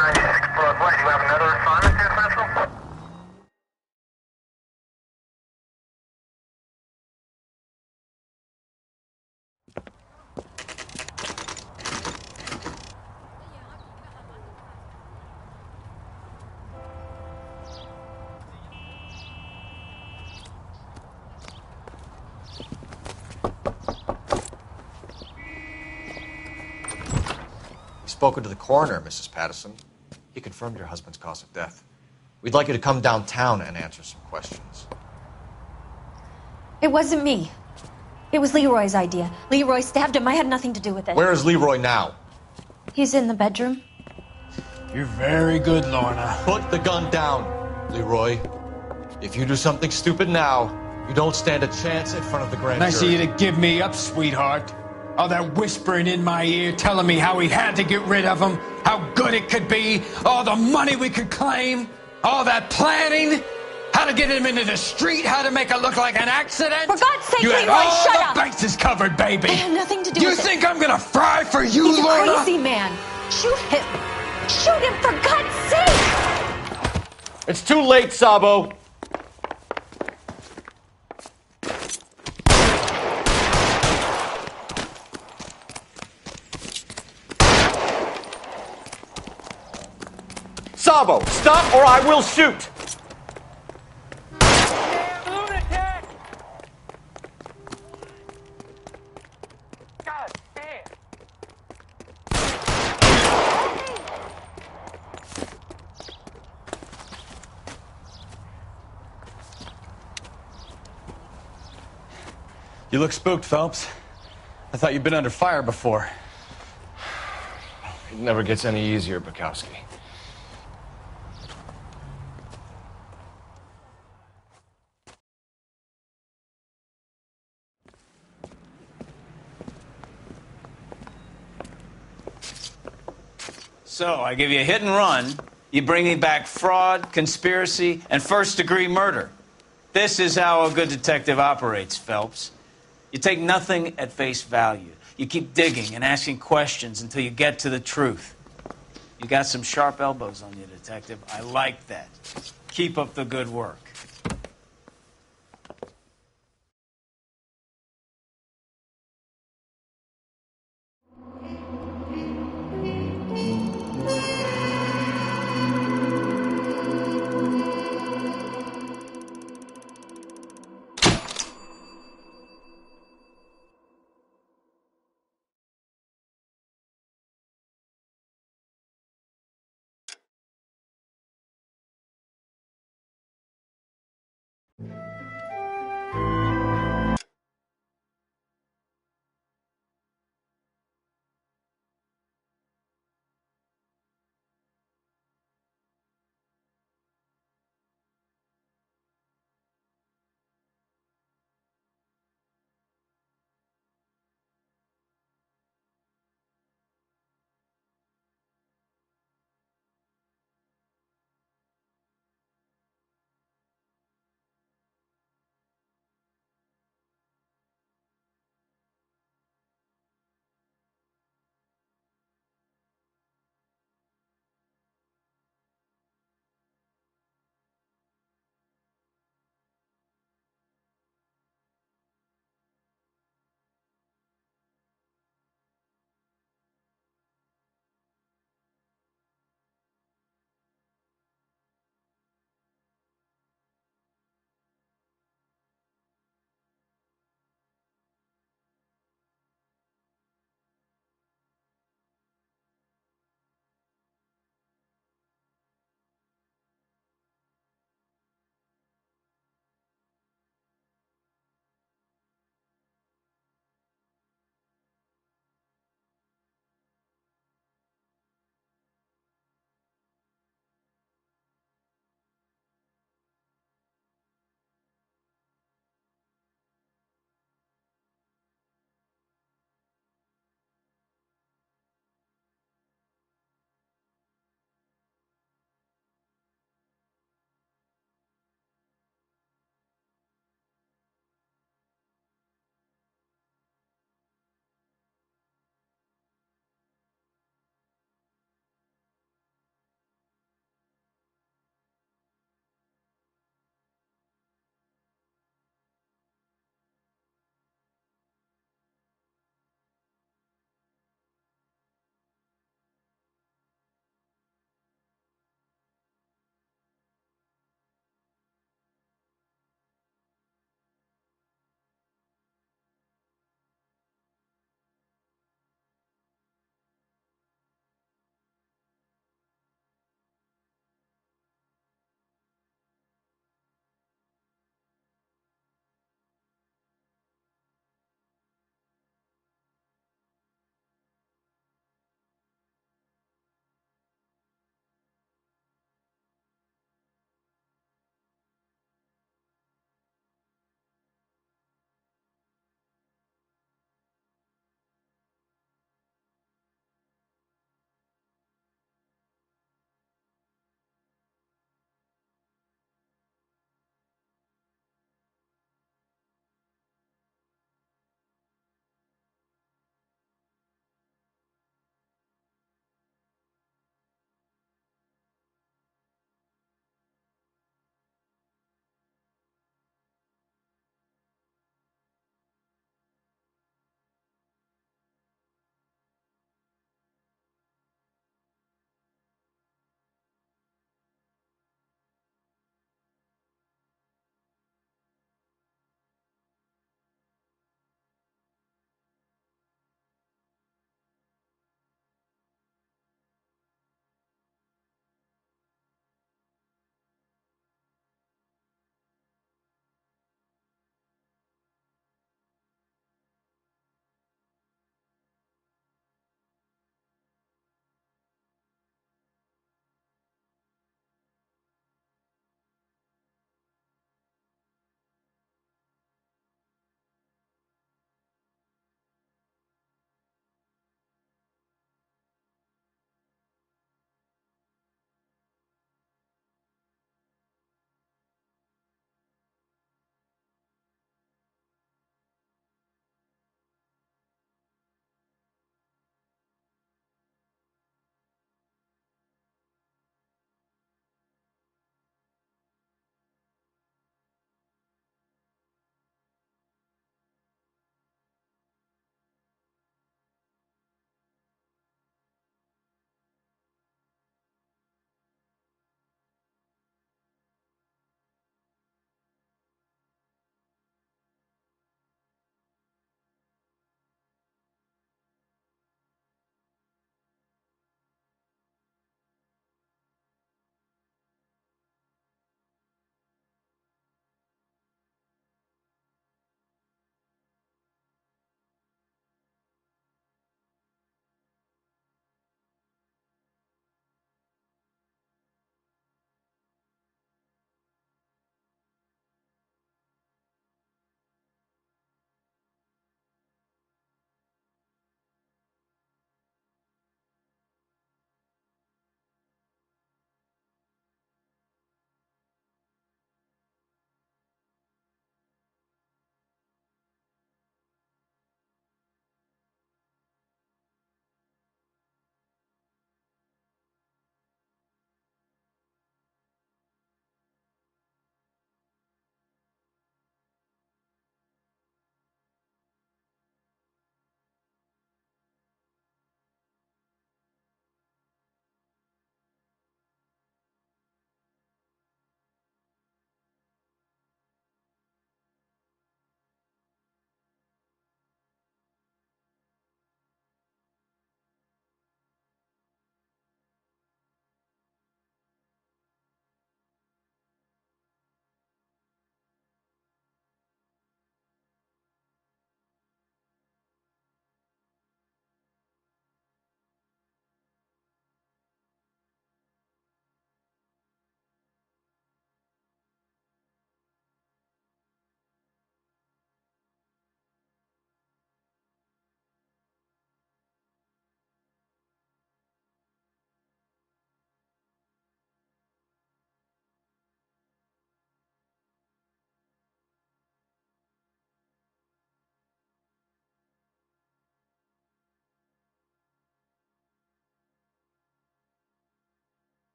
spoken to the coroner, Mrs. Patterson. He confirmed your husband's cause of death. We'd like you to come downtown and answer some questions. It wasn't me. It was Leroy's idea. Leroy stabbed him. I had nothing to do with it. Where is Leroy now? He's in the bedroom. You're very good, Lorna. Put the gun down, Leroy. If you do something stupid now, you don't stand a chance in front of the grand Nice of jury. you to give me up, sweetheart. All that whispering in my ear telling me how we had to get rid of him, how good it could be, all the money we could claim, all that planning, how to get him into the street, how to make it look like an accident. For God's sake, you had Leroy, all shut the up! bases covered, baby. I had nothing to do you with it. think I'm gonna fry for you, He's a Lorna? crazy man. Shoot him. Shoot him, for God's sake! It's too late, Sabo. Sabo, stop or I will shoot! You look spooked, Phelps. I thought you'd been under fire before. It never gets any easier, Bukowski. So, I give you a hit and run. You bring me back fraud, conspiracy, and first-degree murder. This is how a good detective operates, Phelps. You take nothing at face value. You keep digging and asking questions until you get to the truth. You got some sharp elbows on you, detective. I like that. Keep up the good work.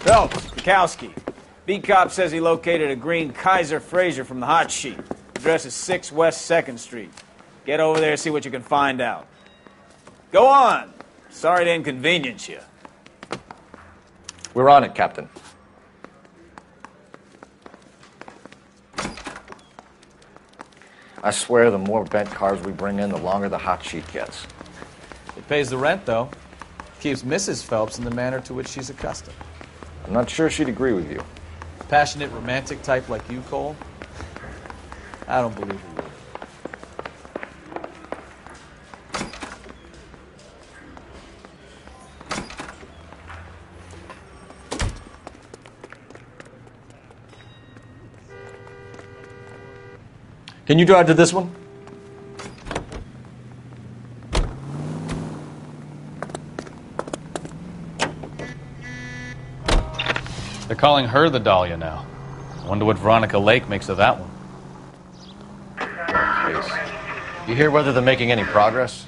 Phelps, Bukowski. Beat cop says he located a green Kaiser Fraser from the hot sheet. Address is 6 West 2nd Street. Get over there, see what you can find out. Go on. Sorry to inconvenience you. We're on it, Captain. I swear the more bent cars we bring in, the longer the hot sheet gets. It pays the rent, though. Keeps Mrs. Phelps in the manner to which she's accustomed. I'm not sure she'd agree with you. Passionate, romantic type like you, Cole? I don't believe you. Can you drive to this one? They're calling her the Dahlia now. I wonder what Veronica Lake makes of that one. You hear whether they're making any progress?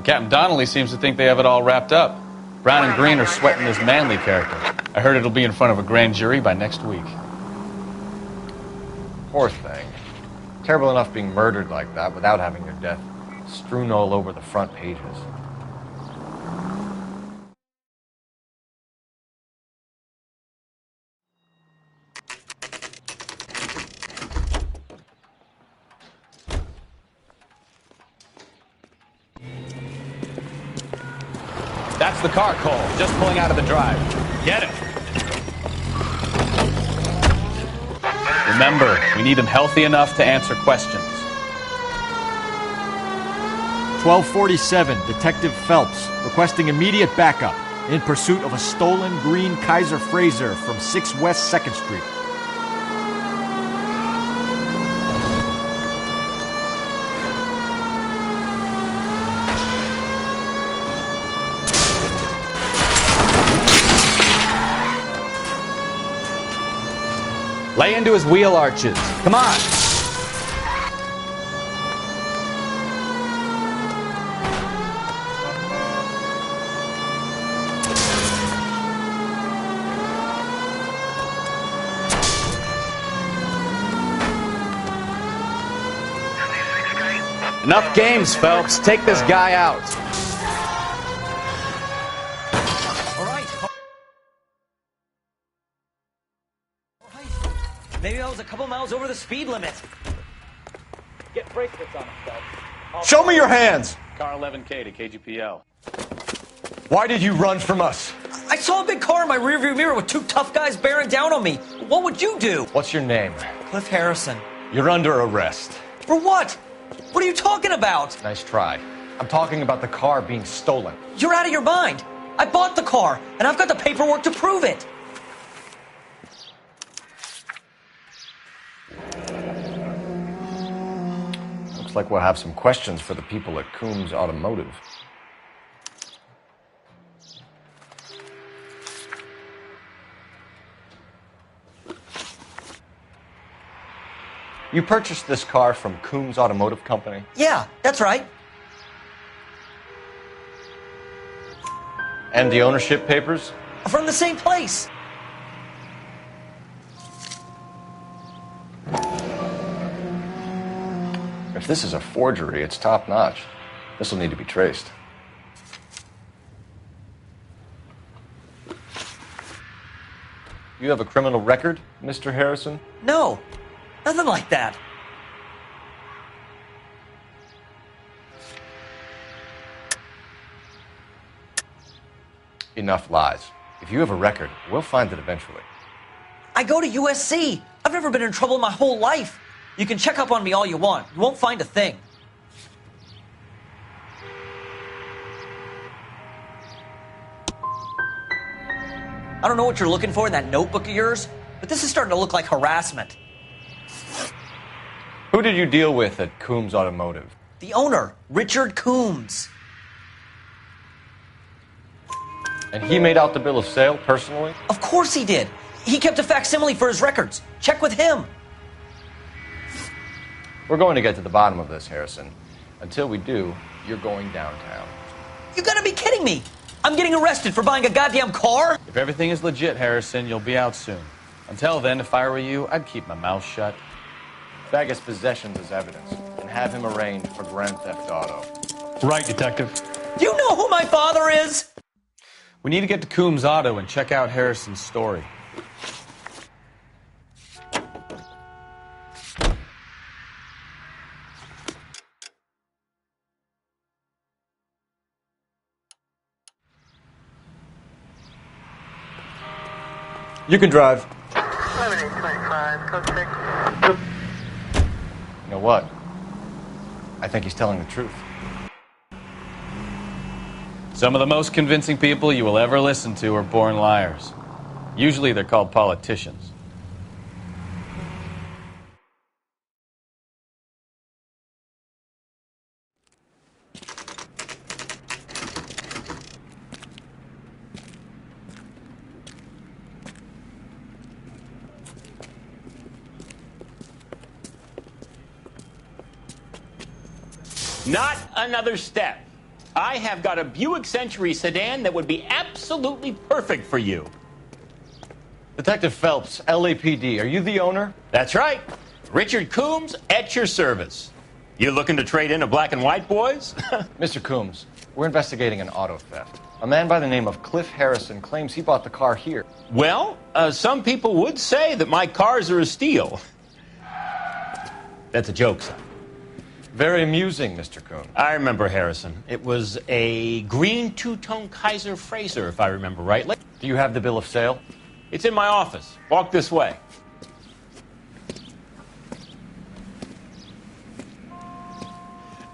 Captain Donnelly seems to think they have it all wrapped up. Brown and Green are sweating this Manley character. I heard it'll be in front of a grand jury by next week. Poor thing. Terrible enough being murdered like that without having your death strewn all over the front pages. That's the car, Cole. Just pulling out of the drive. Get it. Remember, we need him healthy enough to answer questions. 1247, Detective Phelps, requesting immediate backup in pursuit of a stolen green Kaiser Fraser from 6 West 2nd Street. Lay into his wheel arches. Come on. Enough games, Phelps. Take this guy out. Maybe I was a couple miles over the speed limit. Get bracelets on him, Phelps. Show me your hands! Car 11K to KGPL. Why did you run from us? I saw a big car in my rearview mirror with 2 tough guys bearing down on me. What would you do? What's your name? Cliff Harrison. You're under arrest. For what? What are you talking about? Nice try. I'm talking about the car being stolen. You're out of your mind. I bought the car, and I've got the paperwork to prove it. Looks like we'll have some questions for the people at Coombs Automotive. You purchased this car from Coombs Automotive Company? Yeah, that's right. And the ownership papers? From the same place. If this is a forgery, it's top-notch. This will need to be traced. You have a criminal record, Mr. Harrison? No, nothing like that. Enough lies. If you have a record, we'll find it eventually. I go to USC. I've never been in trouble in my whole life. You can check up on me all you want. You won't find a thing. I don't know what you're looking for in that notebook of yours, but this is starting to look like harassment. Who did you deal with at Coombs Automotive? The owner, Richard Coombs. And he made out the bill of sale personally? Of course he did. He kept a facsimile for his records. Check with him. We're going to get to the bottom of this, Harrison. Until we do, you're going downtown. You gotta be kidding me. I'm getting arrested for buying a goddamn car? If everything is legit, Harrison, you'll be out soon. Until then, if I were you, I'd keep my mouth shut. Bag his possessions as evidence and have him arraigned for Grand Theft Auto. Right, Detective. Do you know who my father is? We need to get to Coombs Auto and check out Harrison's story. You can drive. 7825, code 6. You know what? I think he's telling the truth. Some of the most convincing people you will ever listen to are born liars. Usually they're called politicians. Not another step. I have got a Buick Century sedan that would be absolutely perfect for you. Detective Phelps, LAPD, are you the owner? That's right. Richard Coombs at your service. You looking to trade in a black and white, boys? Mr. Coombs, we're investigating an auto theft. A man by the name of Cliff Harrison claims he bought the car here. Well, some people would say that my cars are a steal. That's a joke, son. Very amusing, Mr. Coombs. I remember Harrison. It was a green two-tone Kaiser Frazer, if I remember rightly. Do you have the bill of sale? It's in my office. Walk this way.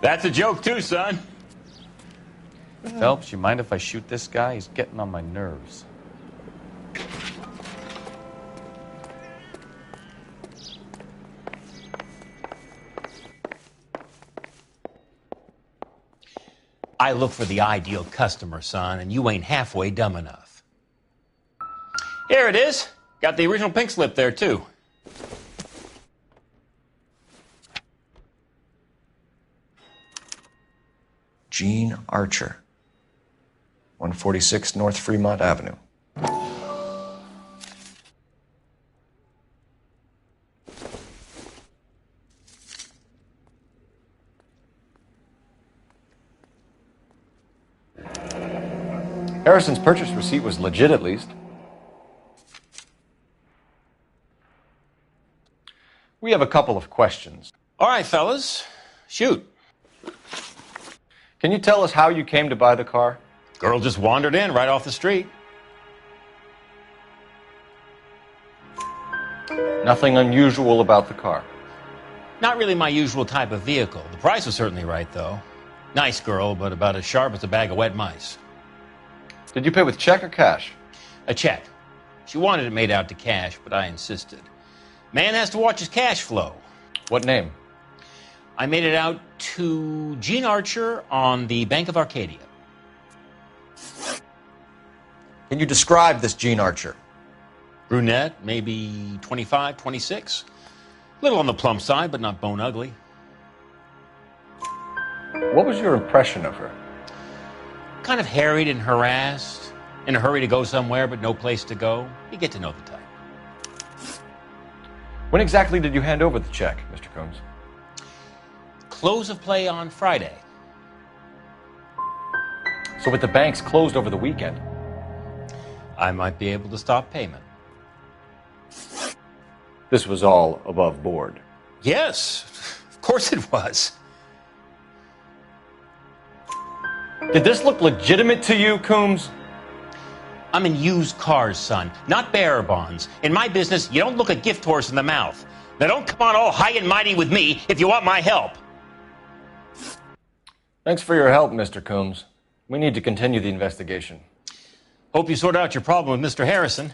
That's a joke too, son. Phelps, you mind if I shoot this guy? He's getting on my nerves. I look for the ideal customer, son, and you ain't halfway dumb enough. Here it is. Got the original pink slip there, too. Gene Archer, 146 North Fremont Avenue. Harrison's purchase receipt was legit, at least. We have a couple of questions. All right, fellas. Shoot. Can you tell us how you came to buy the car? Girl just wandered in right off the street. Nothing unusual about the car. Not really my usual type of vehicle. The price was certainly right, though. Nice girl, but about as sharp as a bag of wet mice. Did you pay with check or cash? A check. She wanted it made out to cash, but I insisted. Man has to watch his cash flow. What name? I made it out to Gene Archer on the Bank of Arcadia. Can you describe this Gene Archer? Brunette, maybe 25, 26. A little on the plump side, but not bone ugly. What was your impression of her? Kind of harried and harassed, in a hurry to go somewhere but no place to go. You get to know the type. When exactly did you hand over the check, Mr. Coombs? Close of play on Friday. So with the banks closed over the weekend, I might be able to stop payment. this was all above board. Yes, of course it was. Did this look legitimate to you, Coombs? I'm in used cars, son, not bearer bonds. In my business, you don't look a gift horse in the mouth. Now don't come on all high and mighty with me if you want my help. Thanks for your help, Mr. Coombs. We need to continue the investigation. Hope you sort out your problem with Mr. Harrison.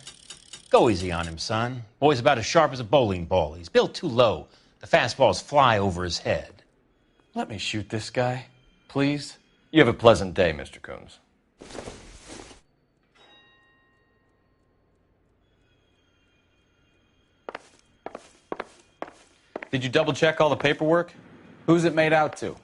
Go easy on him, son. Boy's about as sharp as a bowling ball. He's built too low. The fastballs fly over his head. Let me shoot this guy, please. You have a pleasant day, Mr. Coombs. Did you double check all the paperwork? Who's it made out to?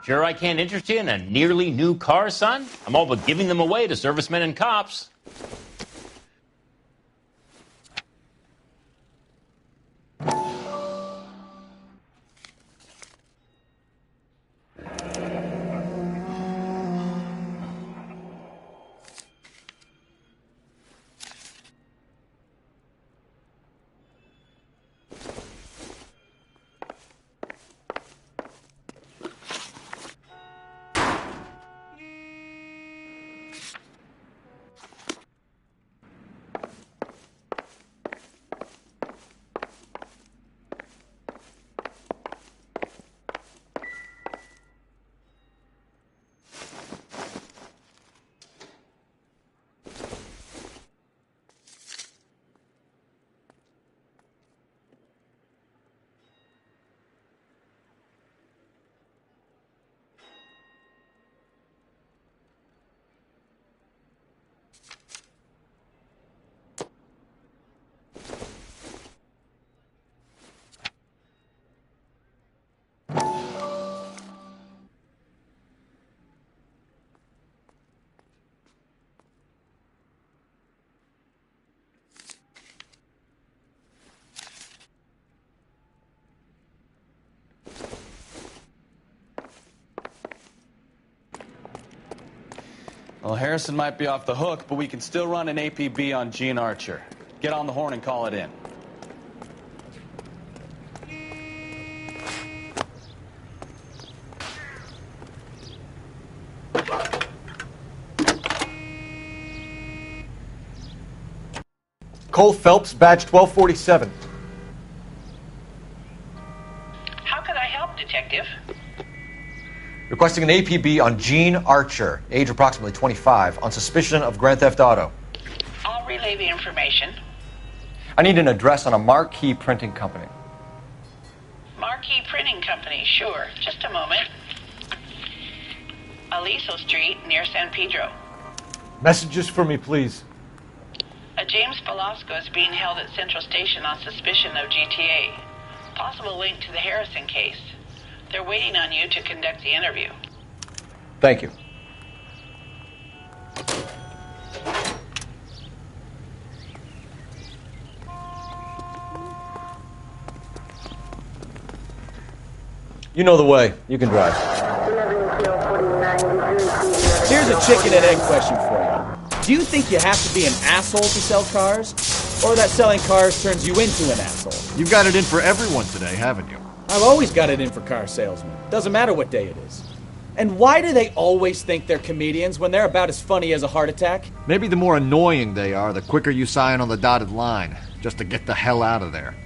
Sure I can't interest you in a nearly new car, son? I'm all but giving them away to servicemen and cops. Well, Harrison might be off the hook, but we can still run an APB on Gene Archer. Get on the horn and call it in. Cole Phelps, badge 1247. How could I help, Detective? Requesting an APB on Gene Archer, age approximately 25, on suspicion of Grand Theft Auto. I'll relay the information. I need an address on a Marquee Printing Company. Marquee Printing Company, sure. Just a moment. Aliso Street, near San Pedro. Messages for me, please. A James Velasco is being held at Central Station on suspicion of GTA. Possible link to the Harrison case. They're waiting on you to conduct the interview. Thank you. You know the way. You can drive. Here's a chicken and egg question for you. Do you think you have to be an asshole to sell cars? Or that selling cars turns you into an asshole? You've got it in for everyone today, haven't you? I've always got it in for car salesmen. Doesn't matter what day it is. And why do they always think they're comedians when they're about as funny as a heart attack? Maybe the more annoying they are, the quicker you sign on the dotted line, just to get the hell out of there.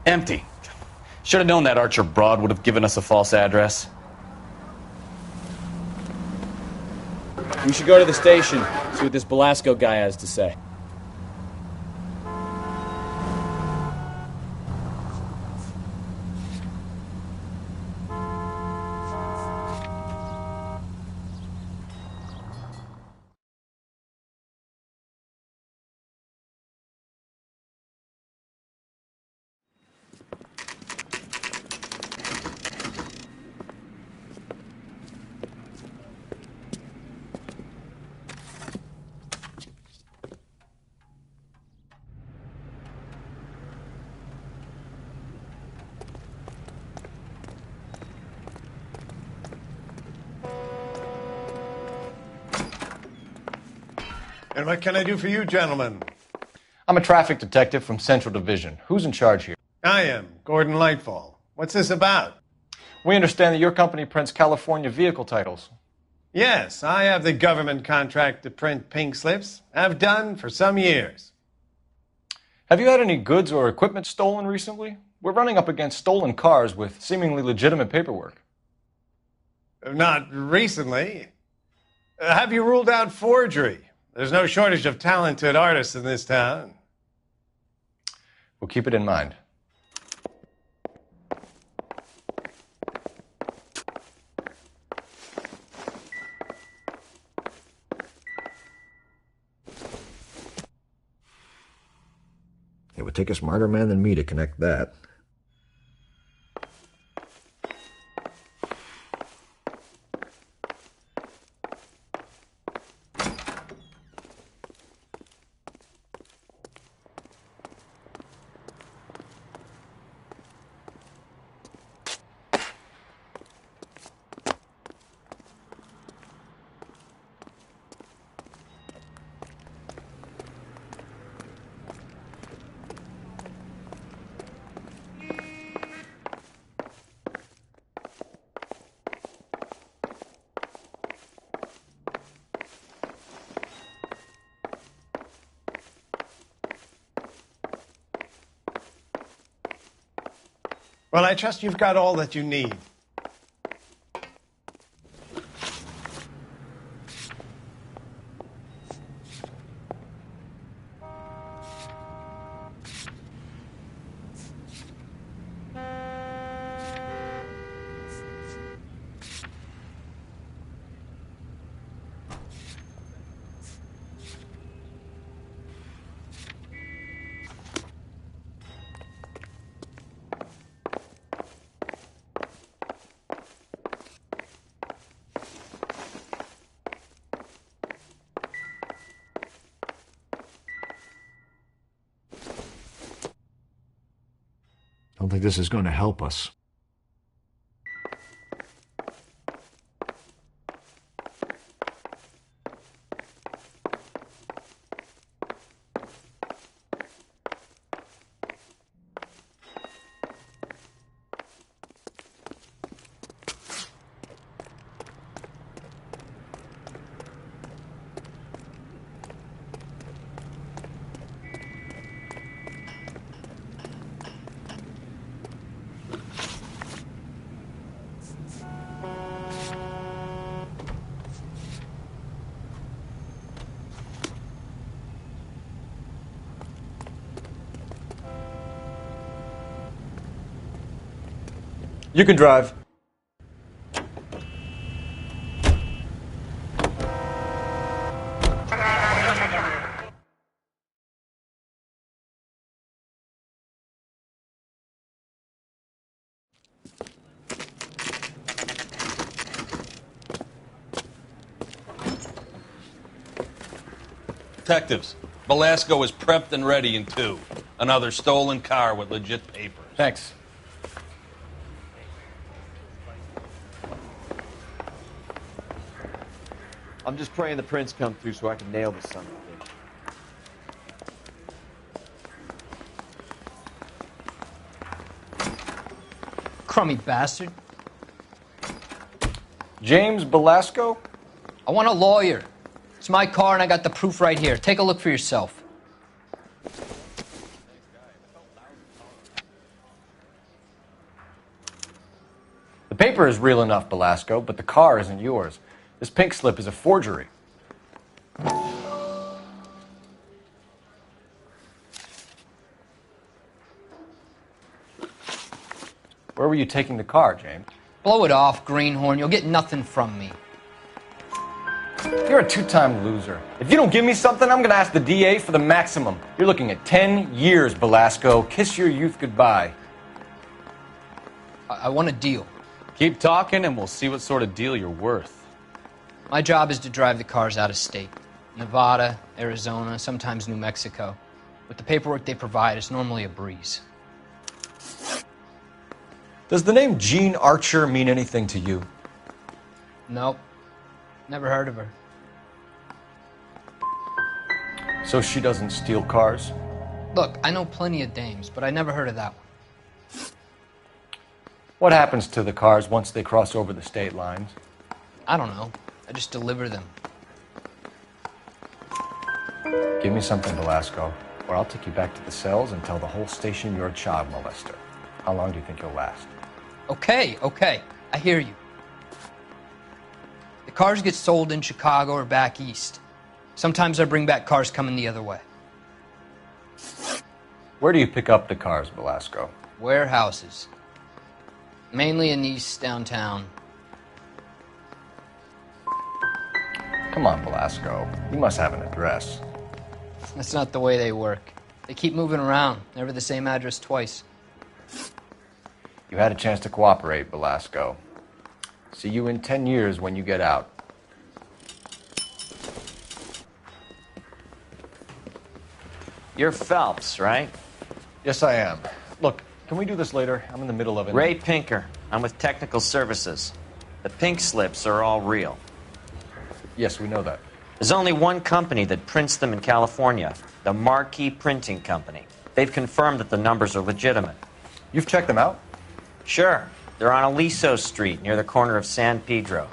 Empty. Should have known that Archer broad would have given us a false address. We should go to the station, see what this Velasco guy has to say. And what can I do for you, gentlemen? I'm a traffic detective from Central Division. Who's in charge here? I am, Gordon Lightfall. What's this about? We understand that your company prints California vehicle titles. Yes, I have the government contract to print pink slips. I've done for some years. Have you had any goods or equipment stolen recently? We're running up against stolen cars with seemingly legitimate paperwork. Not recently. Have you ruled out forgery? There's no shortage of talented artists in this town. We'll keep it in mind. would take a smarter man than me to connect that. Well, I trust you've got all that you need. I don't think this is going to help us. You can drive. Detectives, Velasco is prepped and ready in 2. Another stolen car with legit papers. Thanks. I'm just praying the prints come through so I can nail this son of a bitch. Crummy bastard. James Velasco? I want a lawyer. It's my car and I got the proof right here. Take a look for yourself. The paper is real enough, Velasco, but the car isn't yours. This pink slip is a forgery. Where were you taking the car, James? Blow it off, greenhorn. You'll get nothing from me. You're a two-time loser. If you don't give me something, I'm going to ask the DA for the maximum. You're looking at 10 years, Velasco. Kiss your youth goodbye. I want a deal. Keep talking and we'll see what sort of deal you're worth. My job is to drive the cars out of state. Nevada, Arizona, sometimes New Mexico. With the paperwork they provide, it's normally a breeze. Does the name Jean Archer mean anything to you? Nope. Never heard of her. So she doesn't steal cars? Look, I know plenty of dames, but I never heard of that one. What happens to the cars once they cross over the state lines? I don't know. I just deliver them. Give me something, Velasco, or I'll take you back to the cells and tell the whole station you're a child molester. How long do you think you'll last? Okay. I hear you. The cars get sold in Chicago or back east. Sometimes I bring back cars coming the other way. Where do you pick up the cars, Velasco? Warehouses. Mainly in East downtown. Come on, Velasco. You must have an address. That's not the way they work. They keep moving around, never the same address twice. You had a chance to cooperate, Belasco. See you in 10 years when you get out. You're Phelps, right? Yes, I am. Look, can we do this later? I'm in the middle of it. Ray Pinker. I'm with Technical Services. The pink slips are all real. Yes, we know that. There's only one company that prints them in California, the Marquee Printing Company. They've confirmed that the numbers are legitimate. You've checked them out? Sure. They're on Aliso Street, near the corner of San Pedro.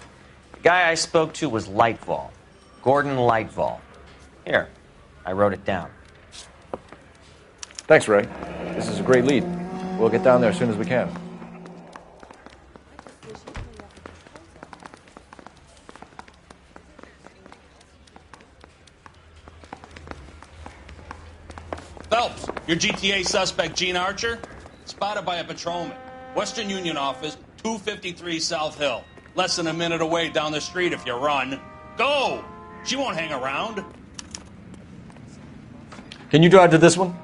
The guy I spoke to was Lightval. Gordon Lightval. Here, I wrote it down. Thanks, Ray. This is a great lead. We'll get down there as soon as we can. Phelps, your GTA suspect, Gene Archer, spotted by a patrolman. Western Union office, 253 South Hill. Less than a minute away down the street if you run. Go! She won't hang around. Can you drive to this one?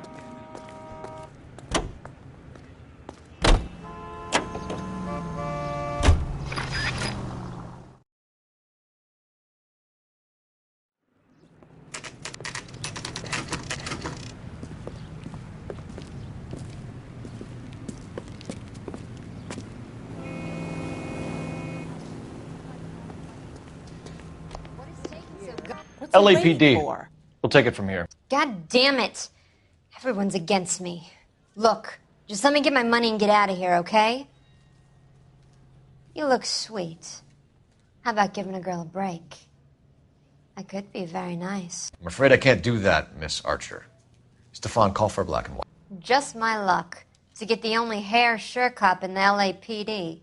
LAPD. We'll take it from here. God damn it. Everyone's against me. Look, just let me get my money and get out of here, okay? You look sweet. How about giving a girl a break? I could be very nice. I'm afraid I can't do that, Miss Archer. Stefan, call for black and white. Just my luck to get the only hair sure cop in the LAPD.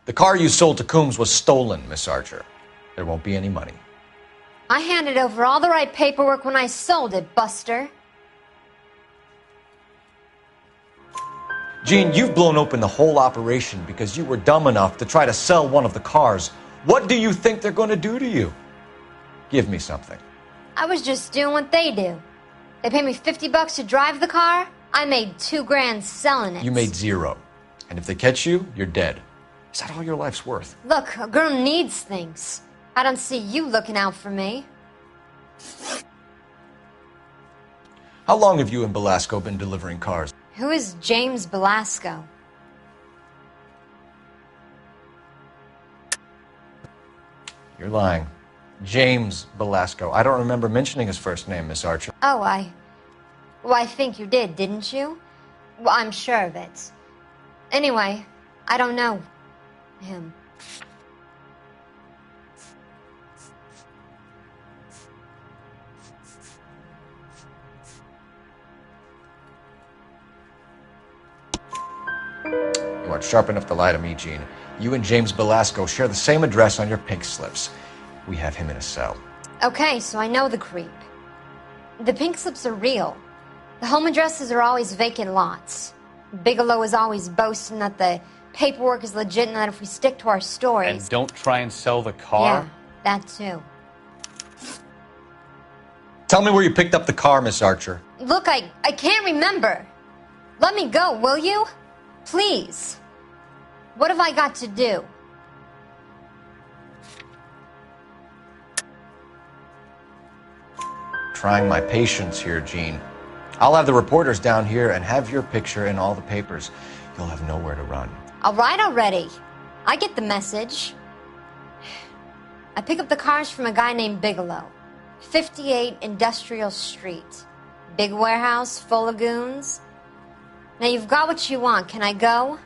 The car you sold to Coombs was stolen, Miss Archer. There won't be any money. I handed over all the right paperwork when I sold it, Buster. Gene, you've blown open the whole operation because you were dumb enough to try to sell one of the cars. What do you think they're going to do to you? Give me something. I was just doing what they do. They paid me $50 to drive the car. I made $2,000 selling it. You made zero. And if they catch you, you're dead. Is that all your life's worth? Look, a girl needs things. I don't see you looking out for me. How long have you and Belasco been delivering cars? Who is James Belasco? You're lying. James Belasco. I don't remember mentioning his first name, Miss Archer. Oh, I think you did, didn't you? Well, I'm sure of it. Anyway, I don't know him. You aren't sharp enough to lie to me, Gene. You and James Belasco share the same address on your pink slips. We have him in a cell. Okay, so I know the creep. The pink slips are real. The home addresses are always vacant lots. Bigelow is always boasting that the paperwork is legit and that if we stick to our stories... And don't try and sell the car? Yeah, that too. Tell me where you picked up the car, Miss Archer. Look, I can't remember. Let me go, will you? Please. What have I got to do? Trying my patience here, Gene. I'll have the reporters down here and have your picture in all the papers. You'll have nowhere to run. All right already. I get the message. I pick up the cars from a guy named Bigelow. 58 Industrial Street. Big warehouse, full of goons. Now you've got what you want. Can I go?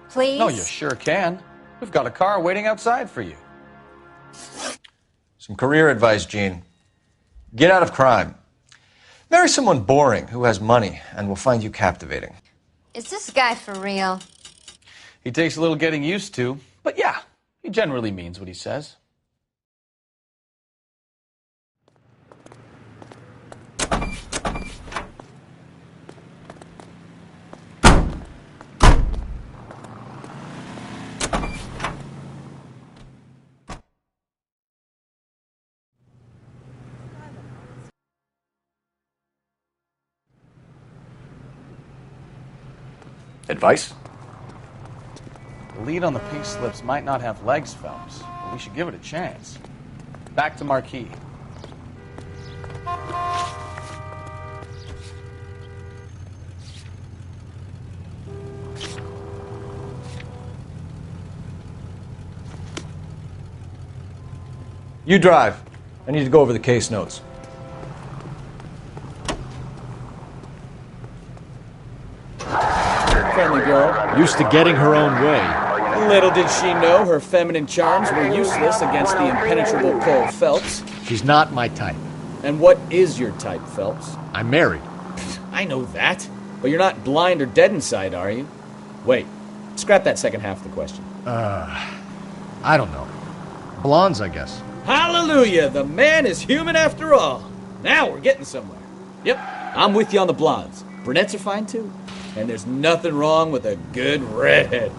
Please? No, you sure can. We've got a car waiting outside for you. Some career advice, Gene. Get out of crime. Marry someone boring who has money and will find you captivating. Is this guy for real? He takes a little getting used to, but yeah, he generally means what he says. Advice? The lead on the pink slips might not have legs, Phelps, but we should give it a chance. Back to Marquis. You drive. I need to go over the case notes. Friendly girl. Used to getting her own way. Little did she know her feminine charms were useless against the impenetrable Cole Phelps. She's not my type. And what is your type, Phelps? I'm married. I know that. But you're not blind or dead inside, are you? Wait. Scrap that second half of the question. I don't know. Blondes, I guess. Hallelujah! The man is human after all. Now we're getting somewhere. Yep, I'm with you on the blondes. Brunettes are fine too. And there's nothing wrong with a good redhead.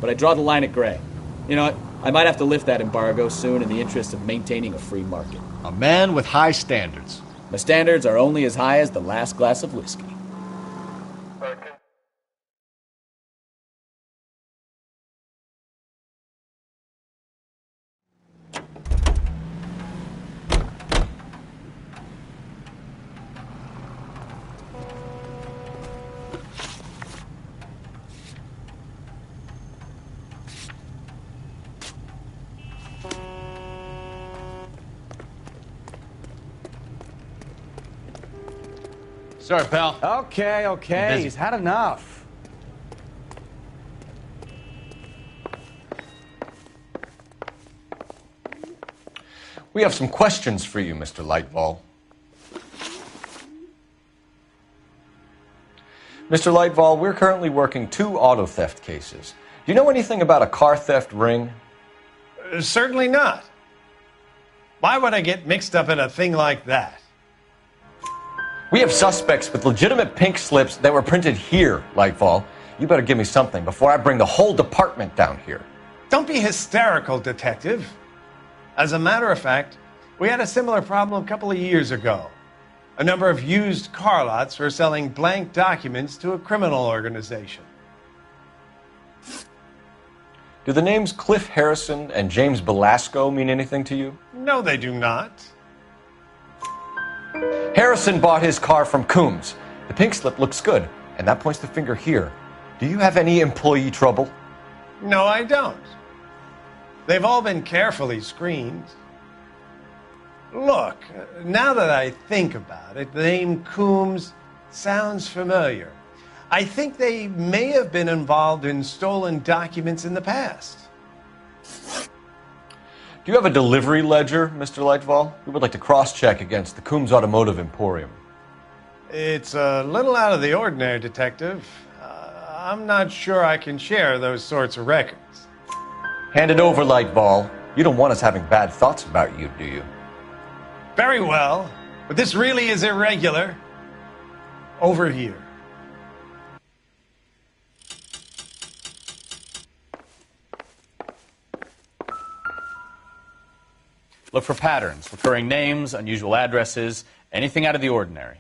But I draw the line at gray. You know what? I might have to lift that embargo soon in the interest of maintaining a free market. A man with high standards. My standards are only as high as the last glass of whiskey. Sorry, pal. Okay. He's had enough. We have some questions for you, Mr. Lightval. Mr. Lightval, we're currently working 2 auto theft cases. Do you know anything about a car theft ring? Certainly not. Why would I get mixed up in a thing like that? We have suspects with legitimate pink slips that were printed here, Lightval. You better give me something before I bring the whole department down here. Don't be hysterical, Detective. As a matter of fact, we had a similar problem a couple of years ago. A number of used car lots were selling blank documents to a criminal organization. Do the names Cliff Harrison and James Belasco mean anything to you? No, they do not. Harrison bought his car from Coombs. The pink slip looks good, and that points the finger here. Do you have any employee trouble? No, I don't. They've all been carefully screened. Look, now that I think about it, the name Coombs sounds familiar. I think they may have been involved in stolen documents in the past. Do you have a delivery ledger, Mr. Lightval? We would like to cross-check against the Coombs Automotive Emporium. It's a little out of the ordinary, Detective. I'm not sure I can share those sorts of records. Hand it over, Lightval. You don't want us having bad thoughts about you, do you? Very well, but this really is irregular. Over here. Look for patterns, recurring names, unusual addresses, anything out of the ordinary.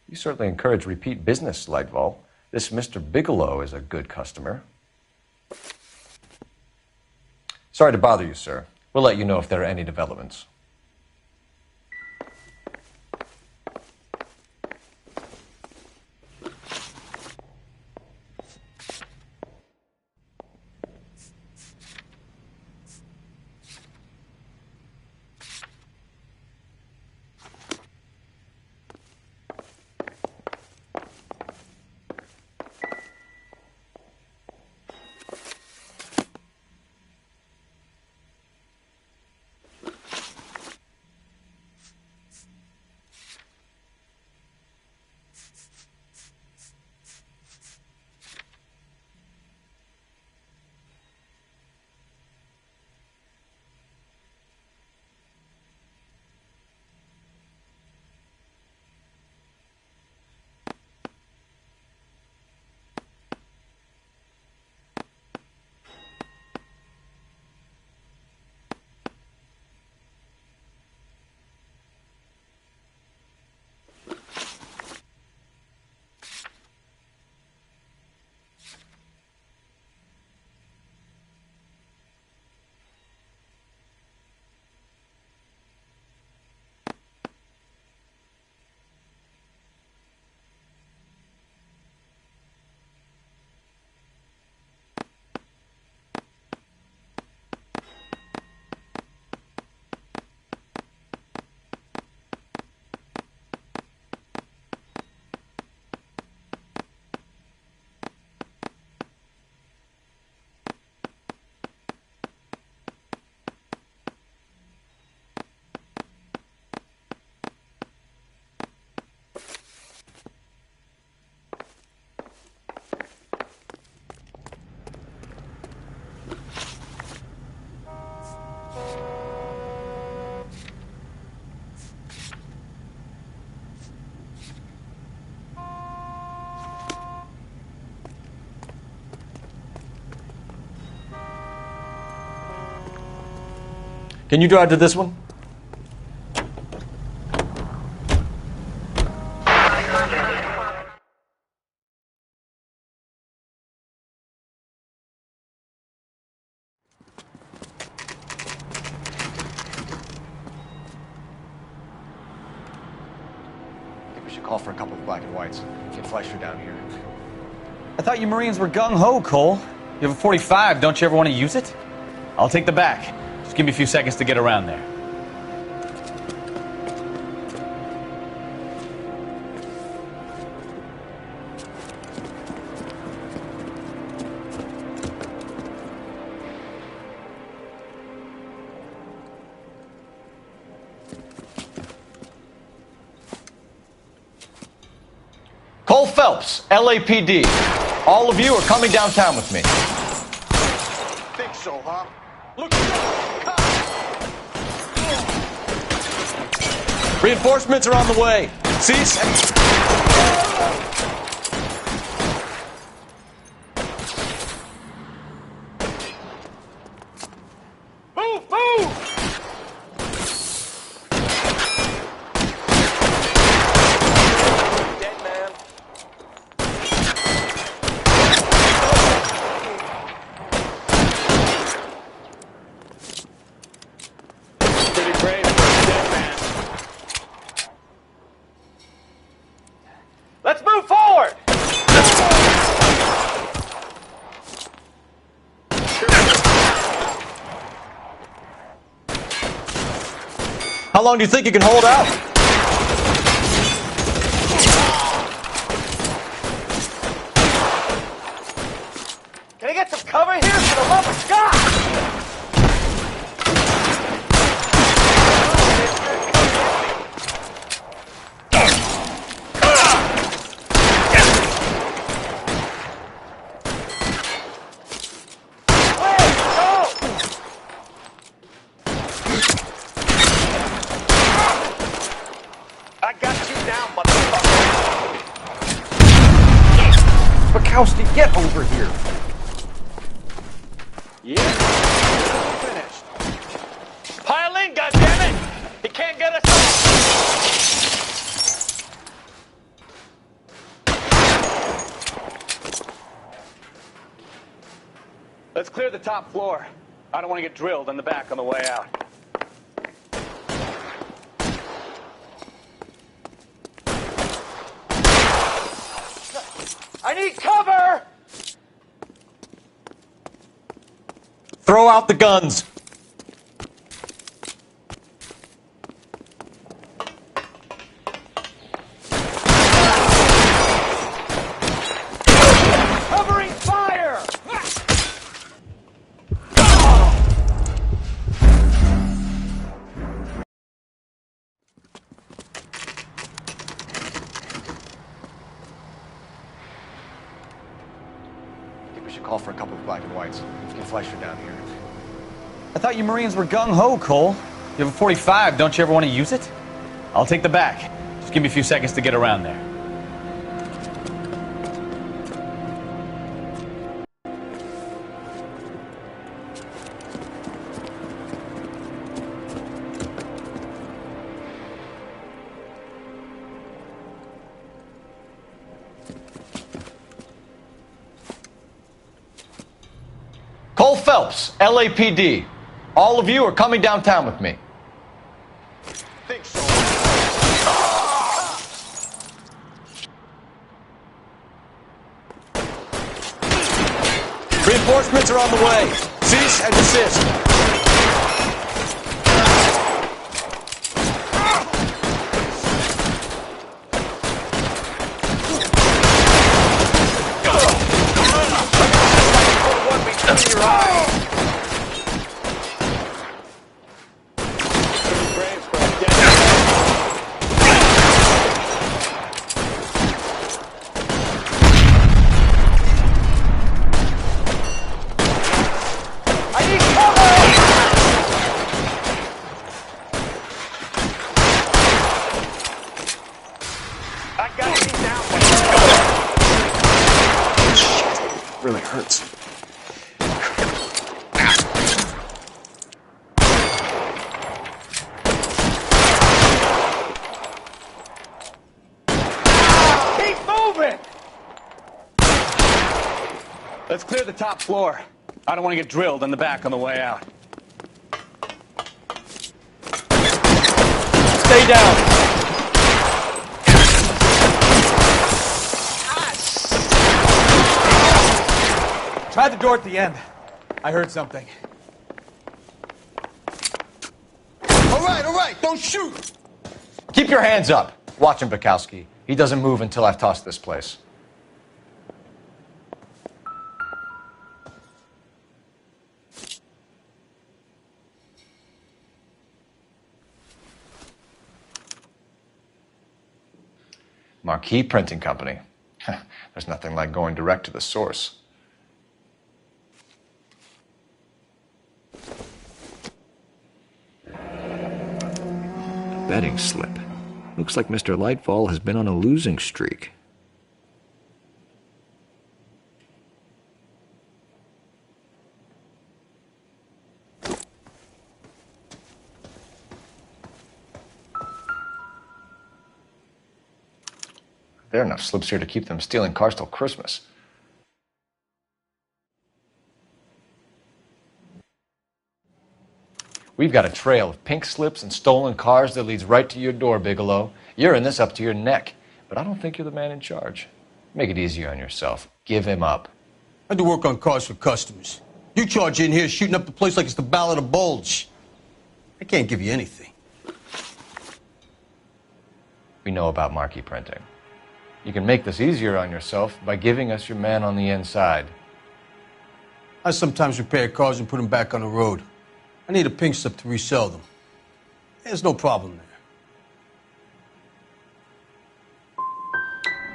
You certainly encourage repeat business, Lightval. This Mr. Bigelow is a good customer. Sorry to bother you, sir. We'll let you know if there are any developments. Can you drive to this one? Call for a couple of black and whites. Get Fleischer down here. I thought you Marines were gung-ho, Cole. You have a 45. Don't you ever want to use it? I'll take the back. Just give me a few seconds to get around there. Cole Phelps, LAPD. All of you are coming downtown with me. Think so, huh? Reinforcements are on the way. Cease. Move, move! Let's move forward! How long do you think you can hold out? Can I get some cover here for the love of God? Bukowski, get over here. Yeah. Finished. Pile in, goddammit! He can't get us off! Let's clear the top floor. I don't want to get drilled in the back on the way out. I need cover! Throw out the guns. Covering fire! Call for a couple of black and whites. Let's get Fleischer down here. I thought you Marines were gung-ho, Cole. You have a 45. Don't you ever want to use it? I'll take the back. Just give me a few seconds to get around there. Cole Phelps, LAPD. All of you are coming downtown with me. Think so. Reinforcements are on the way. Cease and desist. I need cover! Let's clear the top floor. I don't want to get drilled in the back on the way out. Stay down. Try the door at the end. I heard something. All right, don't shoot! Keep your hands up. Watch him, Bukowski. He doesn't move until I've tossed this place. Marquee Printing Company. There's nothing like going direct to the source. Betting slip. Looks like Mr. Lightfall has been on a losing streak. There are enough slips here to keep them stealing cars till Christmas. We've got a trail of pink slips and stolen cars that leads right to your door, Bigelow. You're in this up to your neck, but I don't think you're the man in charge. Make it easier on yourself. Give him up. I do work on cars for customers. You charge in here shooting up the place like it's the Ballad of Bulge. I can't give you anything. We know about marquee printing. You can make this easier on yourself by giving us your man on the inside. I sometimes repair cars and put them back on the road. I need a pink slip to resell them. There's no problem there.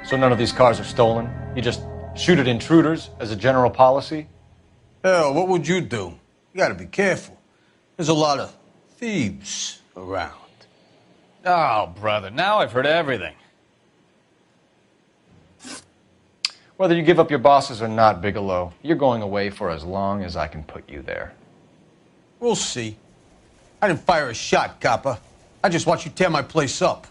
So none of these cars are stolen? You just shoot at intruders as a general policy? Hell, what would you do? You gotta be careful. There's a lot of thieves around. Oh, brother, now I've heard everything. Whether you give up your bosses or not, Bigelow, you're going away for as long as I can put you there. We'll see. I didn't fire a shot, copper. I just watched you tear my place up.